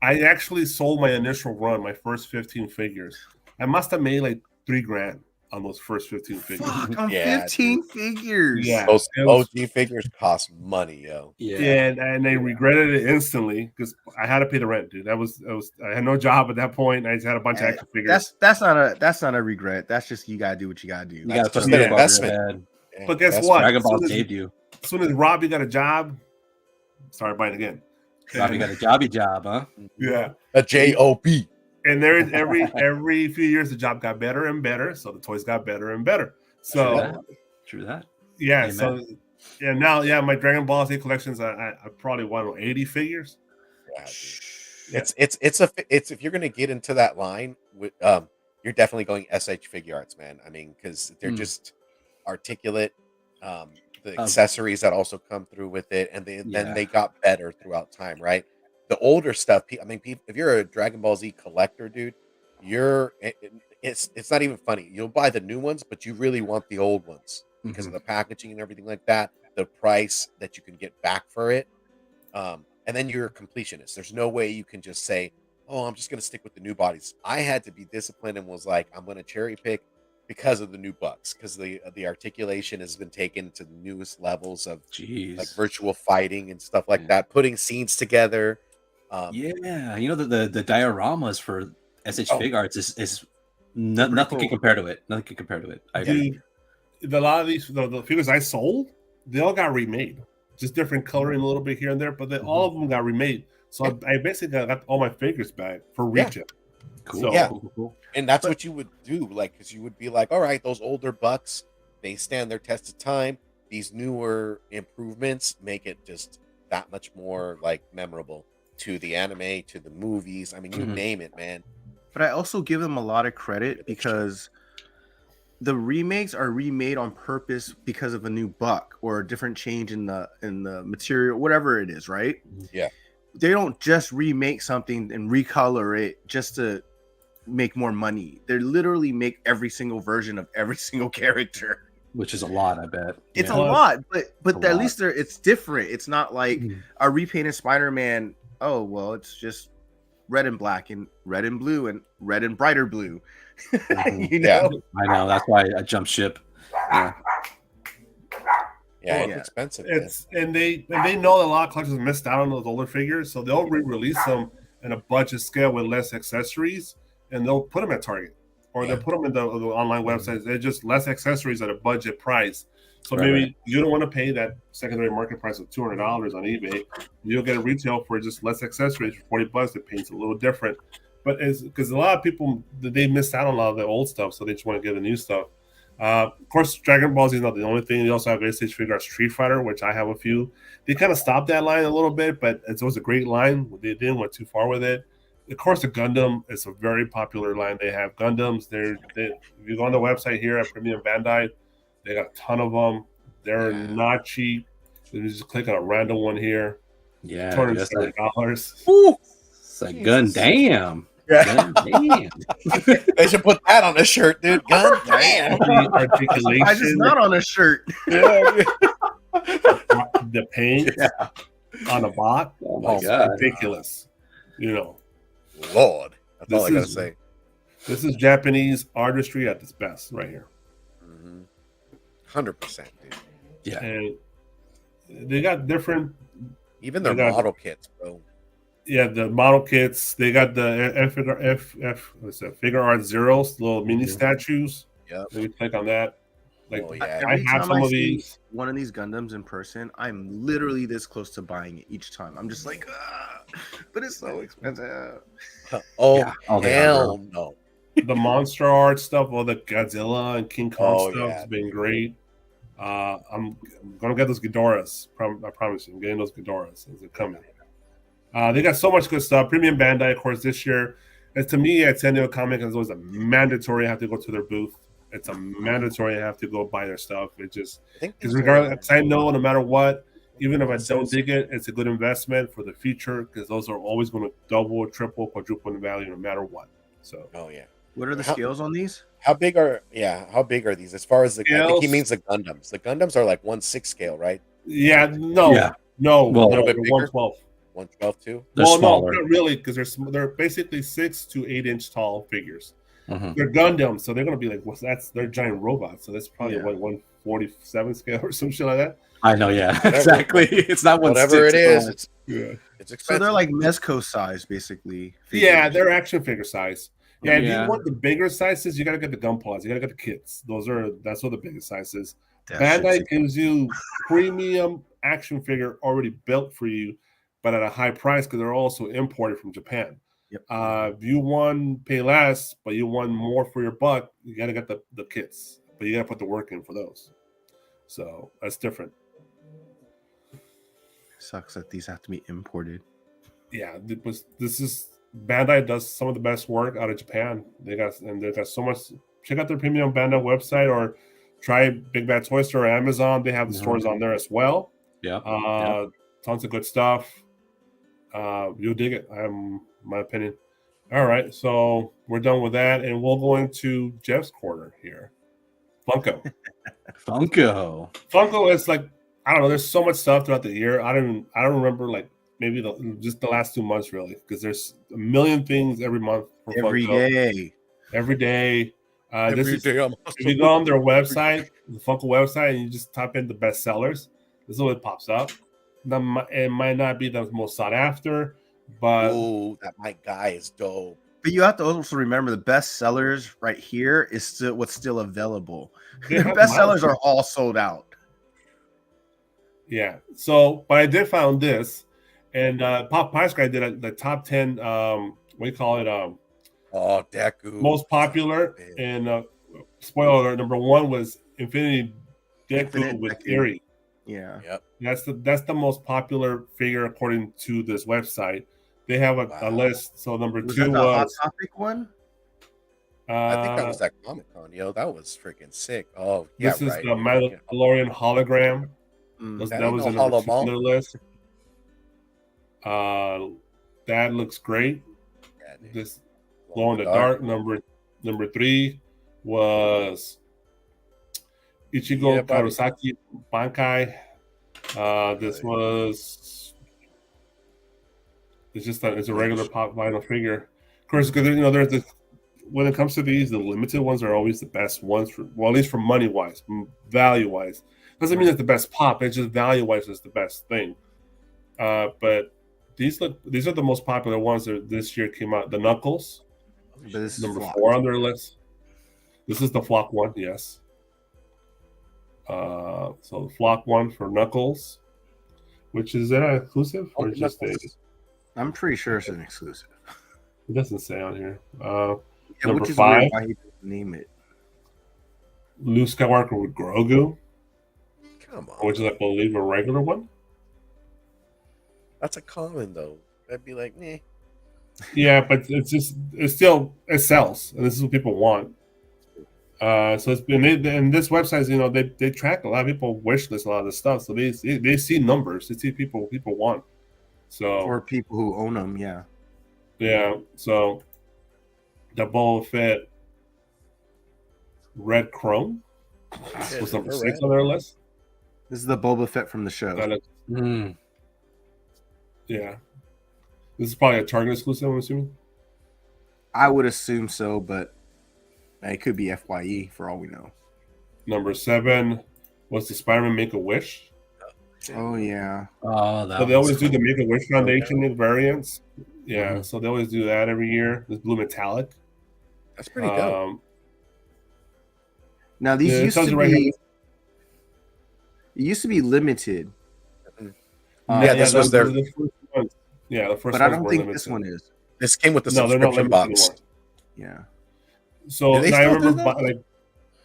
I actually sold my initial run, my first 15 figures. I must have made like $3,000 on those first 15 figures. Fuck, on 15 figures. Yeah. Those OG figures cost money, yo. Yeah, and they regretted it instantly because I had to pay the rent, dude. I had no job at that point. I just had a bunch of extra figures. That's not a regret. That's just you gotta do what you gotta do. You gotta put an investment. But guess what? Dragon Ball saved you. As soon as Robbie got a job, started buying again. Robbie got a job, huh? Yeah, a job. And there is every few years the job got better and better, so the toys got better and better. So true that. Yeah. Amen. So now my Dragon Ball Z collections, I probably want 80 figures. Yeah, it's if you're gonna get into that line with you're definitely going SH Figure Arts, man. I mean, because they're just articulate. The accessories that also come through with it, and then they got better throughout time, right? The older stuff, I mean, if you're a Dragon Ball Z collector, dude, it's not even funny. You'll buy the new ones, but you really want the old ones because of the packaging and everything like that, the price that you can get back for it. And then you're a completionist. There's no way you can just say, oh, I'm just going to stick with the new bodies. I had to be disciplined and was like, I'm going to cherry pick because of the new bucks, because the articulation has been taken to the newest levels of like virtual fighting and stuff like that, putting scenes together. You know, the dioramas for SH Fig Arts is nothing can compare to it. Nothing can compare to it. I agree. A lot of these the figures I sold, they all got remade, just different coloring a little bit here and there, but all of them got remade. So I basically got all my figures back for retail. Cool. So, Cool. And that's what you would do, like, because you would be like, all right, those older bucks, they stand their test of time. These newer improvements make it just that much more like memorable to the anime, to the movies. I mean, you name it, man. But I also give them a lot of credit because the remakes are remade on purpose because of a new buck or a different change in the material, whatever it is, right? Yeah. They don't just remake something and recolor it just to make more money. They literally make every single version of every single character, which is a lot. I bet it's a lot, but at least it's different. It's not like a repainted Spider-Man. Oh well, it's just red and black and red and blue and red and brighter blue. You know? I know, that's why I jumped ship. It's expensive. And they know that a lot of collectors missed out on those older figures, so they'll re-release them in a budget scale with less accessories, and they'll put them at Target or they'll put them in the online websites. They're just less accessories at a budget price. So maybe you don't want to pay that secondary market price of $200 on eBay. You'll get a retail for just less accessories for $40. The paint's a little different, but it's because a lot of people they missed out on a lot of the old stuff, so they just want to get the new stuff. Of course, Dragon Ball Z is not the only thing. They also have SH Figure Arts Street Fighter, which I have a few. They kind of stopped that line a little bit, but it was a great line. They didn't went too far with it. Of course, the Gundam is a very popular line. They have Gundams. If you go on the website here at Premium Bandai, they got a ton of them. They're not cheap. So you just click on a random one here. Yeah, $270. It's like Gundam. Yeah. Damn. They should put that on a shirt, dude. God damn. Articulation. I just not on a shirt. The paint on a box. Oh my god. Ridiculous. You know. Lord. That's all I gotta say. This is Japanese artistry at its best right here. 100%, dude. Yeah. And they got different. Even their model kits, bro. Yeah, the model kits. They got the Figure Art Zeros, little mini statues. Yeah. Let me click on that. Like Oh, yeah. I Every have time some I of see these. one of these Gundams in person, I'm literally this close to buying it each time. I'm just like, but it's so expensive. Oh, Yeah. Oh, they are, hell no. The monster art stuff, all the Godzilla and King Kong Oh, stuff yeah, has been dude. great. I'm gonna get those Ghidorahs. I promise you, I'm getting those Ghidorahs as they're coming. They got so much good stuff. Premium Bandai, of course, this year. And to me, at San Diego Comic, it's always a mandatory. I have to go to their booth. It's a mandatory. I have to go buy their stuff. It just I think because these regardless, I know no matter what, even if I So- don't dig it, it's a good investment for the future because those are always going to double, triple, quadruple in value no matter what. So Oh yeah. What are the How- scales on these? How big are these? As far as I think he Scales? means the Gundams. The Gundams are like 1/6 scale, right? yeah, no, Yeah. no, Well, no, a little bit they're bigger? 112. 1/12 too. They're Well, smaller. no, not really, because they're basically 6 to 8 inch tall figures. Mhm. They're Gundams, so they're gonna be like, what's they're giant robots, so that's probably Yeah. what 147 scale or some shit like that. I know, yeah, Whatever. exactly. It's not one Whatever it is, it's Yeah, expensive. So they're like Mezco size, basically. yeah, figures. they're action figure size. Yeah, if Yeah. you want the bigger sizes, you gotta get the Gunplas, you gotta get the kits. That's what the biggest sizes. That Bandai shit's- gives you premium action figure already built for you, but at a high price because they're also imported from Japan. Yep. If you want pay less, but you want more for your buck, you gotta get the kits, but you gotta put the work in for those. So that's different. Sucks that these have to be imported. Yeah, this is Bandai does some of the best work out of Japan. They got so much. Check out their premium Bandai website or try Big Bad Toy Store or Amazon. They have the stores on there as well. Yeah. Tons of good stuff. You'll dig it. My opinion. All right, so we're done with that, and we'll go into Jeff's corner here. Funko. Funko is like, I don't know. There's so much stuff throughout the year. I don't remember like maybe just the last 2 months really, because there's a million things every month for Every Funko. day. Every day. Every day I'm If you go on their website, the Funko website, and you just type in the best sellers, this is what pops up. It might not be the most sought after, but Oh, that my guy is dope. But you have to also remember the best sellers right here is still what's still available. they The have best miles. sellers are all sold out. Yeah. So, but I did found this, and Pop Pies Guy did the top 10. What do you call it? Oh, Deku. Most popular. Man. And spoiler alert: number 1 was Infinity Deku Infinite with Deku. Erie. Yeah. Yep. That's the most popular figure according to this website. They have a Wow. list. So number Was 2 that the Hot was. Topic one? I think that was that Comic Con, yo. That was freaking sick. Oh, yeah, This is right. the Mandalorian hologram. Mm. That That ain't was no in number 2 Hollow on their list. That looks great. Yeah, dude. This glow in the dark. Number 3 was Ichigo Yeah, buddy. Karosaki Bankai. This was it's a regular pop vinyl figure. Of course, because there's when it comes to these, the limited ones are always the best ones at least for money wise, value wise. Doesn't mean it's the best pop. It's just value wise is the best thing. But these are the most popular ones that this year came out. The Knuckles, But this is number flocked. 4 on their list. This is the Flock one, yes. So the Flock one for Knuckles, which is it exclusive or just a? I'm pretty sure it's an exclusive. It doesn't say on here. Yeah, Number which is 5. weird why he didn't name it. Luke Skywalker with Grogu, Come on. which is I believe a regular one. That's a common, though. I'd be like, meh. Yeah, but it sells, and this is what people want. So it's been and this website, they track a lot of people wish list a lot of this stuff, so they see numbers, they see people want. So For people who own them, yeah. yeah, so the Boba Fett Red Chrome was number 6 on their list. This is the Boba Fett from the show. That looks- Mm. yeah, this is probably a Target exclusive, I'm assuming. I would assume so, but it could be FYE for all we know. Number 7 was the Spider-Man Make-A-Wish. Oh yeah. Oh, that So they always was do the Make-A-Wish Foundation variants. Yeah, Mhm. so they always do that every year. This blue metallic. That's pretty dope. Now these used to be. It used to be limited. This was their. The first one. Yeah, the first. But I don't think this one is. This came with the subscription box. Yeah. So I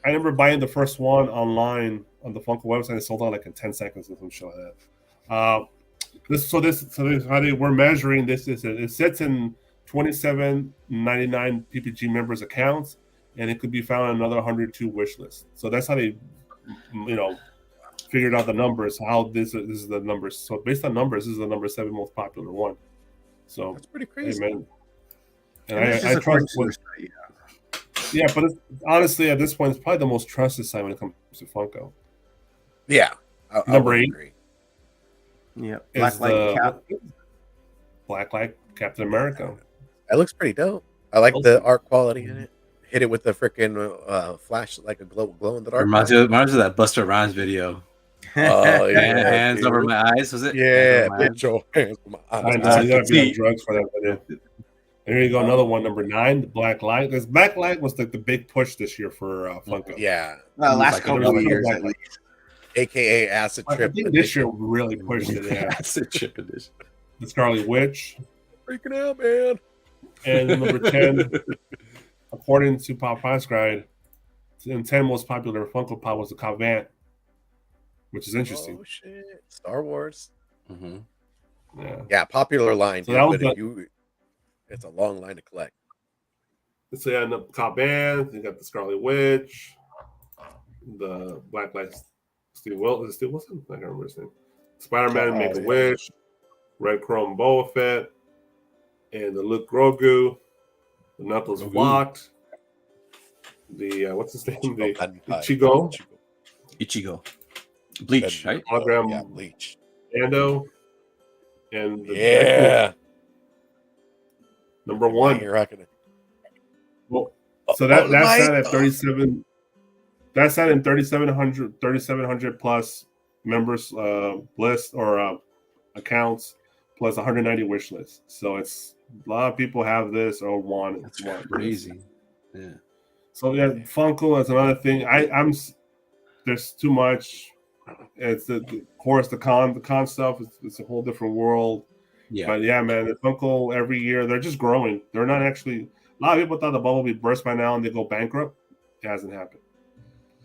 remember buying the first one online on the Funko website. It sold out like in 10 seconds or some shit like that. This how we're measuring this is it sits in 27.99 PPG members accounts, and it could be found on another 102 wish lists. So that's how they, figured out the numbers. How this is the numbers. So based on numbers, this is the number 7 most popular one. So that's pretty crazy. Hey, man. And I trust. Yeah, but honestly, at this point, it's probably the most trusted site when it comes to Funko. Yeah, number 8. Agree. Yeah, Black Light Captain America. That looks pretty dope. I like the art quality in it. Hit it with the freaking flash, like a glow in the dark. Reminds me of that Busta Rhymes video. Oh yeah, hands over my eyes. Was it? Yeah, put your hands over my eyes. I know you gotta be on drugs for that video. And here you go, another one, number 9, Black Light. This Black Light was like the big push this year for Funko. Yeah, last couple of years at least. AKA Acid Trip. I think this year really pushed it. Yeah. Acid Trip edition. The Scarlet Witch. Freaking out, man. And number 10, according to Pop Price Guide, the 10 most popular Funko Pop was the Cavant, which is interesting. Oh shit! Star Wars. Mm-hmm. Yeah, popular line. So that was it's a long line to collect. So yeah, the Cavant, you got the Scarlet Witch, the Black Light. Steve Wilson? I can't remember his name. Spider-Man, Make a Wish, Red Chrome Boba Fett, and the Luke Grogu, the Knuckles Blocked, the what's his name? The Ichigo. Bleach, right? Hologram, yeah, Bleach. Ando, and the number 1. You're rocking it. Well, so that's at 37. That's at in 3,700 plus members list or accounts plus 190 wish lists. So it's a lot of people have this or want. That's crazy. Yeah. So yeah, Funko is another thing. I'm there's too much. It's of course the con stuff. It's a whole different world. Yeah. But yeah, man, the Funko every year they're just growing. They're not actually. A lot of people thought the bubble would burst by now and they go bankrupt. It hasn't happened.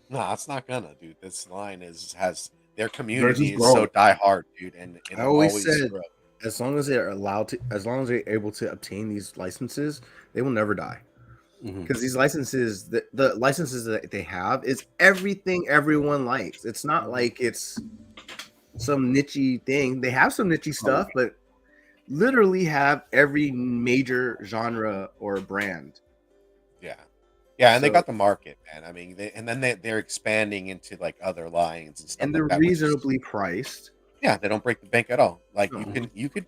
No, it's not gonna, dude. This line has their community is so diehard, dude. And I always said, as long as they're able to obtain these licenses, they will never die. Because these licenses, the licenses that they have, is everything everyone likes. It's not like it's some niche thing. They have some niche stuff, but literally have every major genre or brand. Yeah, and they got the market, man. I mean, they're expanding into like other lines and stuff. And they're reasonably priced. Yeah, they don't break the bank at all. Like you could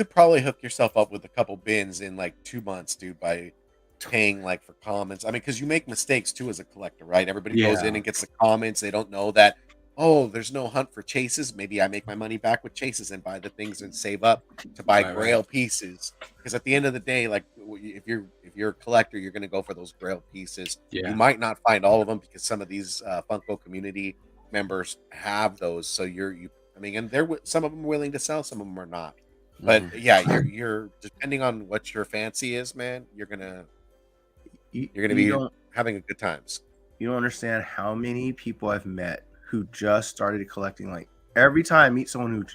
probably hook yourself up with a couple bins in like 2 months, dude, by paying like for comments. I mean, because you make mistakes too as a collector, right? Everybody goes in and gets the comments. They don't know that. Oh, there's no hunt for chases. Maybe I make my money back with chases and buy the things and save up to buy grail pieces. Because at the end of the day, like if you're a collector, you're going to go for those grail pieces. Yeah. You might not find all of them because some of these Funko community members have those. So and some of them are willing to sell, some of them are not. But yeah, you're depending on what your fancy is, man. You're gonna be having a good times. You don't understand how many people I've met who just started collecting. Like every time I meet someone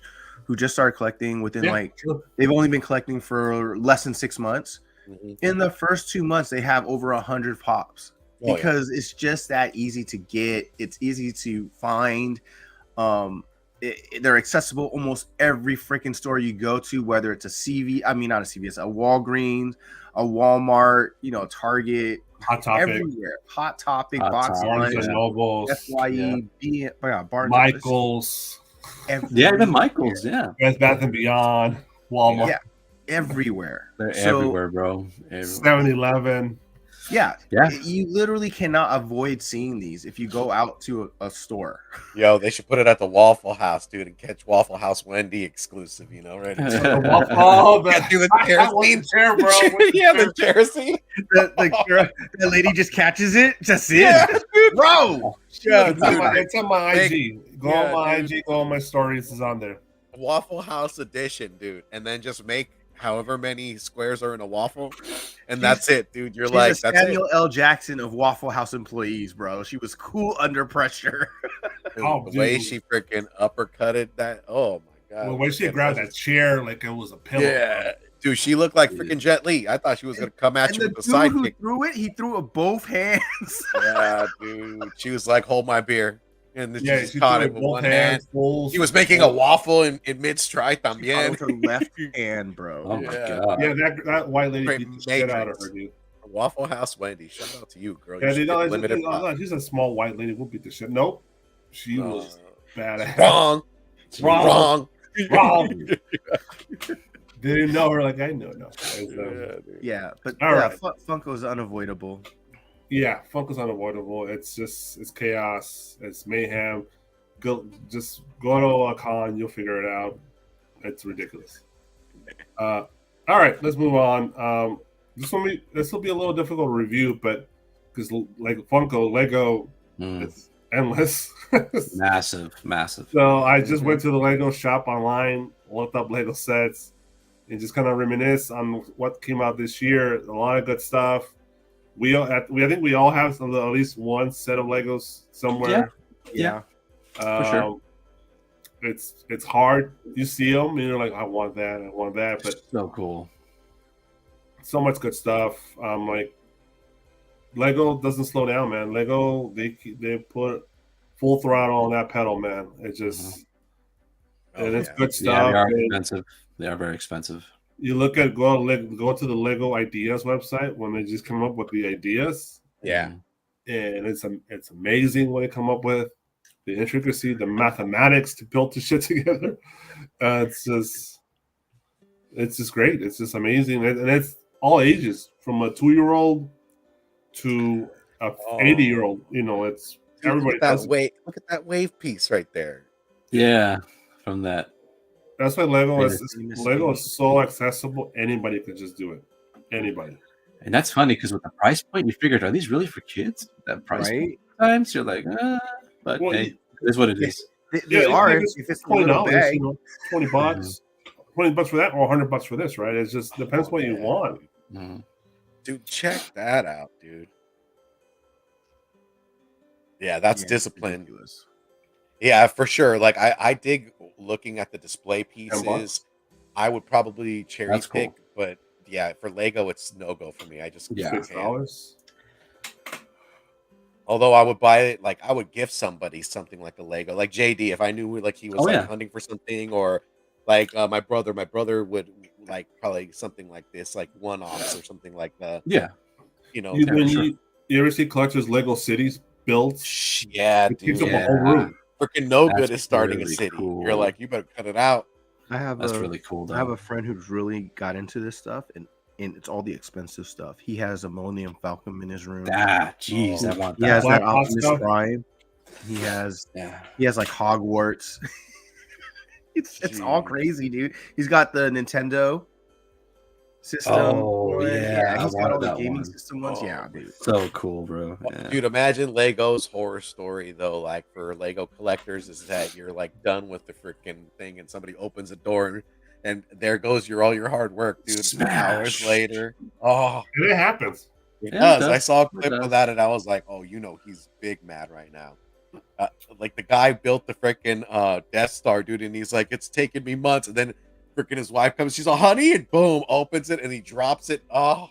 who just started collecting within they've only been collecting for less than 6 months. In the first 2 months, they have over 100 pops because it's just that easy to get. It's easy to find. They're accessible almost every freaking store you go to, whether it's a a Walgreens, a Walmart, Target, Hot Topic, everywhere. Hot Topic, Box Lunch, FYE, Michaels. Even Michaels, Best Bath and Beyond, Walmart. Yeah, everywhere. They're everywhere, bro. 7-Eleven. Yeah. Yeah. You literally cannot avoid seeing these if you go out to a store. Yo, they should put it at the Waffle House, dude, and catch Waffle House Wendy exclusive, you know, right? Oh, the chair scene. Chair, bro. Yeah, the chair scene. The lady just catches it. Just it. Bro. Yeah, it's on my IG. Go on my dude. IG, go on my stories. It's on there. Waffle House edition, dude. And then just make however many squares are in a waffle. And that's it, dude. You're like, that's Samuel L. Jackson of Waffle House employees, bro. She was cool under pressure. Dude, the way she freaking uppercutted that. Oh my god. The way she grabbed that chair like it was a pillow. Yeah. Dude, she looked like freaking Jet Li. I thought she was gonna come at you with the sidekick. He threw it both hands. Yeah, dude. She was like, hold my beer. And then she just caught it with one hand. He was making a waffle in mid-stride también. With her left hand, bro. Oh my god. Yeah, that white lady beat the shit out of her, dude. Waffle House Wendy. Shout out to you, girl. Yeah, she's a small white lady. We'll beat the shit. Nope. She was badass. Wrong. Didn't know her like I know. Yeah, but Funko's unavoidable. Yeah, Funko's unavoidable. It's chaos. It's mayhem. Just go to a con. You'll figure it out. It's ridiculous. All right, let's move on. This will be a little difficult to review, but because like Funko, Lego, it's endless. massive. So I just went to the Lego shop online, looked up Lego sets, and just kind of reminisce on what came out this year. A lot of good stuff. I think we all have at least one set of Legos somewhere. Yeah. For sure. It's hard. You see them, and you're like, I want that. But so cool. So much good stuff. Like Lego doesn't slow down, man. Lego they put full throttle on that pedal, man. It just and it's good stuff. Yeah, they are expensive. They are very expensive. You look at go to the Lego Ideas website when they just come up with the ideas. Yeah, and it's amazing what they come up with. The intricacy, the mathematics to build the shit together. It's just great. It's just amazing, and it's all ages from a 2-year-old to a 80-year-old. You know, it's everybody. Look at that wave piece right there. Yeah, from that. That's why Lego is so accessible. Anybody could just do it. Anybody. And that's funny because with the price point, you figured, are these really for kids? That price point times you're like, but hey, it is what it is. They are. If it's $20, you know, $20, $20 for that, or $100 for this, right? It just depends what you want. Mm-hmm. Dude, check that out, dude. Yeah, that's discipline. Ridiculous. Yeah, for sure. Like I dig looking at the display pieces. I would probably cherry pick, but yeah, for Lego, it's no go for me. I just $6. Although I would buy it, like I would gift somebody something like a Lego, like JD. If I knew like he was hunting for something, or like my brother would like probably something like this, like one-offs or something like that. Yeah, you know. You ever see collectors Lego cities built? Yeah, dude. Keeps up a whole room. Freaking good is starting a city. Cool. You're like, you better cut it out. That's really cool. Though. I have a friend who's really got into this stuff, and it's all the expensive stuff. He has a Millennium Falcon in his room. Jeez, I want that. He has that Optimus Prime. He has like Hogwarts. it's all crazy, dude. He's got the Nintendo system. Oh yeah, he's got all the gaming system ones. Yeah, dude. So cool, bro. Yeah. Dude, imagine Lego's horror story though. Like for Lego collectors, is that you're like done with the freaking thing, and somebody opens a door, and there goes all your hard work, dude. Hours later, it happens. It does. I saw a clip of that, and I was like, oh, he's big mad right now. Like the guy built the freaking Death Star, dude, and he's like, it's taken me months, and then freaking his wife comes, she's like, honey, and boom, opens it, and he drops it. I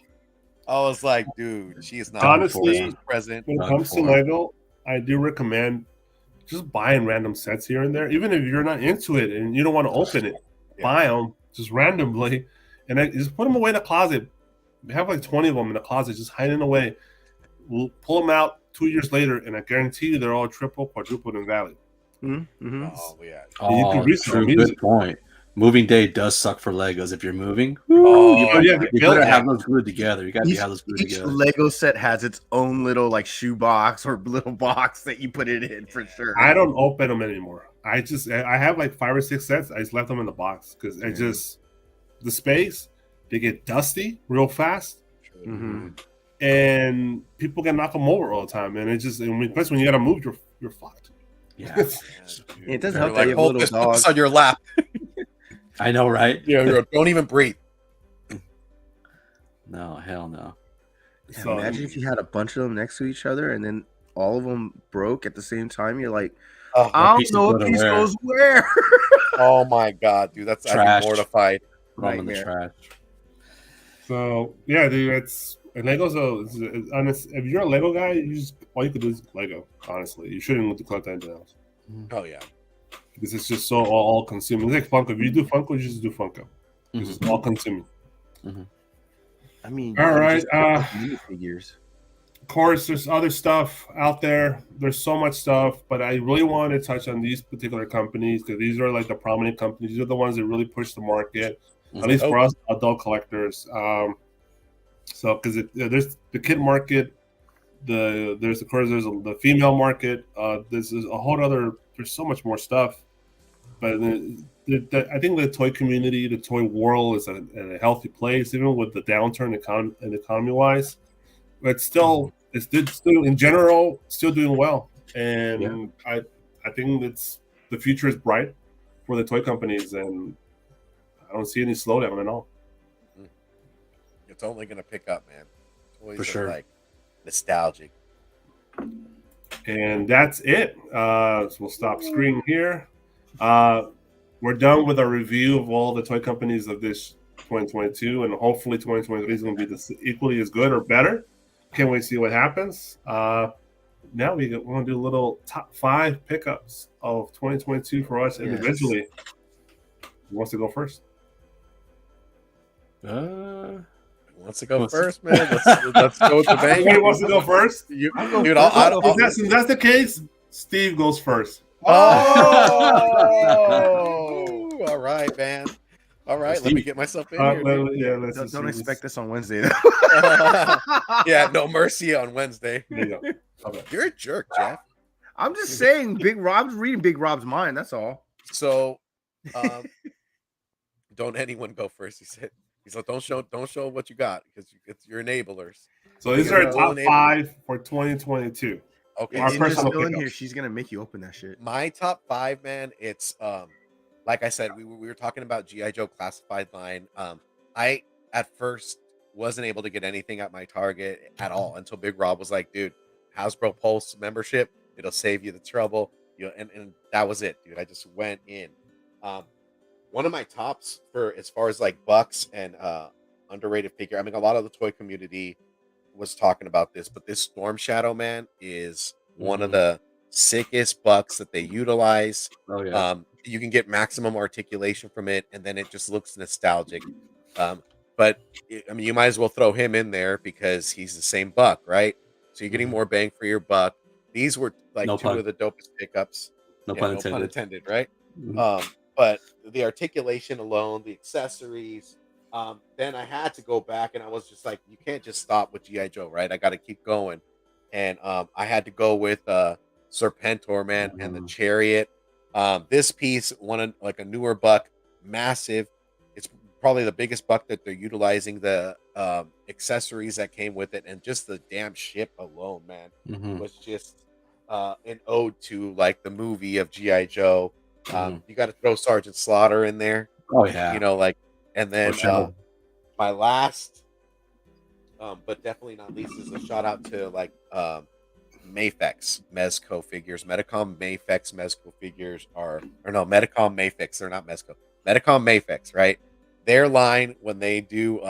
was like, dude, she is not honestly present. When it comes to Lego, I do recommend just buying random sets here and there, even if you're not into it and you don't want to open it. Buy them just randomly, and then just put them away in the closet. We have like 20 of them in the closet, just hiding away. We'll pull them out 2 years later, and I guarantee you they're all triple, quadruple in value. Mm-hmm. Oh yeah. You can resell them. Good point. Moving day does suck for Legos if you're moving. Oh, yeah, You build gotta it. have those glued together. You gotta Each, have those glued each together. Lego set has its own little like shoe box or little box that you put it in for sure. I don't open them anymore. I have like 5 or 6 sets. I just left them in the box because I just the space, they get dusty real fast, and people can knock them over all the time. And especially when you gotta move, you're fucked. Yeah, It doesn't They're help that like, you have a hold little this, put dog. this on your lap. I know, right? Yeah, don't even breathe. No, hell no. Yeah, So imagine if you had a bunch of them next to each other and then all of them broke at the same time. You're like, Oh, I piece don't know of what good to piece wear. goes where. oh my god, dude, I'd Trash. be mortified. Throw 'em in the Nightmare. trash. So yeah, dude, and Legos. If you're a Lego guy, all you could do is Lego. Honestly, you shouldn't look to collect anything else Oh yeah. because it's just so all consuming. It's like Funko. If you do Funko, you just do Funko. It's all consuming. I mean, All right. just minifigures. Of course, there's other stuff out there. There's so much stuff, but I really want to touch on these particular companies because these are like the prominent companies. These are the ones that really push the market, at least for us adult collectors. So because there's the kid market, there's the female market. There's a whole other. There's so much more stuff, but I think the toy community, the toy world, is in a healthy place, even with the downturn economy wise. But still, it's still in general still doing well, and I think the future is bright for the toy companies, and I don't see any slowdown at all. It's only gonna pick up, man. Toys For are sure. like nostalgic. And that's it. So we'll stop screen here. We're done with our review of all the toy companies of this 2022, and hopefully 2023 is going to be equally as good or better. Can't wait to see what happens. Now we want to do a little top 5 pickups of 2022 for us individually. Who wants to go first? Who wants to go first, man? Let's go with the bang. Who wants to go first? Dude, If that's the case, Steve goes first. Oh, all right, man. All right, let me get myself in here. Don't expect this on Wednesday, though. Yeah, no mercy on Wednesday. There you go. Okay. You're a jerk, Jeff. I'm just saying, Big Rob's reading Big Rob's mind. That's all. So, don't anyone go first. He's like, don't show what you got because it's your enablers. So these are top 5 for 2022. Okay, Our Ninja's personal still in pickups. here. She's gonna make you open that shit. My top 5, man. It's like I said, we were talking about GI Joe classified line. I at first wasn't able to get anything at my Target at all until Big Rob was like, dude, Hasbro Pulse membership, it'll save you the trouble. And that was it, dude. I just went in. One of my tops for as far as like bucks and underrated figure. I mean, a lot of the toy community was talking about this, but this Storm Shadow, man, is one of the sickest bucks that they utilize. Oh yeah. You can get maximum articulation from it, and then it just looks nostalgic. But I mean, you might as well throw him in there because he's the same buck, right? So you're getting more bang for your buck. These were like two of the dopest pickups. No pun intended. No pun intended, right? Mhm. But the articulation alone, the accessories. Then I had to go back, and I was just like, you can't just stop with GI Joe, right? I got to keep going, and I had to go with Serpentor, man, and the Chariot. This piece, like a newer buck, massive. It's probably the biggest buck that they're utilizing. The accessories that came with it, and just the damn ship alone, man, was just an ode to like the movie of GI Joe. You got to throw Sergeant Slaughter in there. Oh yeah, you know, like, and then my last, but definitely not least, is a shout out to like Mafex Mezco figures. Medicom Mafex Mezco figures Medicom Mafex. They're not Mezco. Medicom Mafex, right? Their line when they do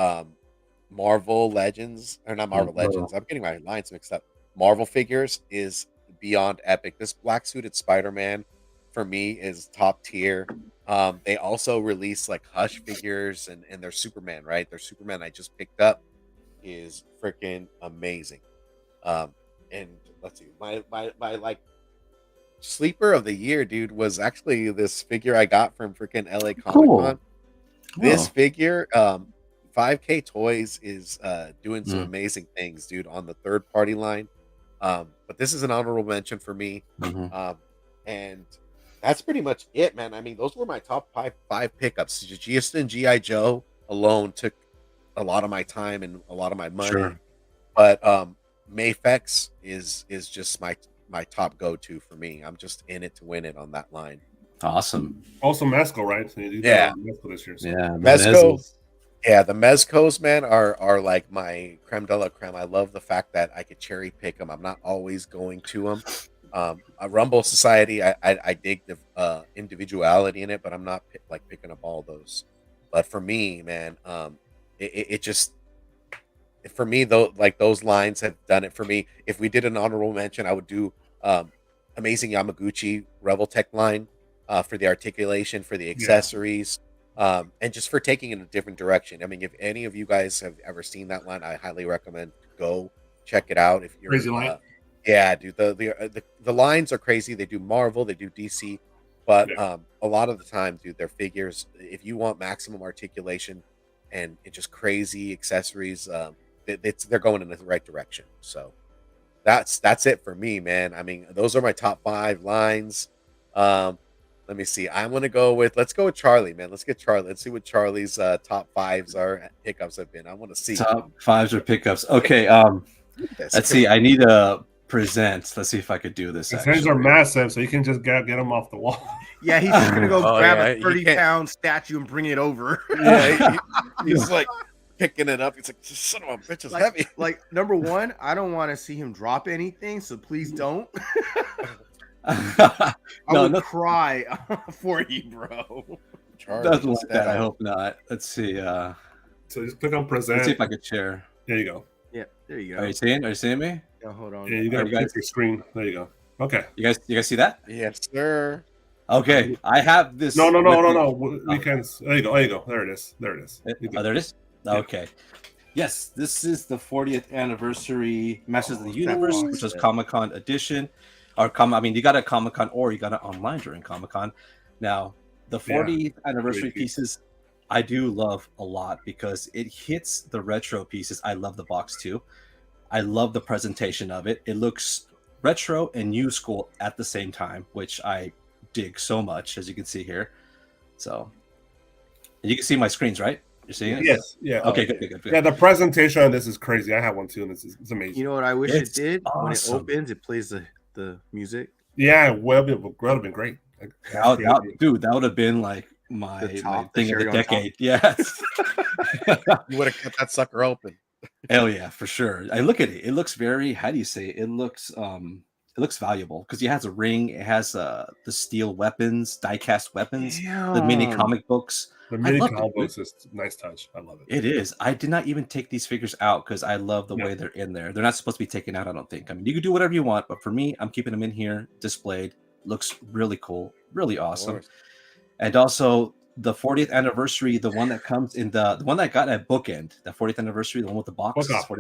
Marvel Legends, or not Marvel Legends. I'm getting my lines mixed up. Marvel figures is beyond epic. This black suited Spider-Man for me is top tier. They also release like Hush figures and their Superman, right? Their Superman I just picked up is freaking amazing. And let's see, my like sleeper of the year, dude, was actually this figure I got from freaking LA Comic Con. Cool. This Oh. figure, 5K Toys is doing some amazing things, dude, on the third party line. But this is an honorable mention for me. And that's pretty much it, man. I mean, those were my top five pickups. Just in G.I. Joe alone took a lot of my time and a lot of my money. Sure. But Mayfex is just my top go-to for me. I'm just in it to win it on that line. Awesome. Also Mezco, right? So yeah. Mezco this year. So. Yeah. Mezco. Yeah, the Mezcos, man, are like my creme de la creme. I love the fact that I could cherry pick them. I'm not always going to them. A Rumble Society, I dig the individuality in it, but I'm not picking up all those. But for me, man, it just, for me, though, like those lines have done it for me. If we did an honorable mention, I would do Amazing Yamaguchi Rebel Tech line for the articulation, for the accessories. And just for taking it in a different direction. I mean, if any of you guys have ever seen that line, I highly recommend go check it out. If you're crazy line, yeah, dude, the lines are crazy. They do Marvel, they do DC, but a lot of the time, dude, their figures. If you want maximum articulation and just crazy accessories, they're going in the right direction. So that's it for me, man. I mean, those are my top 5 lines. Let me see. I'm gonna go with. Let's go with Charly, man. Let's get Charly. Let's see what Charly's top 5s are. Pickups have been. I want to see top 5s or pickups. Okay. Let's see. I need to present. Let's see if I could do this. His hands are massive, so you can just get them off the wall. Yeah, he's just gonna go grab a 30-pound statue and bring it over. Yeah, he's like picking it up. He's like, son of a bitch, is heavy. Like, number one, I don't want to see him drop anything, so please don't. I would cry for you, bro. Doesn't like that. I hope not. Let's see. So just click on present. Let's see if I could share. There you go. Yeah, there you go. Are you seeing me? Yeah, hold on. Yeah, you gotta pick your screen. There you go. Okay. You guys see that? Yes, sir. Okay, I have this. No. We can. There you go. There it is. There it is. Okay. Yes, this is the 40th anniversary Masters of the Universe, which was Comic-Con edition. Or you got a Comic-Con or you got it online during Comic-Con. Now, the 40th anniversary pieces, I do love a lot because it hits the retro pieces. I love the box too. I love the presentation of it. It looks retro and new school at the same time, which I dig so much, as you can see here. So, and you can see my screens, right? You're seeing it? Yes. Yeah. Okay, good. Yeah, the presentation on this is crazy. I have one too, and it's amazing. You know what I wish it did? Awesome. When it opens, it plays the music. Yeah, well, that would have been great. Dude, that would have been like my thing of the decade. Yes. You would have kept that sucker open. Hell yeah, for sure. I look at it. It looks very, how do you say it? It looks valuable because it has a ring. It has the steel weapons, die-cast weapons, the mini comic books. The mini comic books is a nice touch. I love it. It is. I did not even take these figures out because I love the way they're in there. They're not supposed to be taken out, I don't think. I mean, you can do whatever you want, but for me, I'm keeping them in here, displayed. Looks really cool, really awesome. And also the 40th anniversary, the one that comes in the one that I got at Bookend, the 40th anniversary, the one with the box. Book Off.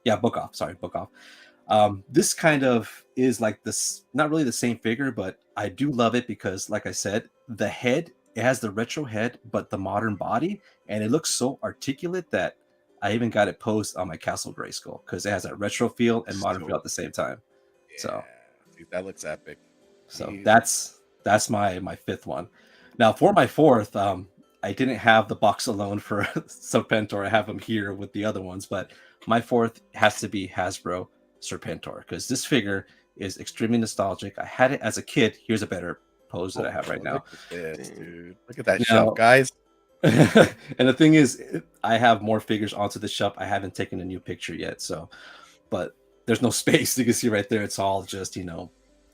Yeah, Book Off. Sorry, Book Off. This kind of is like this, not really the same figure, but I do love it because, like I said, the head, it has the retro head, but the modern body, and it looks so articulate that I even got it posed on my Castle Grayskull because it has that retro feel and modern feel at the same time. Yeah, so, dude, that looks epic. So that's my fifth one. Now for my fourth, I didn't have the box alone for Serpentor. I have them here with the other ones, but my fourth has to be Hasbro Serpentor because this figure is extremely nostalgic. I had it as a kid. Here's a better pose that I have right now. Look at this, dude. Look at that shelf, guys. And the thing is, I have more figures onto the shelf. I haven't taken a new picture yet, but there's no space. You can see right there. It's all just,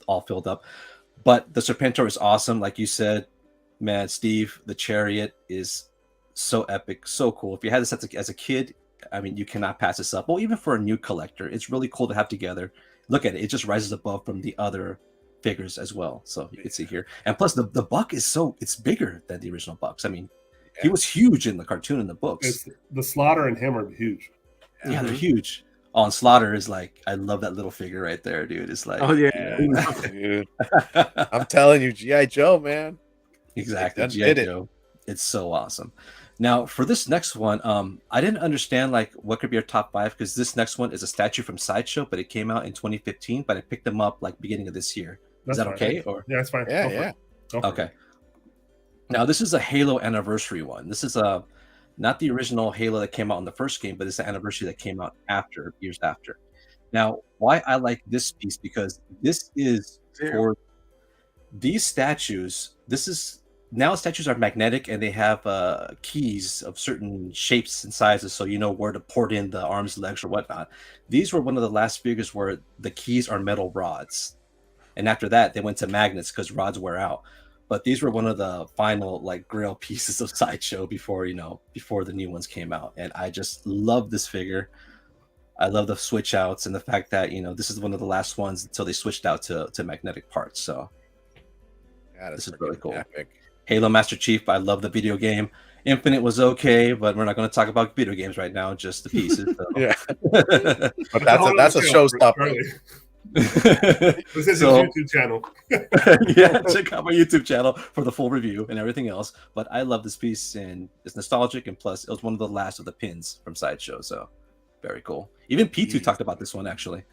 all filled up. But the Serpentor is awesome. Like you said, man, Steve, the chariot is so epic, so cool. If you had this as a kid, I mean, you cannot pass this up. Well, even for a new collector, it's really cool to have together. Look at it. It just rises above from the other figures as well. So you can see here. And plus the buck is it's bigger than the original bucks. I mean, he was huge in the cartoon and the books. The Slaughter and him are huge. Yeah, they're huge. Slaughter is like, I love that little figure right there, dude. It's like, Oh yeah. Dude. I'm telling you, G.I. Joe, man. exactly, They G.I. did it. Joe. It's so awesome. Now for this next one, I didn't understand like what could be our top 5 because this next one is a statue from Sideshow, but it came out in 2015. But I picked them up like beginning of this year. Is that fine. okay? Or yeah, it's fine. Yeah. okay. Now this is a Halo anniversary one. This is not the original Halo that came out in the first game, but it's the anniversary that came out after, years after. Now, why I like this piece, because this is for these statues. Now statues are magnetic and they have keys of certain shapes and sizes, so you know where to port in the arms, legs, or whatnot. These were one of the last figures where the keys are metal rods, and after that they went to magnets because rods wear out. But these were one of the final like grail pieces of Sideshow before the new ones came out, and I just love this figure. I love the switch outs and the fact that this is one of the last ones until they switched out to magnetic parts. So this is really cool. Epic. Halo Master Chief, I love the video game. Infinite was okay, but we're not going to talk about video games right now, just the pieces. So. Yeah. But that's a showstopper. This is his YouTube channel. Yeah, check out my YouTube channel for the full review and everything else. But I love this piece, and it's nostalgic, and plus it was one of the last of the pins from Sideshow, so very cool. Even P2 talked about this one actually.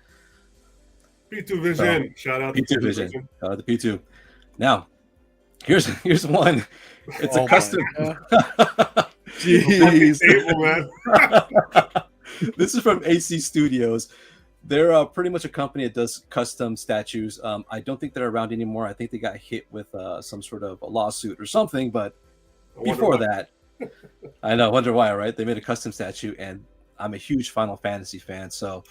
P2 Vision, shout out to P2 Vision. Shout out to P2. Now, here's one. It's a custom. Jeez, man. This is from AC Studios. They're pretty much a company that does custom statues. I don't think they're around anymore. I think they got hit with some sort of a lawsuit or something. But before that, I know. Wonder why, right? They made a custom statue, and I'm a huge Final Fantasy fan. So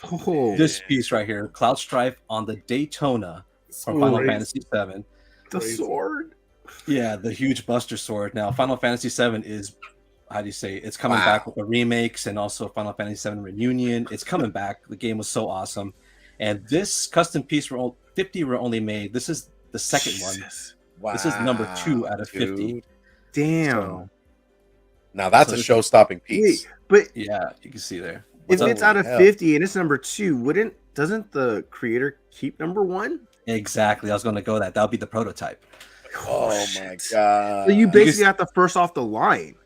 this piece right here, Cloud Strife on the Daytona from Final Fantasy VII. The sword. Yeah, the huge Buster sword. Now, Final Fantasy VII is, how do you say, it's coming back with the remakes and also Final Fantasy VII Reunion. It's coming back. The game was so awesome. And this custom piece, 50 were only made. This is the second one. Wow, this is number 2 out of 50. Dude. Damn. So, now that's a show-stopping piece. Wait, but yeah, you can see there. If it's out of 50 and it's number 2, doesn't the creator keep number 1? Exactly. I was going to go that. That would be the prototype. Oh my god! So you basically got the first off the line.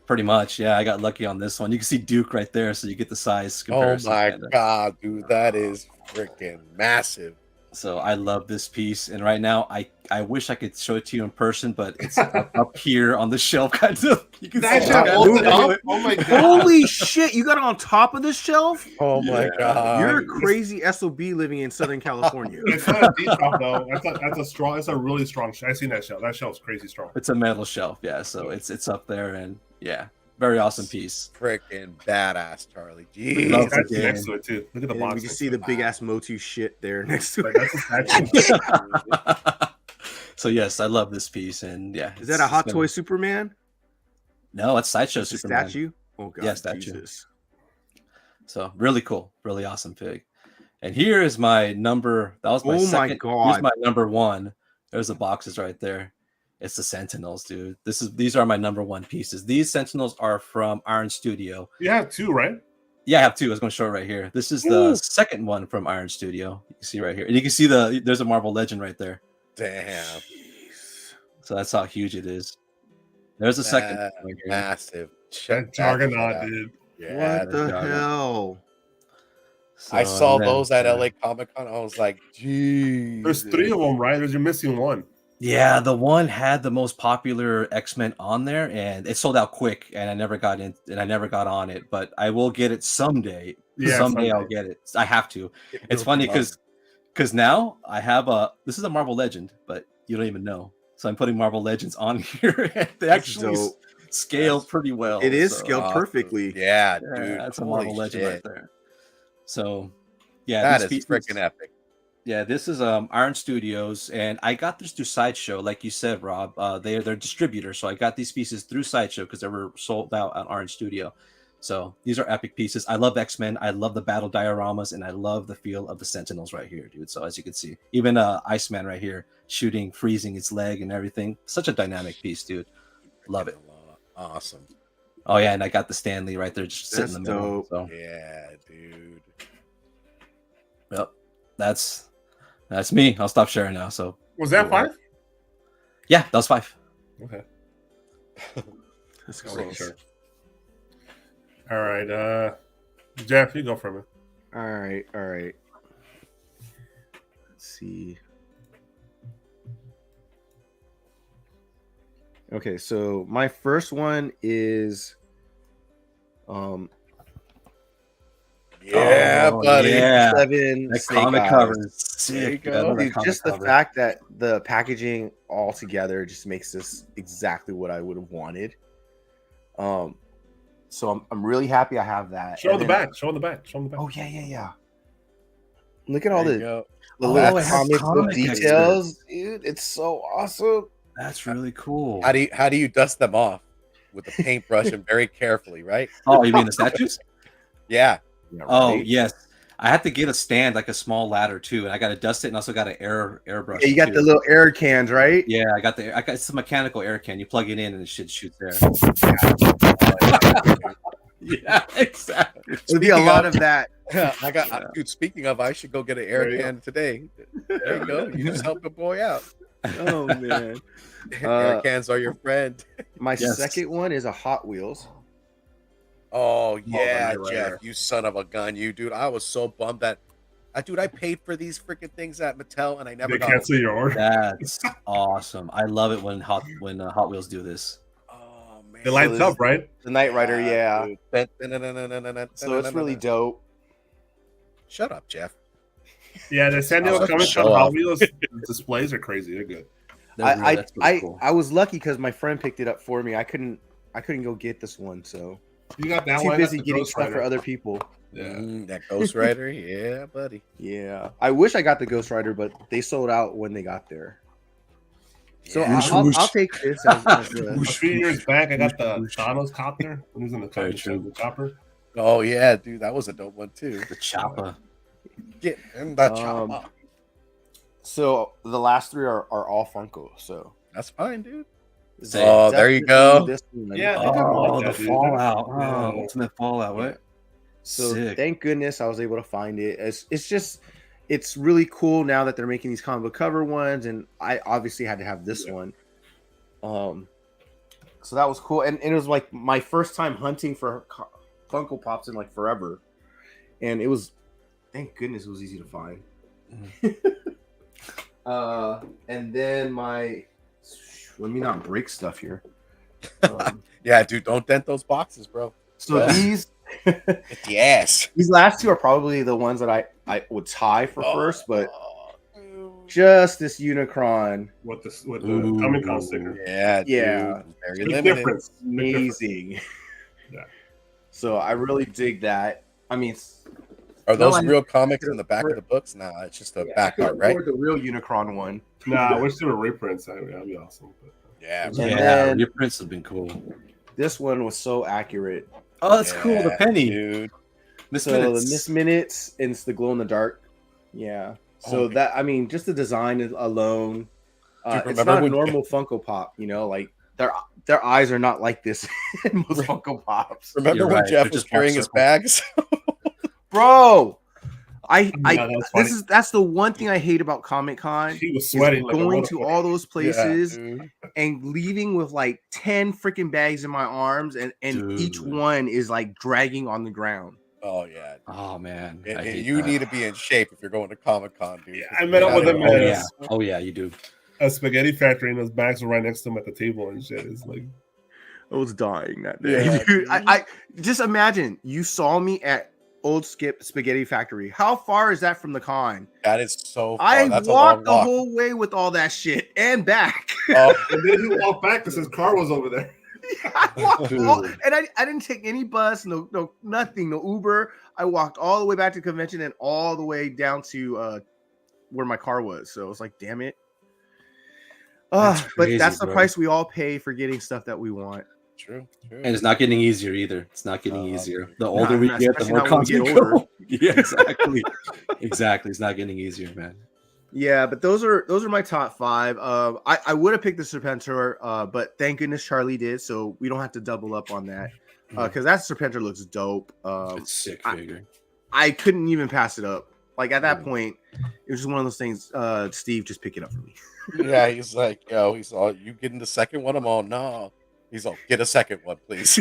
Pretty much, yeah. I got lucky on this one. You can see Duke right there, so you get the size comparison. Oh my god, dude, that is freaking massive. So I love this piece, and right now I wish I could show it to you in person, but it's up here on the shelf, kind of. You can see it. Oh my god! Holy shit! You got it on top of this shelf? Oh my god! You're a crazy SOB living in Southern California. It's not a deep shelf though. That's a strong. It's a really strong shelf. I've seen that shelf. That shelf's crazy strong. It's a metal shelf, yeah. So it's up there, and yeah. Very awesome piece. Freaking badass, Charlie. Jeez. That's next to it too. Look at the box. We can see the big ass Motu shit there next to it. So yes, I love this piece, and yeah. Is that a Hot Toy Superman? No, it's Sideshow Superman. Statue? Oh god, yeah, statue. Jesus. So really cool, really awesome fig. And here is my number. That was my second. My god. Here's my number 1. There's the boxes right there. It's the Sentinels, dude. These are my number 1 pieces. These Sentinels are from Iron Studio. You have 2, right? Yeah, I have 2. I was going to show it right here. This is the second one from Iron Studio. You can see right here. And you can see there's a Marvel Legend right there. Damn. Jeez. So that's how huge it is. There's a second one right here. Massive. Juggernaut, dude. Yeah, what the hell? So, I saw those at LA Comic Con. I was like, geez. There's 3 of them, right? You're missing 1. Yeah, the one had the most popular X-Men on there, and it sold out quick, and I never got on it, but I will get it someday. Yeah, someday I'll get it. I have to. It's funny because now I have this is a Marvel Legend, but you don't even know. So I'm putting Marvel Legends on here, and they actually scale pretty well. It is scaled perfectly. Yeah, dude. That's a Marvel Legend right there. So yeah, that is freaking epic. Yeah, this is Iron Studios, and I got this through Sideshow, like you said, Rob. They're their distributor, so I got these pieces through Sideshow because they were sold out on Iron Studio. So these are epic pieces. I love X-Men. I love the battle dioramas, and I love the feel of the Sentinels right here, dude. So as you can see, even Iceman right here shooting, freezing its leg and everything. Such a dynamic piece, dude. Love it. Awesome. Oh yeah, and I got the Stanley right there, just sitting in the middle. Dope. So yeah, dude. Yep. That's me. I'll stop sharing now. So Was that 5? yeah, that was 5. Okay. That's Cool. Sure. All right, Jeff, you go for me. All right. Let's see. Okay, so my first one is Yeah, buddy. Yeah. 7 That Snake comic Eyes. cover is There you sick. go. I love that Dude, comic just the cover. fact that the packaging all together just makes this exactly what I would have wanted. So I'm really happy I have that. Show And the then- back. Show the back. Show the back. Oh yeah. Look at all There you the go. little it has comic book comic details, dude. It's so awesome. That's really cool. How do you dust them off with a paintbrush and very carefully, right? Oh, you mean the statues? Yeah. Yeah, Oh, right? yes. I had to get a stand, like a small ladder too, and I got to dust it, and also got an airbrush. Yeah, you got too. the little air cans, right? Yeah, I got it's a mechanical air can. You plug it in, and the shit shoots there. Yeah, exactly. There'll be a lot of that. Dude, speaking of, I should go get an air can today. There you go. You just helped the boy out. Oh man. Air cans are your friend. My Yes. second one is a Hot Wheels. Oh yeah, Knight Jeff, Rider. you son of a gun, you dude. I was so bummed that dude, I paid for these freaking things at Mattel and I never They got them. cancel your order. That's awesome. I love it when Hot Wheels do this. Oh man. It lights up, right? The Knight Rider, yeah. dude. So it's really dope. Shut up, Jeff. Yeah, the San Diego Oh, Comic show Con off. Hot Wheels displays are crazy. They're good. That's really cool. I was lucky because my friend picked it up for me. I couldn't go get this one, so You got that too one. busy That's the getting Ghost stuff for Rider. other people. Yeah. That Ghost Rider, yeah, buddy. Yeah, I wish I got the Ghost Rider, but they sold out when they got there. So Yeah. I'll take this as A few years back, I got the Thanos copter. When he was in the Very the chopper. Oh yeah, dude, that was a dope one too. The chopper. Get in the Um, chopper. So the last 3 are all Funko. So That's fine, dude. it's Oh, there you definitely go. This one. Yeah, I think I Oh, like the that, dude. Fallout. Yeah. Oh, Ultimate Fallout. What? So Sick. thank goodness I was able to find it. It's really cool now that they're making these comic book cover ones, and I obviously had to have this one. So that was cool, and it was like my first time hunting for Funko Pops in like forever, and it was, thank goodness, it was easy to find. And then let me not break stuff here. Yeah, dude, don't dent those boxes, bro. So Yeah. these Yes. these last 2 are probably the ones that I would tie for Oh. first, but just this Unicron, With the Ooh. Comic Con sticker. Yeah, dude. Yeah. Very Big limited. difference. Big difference. amazing. Yeah. So I really dig that. I mean, Are those I- real comics in the back of the books? Nah, it's just a I back could art, right? afford the real Unicron one. Nah, I wish there were reprints. That'd be awesome. But Yeah, And Yeah, then- your prints have been cool. This one was so accurate. Oh, that's cool. The yeah, penny. dude. Miss So Minutes. the Miss Minutes and it's the glow in the dark. Yeah. So Oh, that, I mean, just the design alone. Dude, It's remember not a when- normal Funko Pop. Like their eyes are not like this in most Funko Pops. Remember You're when right, Jeff they're was just carrying box his circle. bags? Bro, Yeah, that was funny. that's the one thing I hate about Comic Con. he was sweating. Like a Going to motherfucker. all those places Yeah, dude. and leaving with like 10 freaking bags in my arms, and each Dude. one is like dragging on the ground. Oh yeah. Oh man, And- I and hate you that. need to be in shape if you're going to Comic Con, dude. Yeah, I met up with him Oh at yeah, oh yeah, you do. a spaghetti factory, and those bags were right next to him at the table and shit. It's like, I was dying that day. Yeah, Dude, dude. I just imagine you saw me at Old Skip Spaghetti Factory. How far is that from the con? That is so far. I That's a long walked the walk. whole way with all that shit and back. Oh, and then he walked back because his car was over there. I walked all, Dude. and I didn't take any bus, no nothing, no Uber. I walked all the way back to the convention and all the way down to where my car was. So I was like, damn it. That's But crazy, that's the bro. price we all pay for getting stuff that we want. true. And it's not getting easier either. It's not getting easier. The older Nah, we nah, get, the especially more not when we cons we get go. older. Yeah, exactly. Exactly. It's not getting easier, man. Yeah, but those are my top 5. I would have picked the Serpentor, but thank goodness Charlie did, so we don't have to double up on that. Because that Serpentor looks dope. It's sick I- figure. I couldn't even pass it up. like at that point, it was just one of those things. Steve, just pick it up for me. Yeah, he's like, yo, he's all, you getting the second one? I'm all, no. He's all, get a second one, please.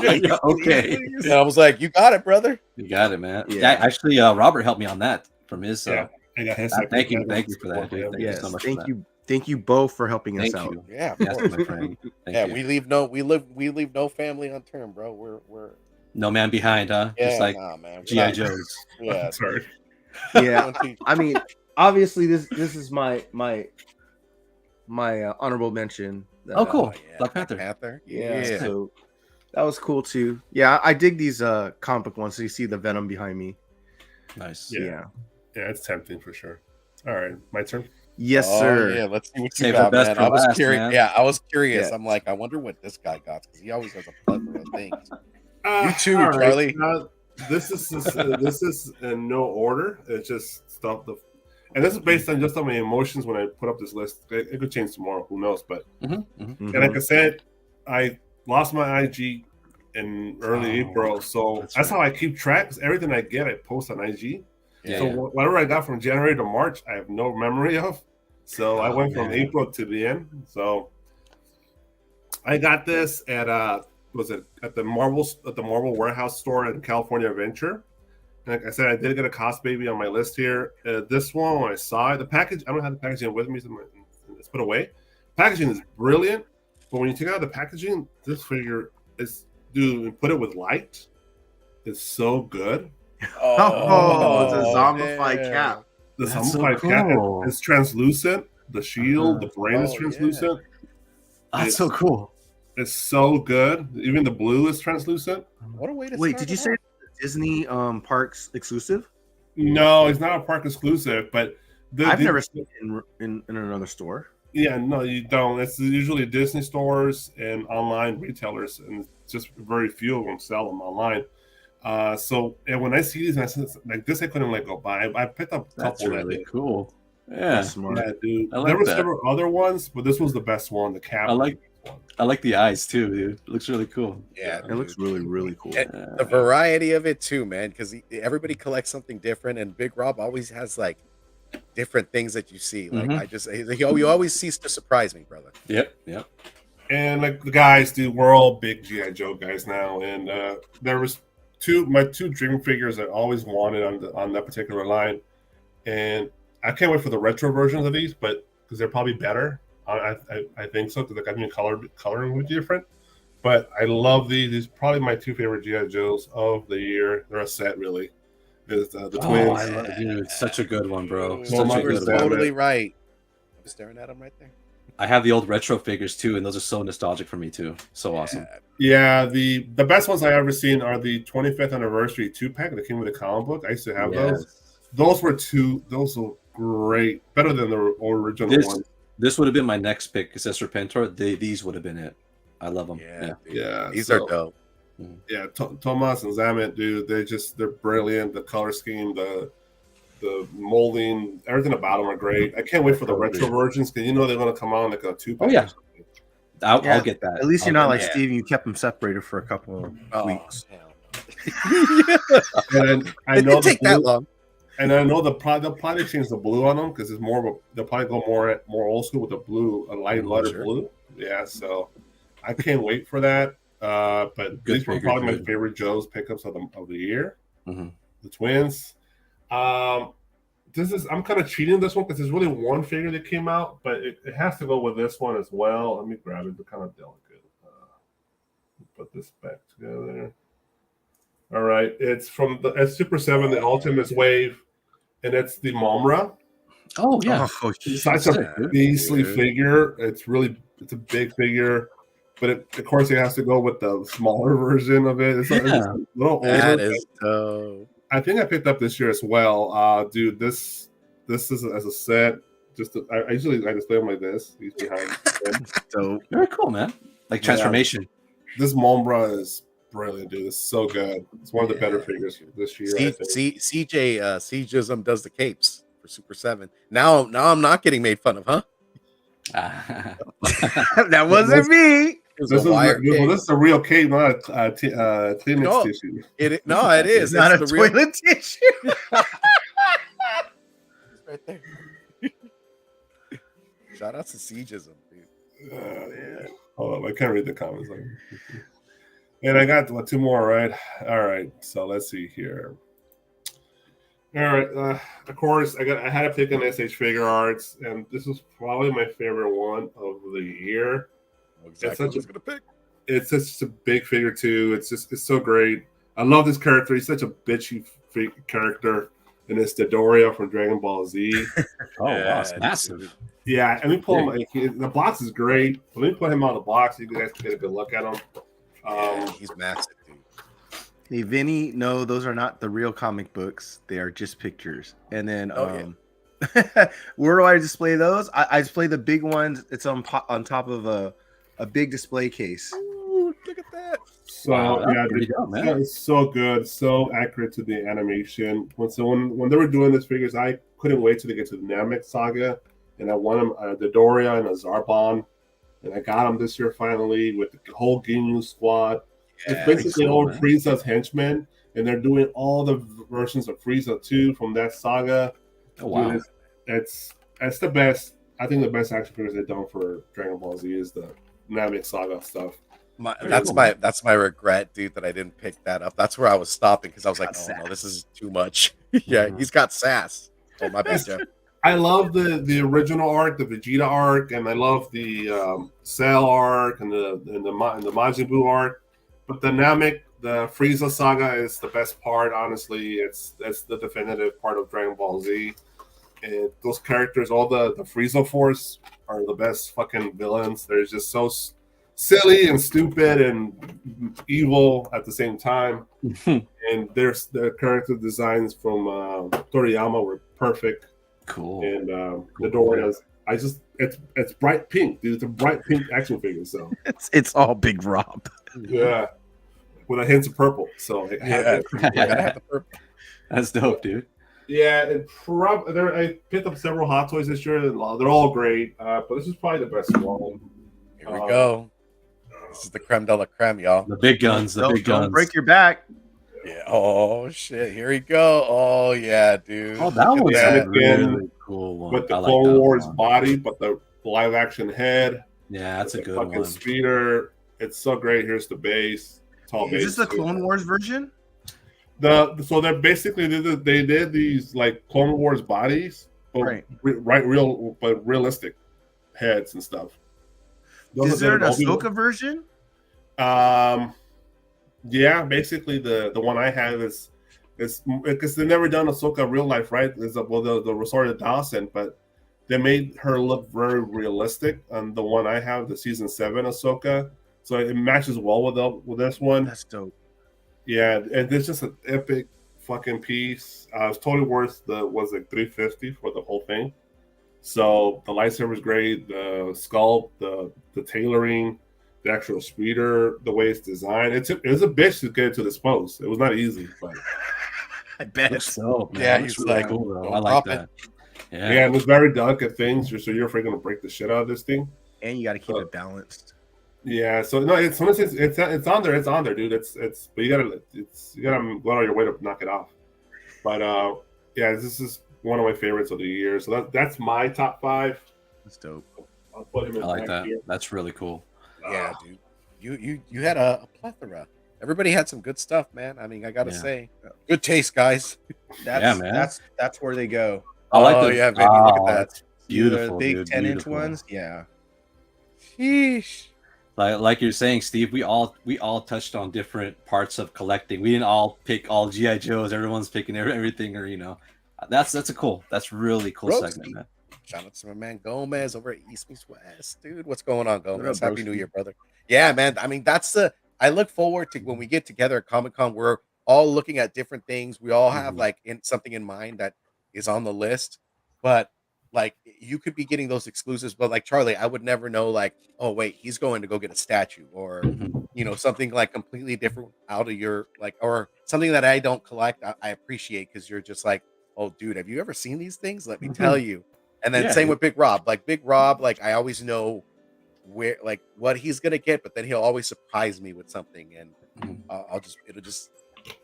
Yeah, okay. And I was like, you got it, brother. You got it, man. Yeah. Yeah, actually, Robert helped me on that from his. Yeah, I got his thank you for that, dude. Thank you Yes, so much. thank you both for helping Thank us out. you. Yeah, of Yes, course. my friend. Yeah, Thank you. we leave no family unturned, bro. We're No man behind, huh? yeah, Just like nah, man. GI Joes. Yeah, Sorry. Yeah, I mean, obviously this is my honorable mention. Oh, cool. yeah, Black Panther. Yeah, so that was cool too. Yeah, I dig these comic book ones. So you see the Venom behind me. Nice. Yeah. Yeah, it's tempting for sure. All right, my turn. Yes, Oh, sir. yeah, let's see what you Save the got, best man. for I was last, curious. man. Yeah, I was curious. Yeah. I'm like, I wonder what this guy got because he always has a plethora of things. You too, all right. Charlie. This is in no order. It's just stuff. And this is based on just on my emotions when I put up this list. It could change tomorrow. Who knows? But Mhm. and like I said, I lost my IG in early April, so that's how I keep track. 'Cause everything I get, I post on IG. Yeah. So whatever I got from January to March, I have no memory of. So I went from April to the end. So I got this at the Marvel Warehouse store in California Adventure. And like I said, I did get a Cost Baby on my list here. This one, when I saw it, the package, I don't have the packaging with me, so it's put away. Packaging is brilliant, but when you take out the packaging, this figure is, dude, put it with light. It's so good. Oh, it's a zombified damn. cap. The That's so zombified cat cool. is translucent. The shield, the brain is Oh, translucent. That's so cool. It's so good. Even the blue is translucent. What a way to Wait, start did you it say off. Disney parks exclusive? No, it's not a park exclusive, but I've never seen it in another store. Yeah, no, you don't. It's usually Disney stores and online retailers, and just very few of them sell them online. And when I see these, and I said, like this, I couldn't let go by. I picked up a That's couple. really cool. Yeah. That's smart. Yeah, dude. I like There were that. several other ones, but this was the best one. The cap. I like the eyes too, dude. It looks really cool. Yeah, It looks really, really cool. And the variety of it too, man, because everybody collects something different, and Big Rob always has like different things that you see. Like you always cease to surprise me, brother. Yep. And like the guys, dude, we're all big GI Joe guys now, and there was my two dream figures I always wanted on that particular line, and I can't wait for the retro versions of these, but because they're probably better. I think so, because like, I mean, coloring would be different. But I love these. These are probably my two favorite GI Joes of the year. They're a set, really. Is the twins. I love it, dude. It's such a good one, bro. Well, Such a You're good one. totally right. I'm staring at him right there. I have the old retro figures too, and those are so nostalgic for me too. So awesome. Yeah, the best ones I ever seen are the 25th anniversary 2-pack that came with a comic book. I used to have those. Those were great, better than the original ones. This would have been my next pick. It says Serpentor. These would have been it. I love them. Yeah, These are dope. Yeah, Tomas and Zamet, dude, they're brilliant. The color scheme, the molding, everything about them are great. I can't wait for the retro versions, because they're going to come on like a 2-pack. Oh yeah, I'll get that. At least you're I'll not get like Steve. You kept them separated for a couple of weeks. And I It know didn't take that long. And I know they'll probably change the blue on them, because it's they'll probably go more old school with the blue, a light blue. Yeah, so I can't wait for that. But these were probably my favorite Joe's pickups of the year. Mm-hmm. The twins. I'm kind of cheating this one, because there's really one figure that came out, but it has to go with this one as well. Let me grab it. They're kind of delicate. Put this back together. All right, it's from it's Super 7, the Ultimate Wave, and it's the Momra. Oh yeah, It's such a beastly figure. It's a big figure, but of course it has to go with the smaller version of it. It's a little older. That is dope. I think I picked up this year as well. Dude, this is as a set. I usually display them like this. He's behind. So very cool, man. Like transformation. This Mombra is brilliant, dude. It's so good. It's one of the better figures this year. CJism does the capes for Super 7. Now I'm not getting made fun of, huh? that wasn't me. This is a real cape, not a Kleenex tissue. It is. Not a toilet tissue. right there. Shout out to Siegeism, dude. Hold on, I can't read the comments. And I got two more, right? All right, so let's see here. All right, of course, I had to pick an SH Figure Arts, and this is probably my favorite one of the year. Exactly what I was gonna pick. It's such a big figure too. It's so great. I love this character. He's such a bitchy character, and it's Dodoria from Dragon Ball Z. Wow, it's massive. Yeah, and we pull him. The box is great. Let me put him on the box so you guys can get a good look at him. He's massive, dude. Hey, Vinny, no, those are not the real comic books. They are just pictures. And then, where do I display those? I display the big ones. It's on top of a big display case. Ooh, look at that. So man. It's so good, so accurate to the animation. When they were doing these figures, I couldn't wait till they get to the Namek saga, and I won them the Doria and a Zarbon, and I got them this year finally with the whole Ginyu squad. It's basically all Frieza's henchmen, and they're doing all the versions of Frieza too from that saga. Oh wow, dude, it's the best. I think the best action figures they've done for Dragon Ball Z is the Namek saga stuff. That's my regret, dude, that I didn't pick that up. That's where I was stopping because I was like, oh no, this is too much. Yeah, he's got sass. Oh my bad, Jeff. I love the original arc, the Vegeta arc, and I love the Cell arc and the Majin Buu arc. But the Namek, the Frieza saga is the best part. Honestly, that's the definitive part of Dragon Ball Z. And those characters, all the Frieza Force, are the best fucking villains. They're just so silly and stupid and evil at the same time. And the character designs from Toriyama were perfect. Cool. And the Doria's, it's bright pink, dude. It's a bright pink action figure. So it's all Big Rob. Yeah, with a hint of purple. So I gotta have the purple. That's dope, dude. Yeah, and I picked up several Hot Toys this year. They're all great, but this is probably the best one. Here we go. This is the creme de la creme, y'all. The big guns. Don't break your back. Yeah. Oh shit. Here we go. Oh yeah, dude. Oh, that was a really cool one. With the Clone Wars body, but the live action head. Yeah, that's a good one. Speeder. It's so great. Here's the base. Tall base. Is this the Clone Wars version? So they're basically they did these like Clone Wars bodies, but realistic heads and stuff. Is there an Ahsoka version? Yeah, basically the one I have is because they've never done Ahsoka real life, right? There's the Rosario Dawson, but they made her look very realistic on the one I have, the season 7 Ahsoka. So it matches well with this one. That's dope. Yeah, and it's just an epic fucking piece. It's totally worth was it $350 for the whole thing. So the lightsaber is great, the sculpt, the tailoring, the actual speeder, the way it's designed. It was a bitch to get it to this post. It was not easy, but I bet so. Man. Yeah, he's really cool, bro. I like that. Yeah, and it's very delicate things, so you're afraid to break the shit out of this thing. And you got to keep it balanced. Yeah, so no, it's on there, dude. But you gotta go out of your way to knock it off. But yeah, this is one of my favorites of the year. So that's my top 5. That's dope. I'll put him in. I like that. Here. That's really cool. Yeah, dude. You had a plethora. Everybody had some good stuff, man. I mean, I gotta say, good taste, guys. Man. That's where they go. I like baby, look at that. Beautiful, the big dude, 10-inch ones. Yeah. Sheesh. Like you're saying, Steve, we all touched on different parts of collecting. We didn't all pick all GI Joes. Everyone's picking everything, or that's really cool segment, man. Shout out to my man Gomez over at East Meets West, dude. What's going on, Gomez? Happy New Year, brother. Yeah, man. I mean, I look forward to when we get together at Comic-Con. We're all looking at different things. We all have something in mind that is on the list, but like you could be getting those exclusives, but like Charlie, I would never know like, oh wait, he's going to go get a statue or something like completely different out of your like, or something that I don't collect. I appreciate because you're just like, oh dude, have you ever seen these things? Let me tell you. And then same with Big Rob. Like Big Rob, like I always know where like what he's gonna get, but then he'll always surprise me with something, and it'll just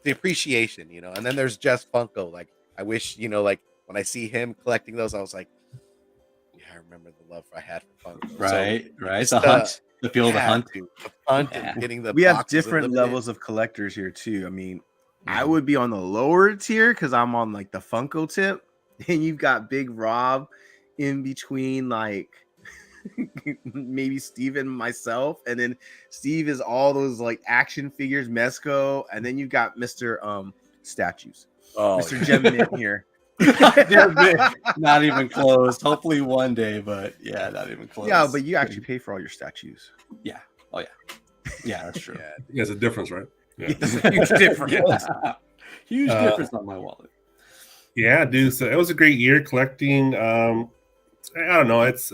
the appreciation, And then there's Jess Funko. Like I wish like when I see him collecting those, I was like, yeah, I remember the love I had for Funko. Right. It's The hunt, the feel of the yeah, hunt. dude, the hunt Yeah. and getting the We have boxes of different limited. levels of collectors here too. I mean, I would be on the lower tier because I'm on like the Funko tip, and you've got Big Rob in between, like maybe Steve and myself, and then Steve is all those like action figures, Mezco, and then you've got Mr. Statues, Oh, Mr. yeah. Gem Mint here. Not even close. Hopefully one day, but yeah, not even close. Yeah, but you actually pay for all your statues. Yeah. Oh yeah. Yeah, that's true. Yeah, There's a difference, right? Yeah. It's a huge difference. Yeah. Huge difference on my wallet. Yeah, dude. So it was a great year collecting. I don't know. It's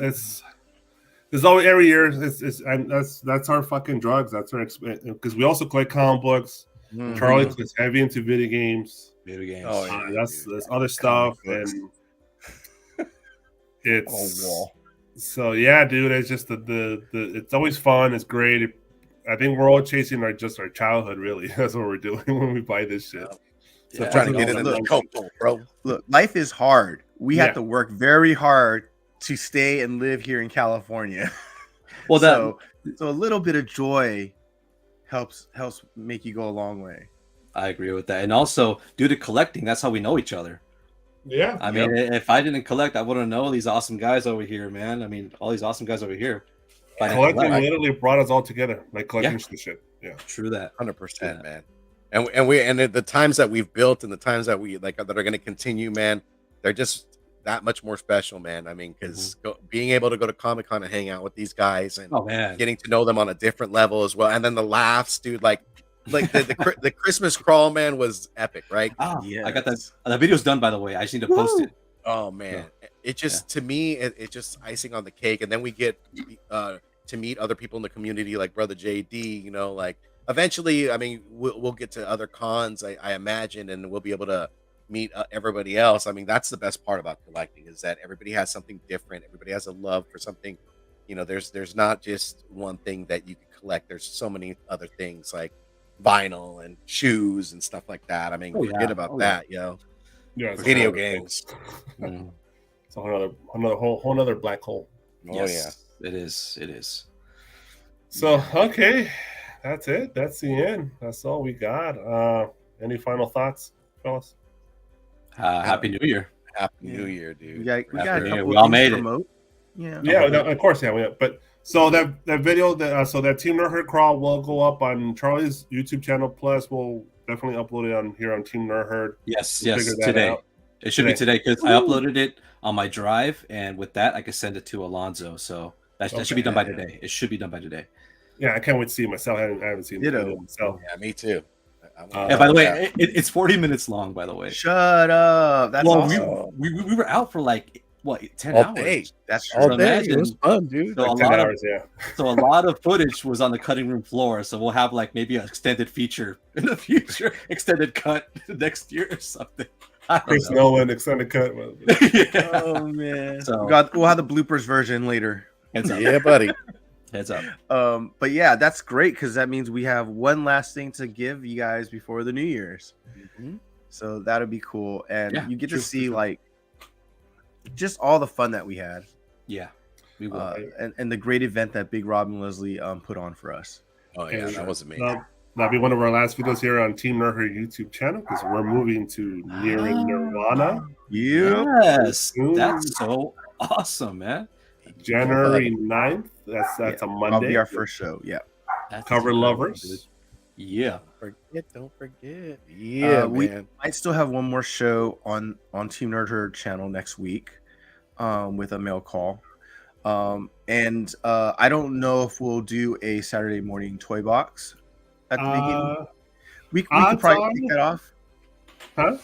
there's always every year. That's our fucking drugs. That's our because we also collect comic books. Mhm. Charlie is heavy into video games. Video games. Oh, yeah. That's other stuff, books. and it's wall. so yeah, dude. It's just the it's always fun. It's great. I think we're all chasing our childhood. Really, that's what we're doing when we buy this shit. So Yeah. trying to get Look, into the coat, bro. Look, life is hard. We Yeah. have to work very hard to stay and live here in California. Well, that so a little bit of joy helps make you go a long way. I agree with that. And also, due to collecting, that's how we know each other. Yeah, I mean, if I didn't collect, I wouldn't know these awesome guys over here, man. I mean, all these awesome guys over here. If I didn't collecting collect. literally brought us all together. Like collecting the shit. Yeah. True that. 100%, man. And the times that we've built and the times that we like that are going to continue, man, they're just that much more special, man. I mean, because being able to go to Comic-Con and hang out with these guys and Oh man. getting to know them on a different level as well, and then the laughs, dude, like the Christmas crawl, man, was epic, right? Ah, Yes. I got that. The video's done, by the way. I just need to post it. Oh man, it just to me, it's just icing on the cake, and then we get to meet other people in the community, like Brother JD. You know, like eventually, I mean, we'll get to other cons, I imagine, and we'll be able to meet everybody else. I mean, that's the best part about collecting is that everybody has something different. Everybody has a love for something. You know, there's not just one thing that you can collect. There's so many other things like vinyl and shoes and stuff like that. I mean, forget about that, yo. Yeah, it's a Video whole other games. Mm. It's a whole other black hole. Oh Yes, it is. It is. So okay, that's it. That's the end. That's all we got. Any final thoughts, fellas? Happy New Year. Happy New Year, dude. We got a Happy New Year. couple We of all things made to it. promote. Yeah. Yeah, no, of course, yeah. But so that video, so that Team Nerd Herd crawl will go up on Charlie's YouTube channel. Plus, we'll definitely upload it on here on Team Nerd Herd. Yes, We'll yes. figure that Today. out. It should be today because I uploaded it on my drive, and with that, I can send it to Alonzo. So that should be done by today. It should be done by today. Yeah, I can't wait to see it myself. I haven't seen the video myself. Yeah, me too. And by the way, it's 40 minutes long. By the way, Shut up. That's well, awesome. we were out for like what 10 all hours. day. That's true. All So day. imagine- It was fun, dude. So Like a 10 lot hours, of so a lot of footage was on the cutting room floor. So we'll have like maybe an extended feature in the future, extended cut next year or something. I don't Chris know. Nolan extended cut. Yeah. Oh man. So- We'll have the bloopers version later. Heads up. Yeah, buddy. Heads up. But yeah, that's great because that means we have one last thing to give you guys before the New Year's. So that'll be cool, and Yeah, you get true, to see true. like just all the fun that we had, Yeah, we will. and the great event that Big Rob and Leslie put on for us. Oh yeah, that was amazing. That'll be one of our last videos here on Team Nerd Herd YouTube channel because we're moving to Nearing Nirvana Yes, that's so awesome, man. January 9th. That's a That'll Monday. be our first show. Yeah. That's Cover incredible, lovers. dude. Yeah. Don't forget. Yeah, we man. might still have one more show on Team Nerd Herd channel next week, with a mail call, and I don't know if we'll do a Saturday morning toy box at the beginning. We can odds probably are- take that off. Huh?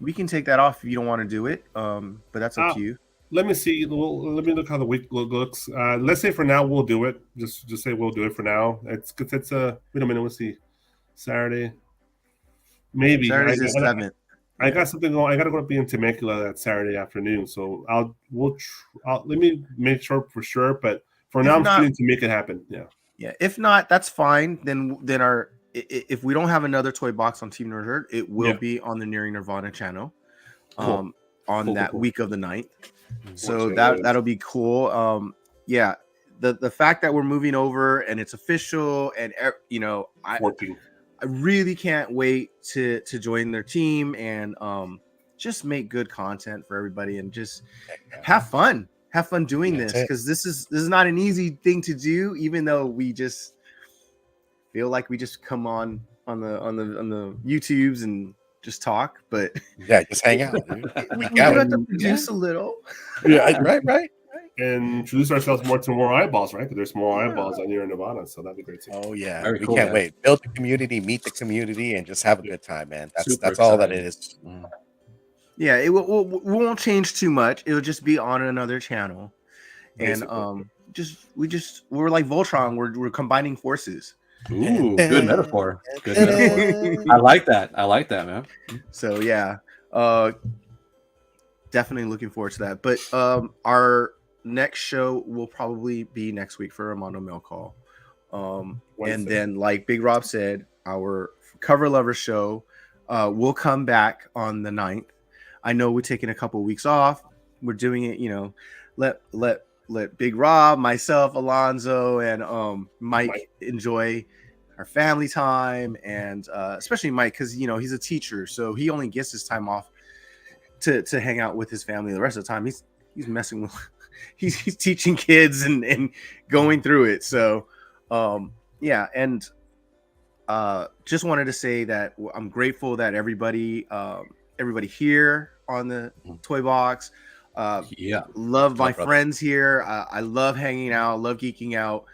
We can take that off if you don't want to do it. But that's up to you. Let me see. Let me look how the week looks. Let's say for now we'll do it. Just say we'll do it for now. It's wait a minute. Let's see. Saturday. Maybe. Saturday's the 7th. I got something going. I got to go up in Temecula that Saturday afternoon. So let me make sure for sure. But for now, I'm shooting to make it happen. Yeah. Yeah. If not, that's fine. Then if we don't have another toy box on Team Nerd Herd, it will be on the Nearing Nirvana channel. Cool. on that cool. week of the 9th. So Which that'll be cool. Yeah, the fact that we're moving over and it's official, and I 14. really can't wait to join their team and just make good content for everybody and just have fun doing this, because this is not an easy thing to do, even though we just feel like we just come on the YouTubes and just talk, but yeah, just hang out, dude. we have to produce a little. Yeah, right. And introduce ourselves more to more eyeballs, right? Because there's more eyeballs out here in Nevada, so that'd be great too. Oh yeah, Very we cool, can't man. wait. Build the community, meet the community, and just have a good time, man. That's Super all that exciting. it is. Yeah, we won't change too much. It'll just be on another channel, Basically. and we're like Voltron. We're combining forces. Ooh, good metaphor. Good metaphor. I like that, man. So yeah, definitely looking forward to that. But our next show will probably be next week for Armando Mail Call. And then, like Big Rob said, our Cover Lover show will come back on the 9th. I know we're taking a couple weeks off. We're doing it, let Big Rob, myself, Alonzo, and Mike enjoy our family time, and especially Mike, because he's a teacher, so he only gets his time off to hang out with his family. The rest of the time he's messing with he's teaching kids and going through it. So yeah, and just wanted to say that I'm grateful that everybody here on the Toy Box, love my friends here. I love hanging out, love geeking out,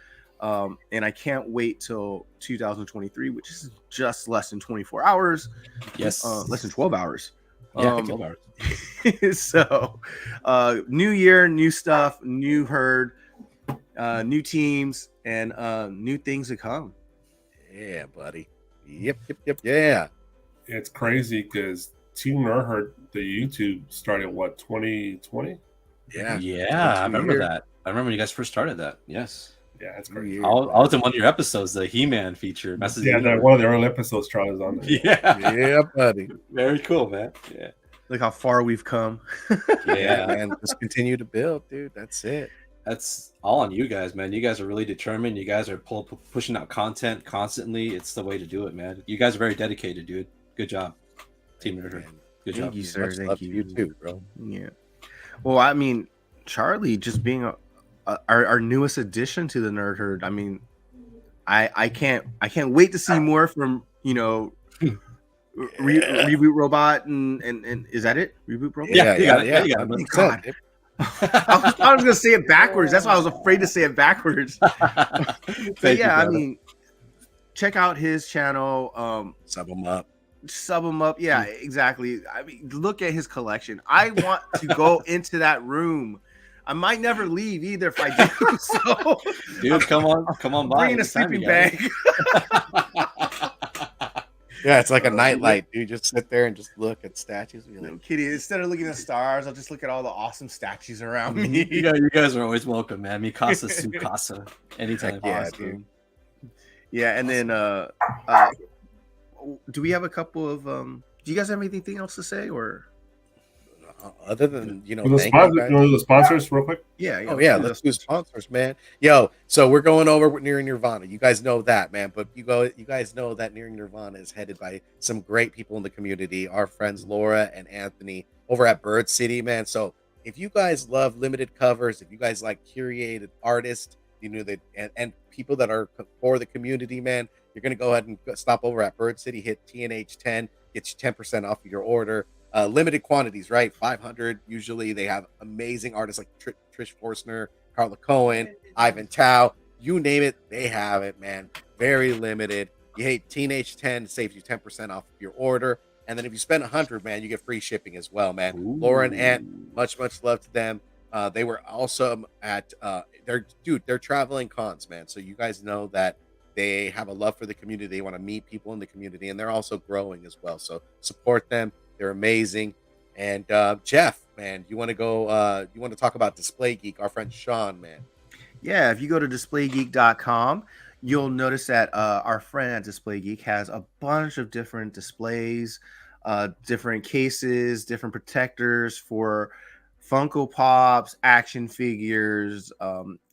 and I can't wait till 2023, which is just less than 24 hours. Yes, less than 12 hours. Yeah, 12 hours. So new year, new stuff, new herd, new teams, and new things to come. Yeah, buddy. Yep. Yeah. It's crazy because Team Nerd, the YouTube started 2020? Yeah. I remember that. I remember you guys first started that. Yes. Yeah, that's crazy. I was in one of your episodes, the He-Man feature. One of the early episodes Charly's on there. Yeah, buddy. Very cool, man. Yeah. Look how far we've come. Yeah, man. Just continue to build, dude. That's it. That's all on you guys, man. You guys are really determined. You guys are pushing out content constantly. It's the way to do it, man. You guys are very dedicated, dude. Good job, Team Nerd. Good job. Thank you, sir. Thank you. You too, bro. Yeah. Well, I mean, Charly just being our newest addition to the Nerd Herd. I mean, I can't wait to see more from Reboot Robot and is that it? Reboot Robot? Yeah, you got it. Oh my God. I was gonna say it backwards. That's why I was afraid to say it backwards. But yeah, I mean, check out his channel. Sub him up. Yeah, exactly. I mean, look at his collection. I want to go into that room. I might never leave either if I do. So, dude, come on by. Bringing a sleeping bag. Yeah, it's like a nightlight, dude. Just sit there and just look at statues. No kidding. Instead of looking at stars, I'll just look at all the awesome statues around me. You guys are always welcome, man. Mi casa, su casa. Anytime. Yeah, dude. Yeah, and then do we have a couple of do you guys have anything else to say, or other than the sponsors real quick? Yeah. Let's do sponsors, man. Yo, so we're going over Nearing Nirvana. You guys know that, man. But you guys know that Nearing Nirvana is headed by some great people in the community. Our friends Laura and Anthony over at Bird City, man. So if you guys love limited covers, if you guys like curated artists, and people that are for the community, man, you're gonna go ahead and stop over at Bird City. Hit TNH 10, get you 10% off of your order. Limited quantities, right? 500 usually. They have amazing artists like Trish Forstner, Carla Cohen, Ivan Tao, you name it, they have it, man. Very limited. You hate Teenage 10, saves you 10% off of your order. And then if you spend 100, man, you get free shipping as well, man. Ooh. Laura and Ant, much love to them. They were awesome at they're traveling cons, man. So you guys know that they have a love for the community. They want to meet people in the community, and they're also growing as well. So support them. They're amazing. And Jeff, man, you want to talk about Display Geek, our friend Sean, man. Yeah, if you go to displaygeek.com, you'll notice that our friend at Display Geek has a bunch of different displays, different cases, different protectors for Funko Pops, action figures,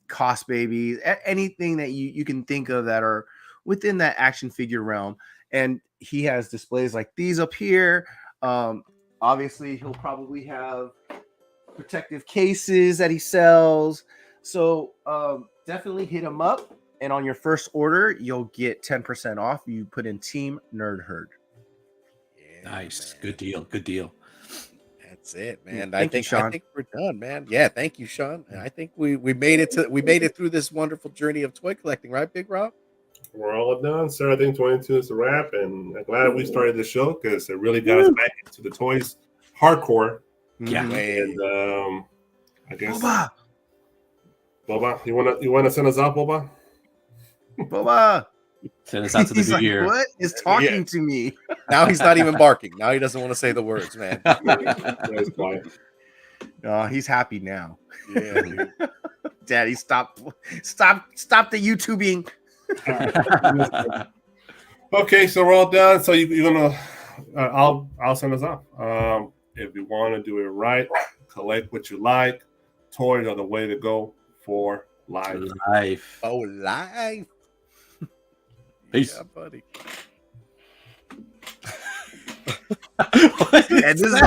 Cost Babies, anything that you can think of that are within that action figure realm. And he has displays like these up here. Obviously, he'll probably have protective cases that he sells. So definitely hit him up. And on your first order, you'll get 10% off. You put in Team Nerd Herd. Yeah, nice. Man. Good deal. Good deal. That's it, man. Thank you, Sean. I think we're done, man. Yeah, thank you, Sean. I think we made it through this wonderful journey of toy collecting, right, Big Rob? We're all done, sir. I think 22 is a wrap, and I'm glad we started the show because it really got us back into the toys hardcore. Yeah, and I guess Boba, you wanna send us out, Boba? Boba, send us out to the new year. What is talking to me? Now he's not even barking. Now he doesn't want to say the words, man. He's quiet. He's happy now. Yeah, dude. Daddy, stop the YouTubing. Okay, so we're all done. So you're gonna, I'll send us off. If you want to do it right, collect what you like. Toys are the way to go for life. Oh, life. Peace, yeah, buddy. And this is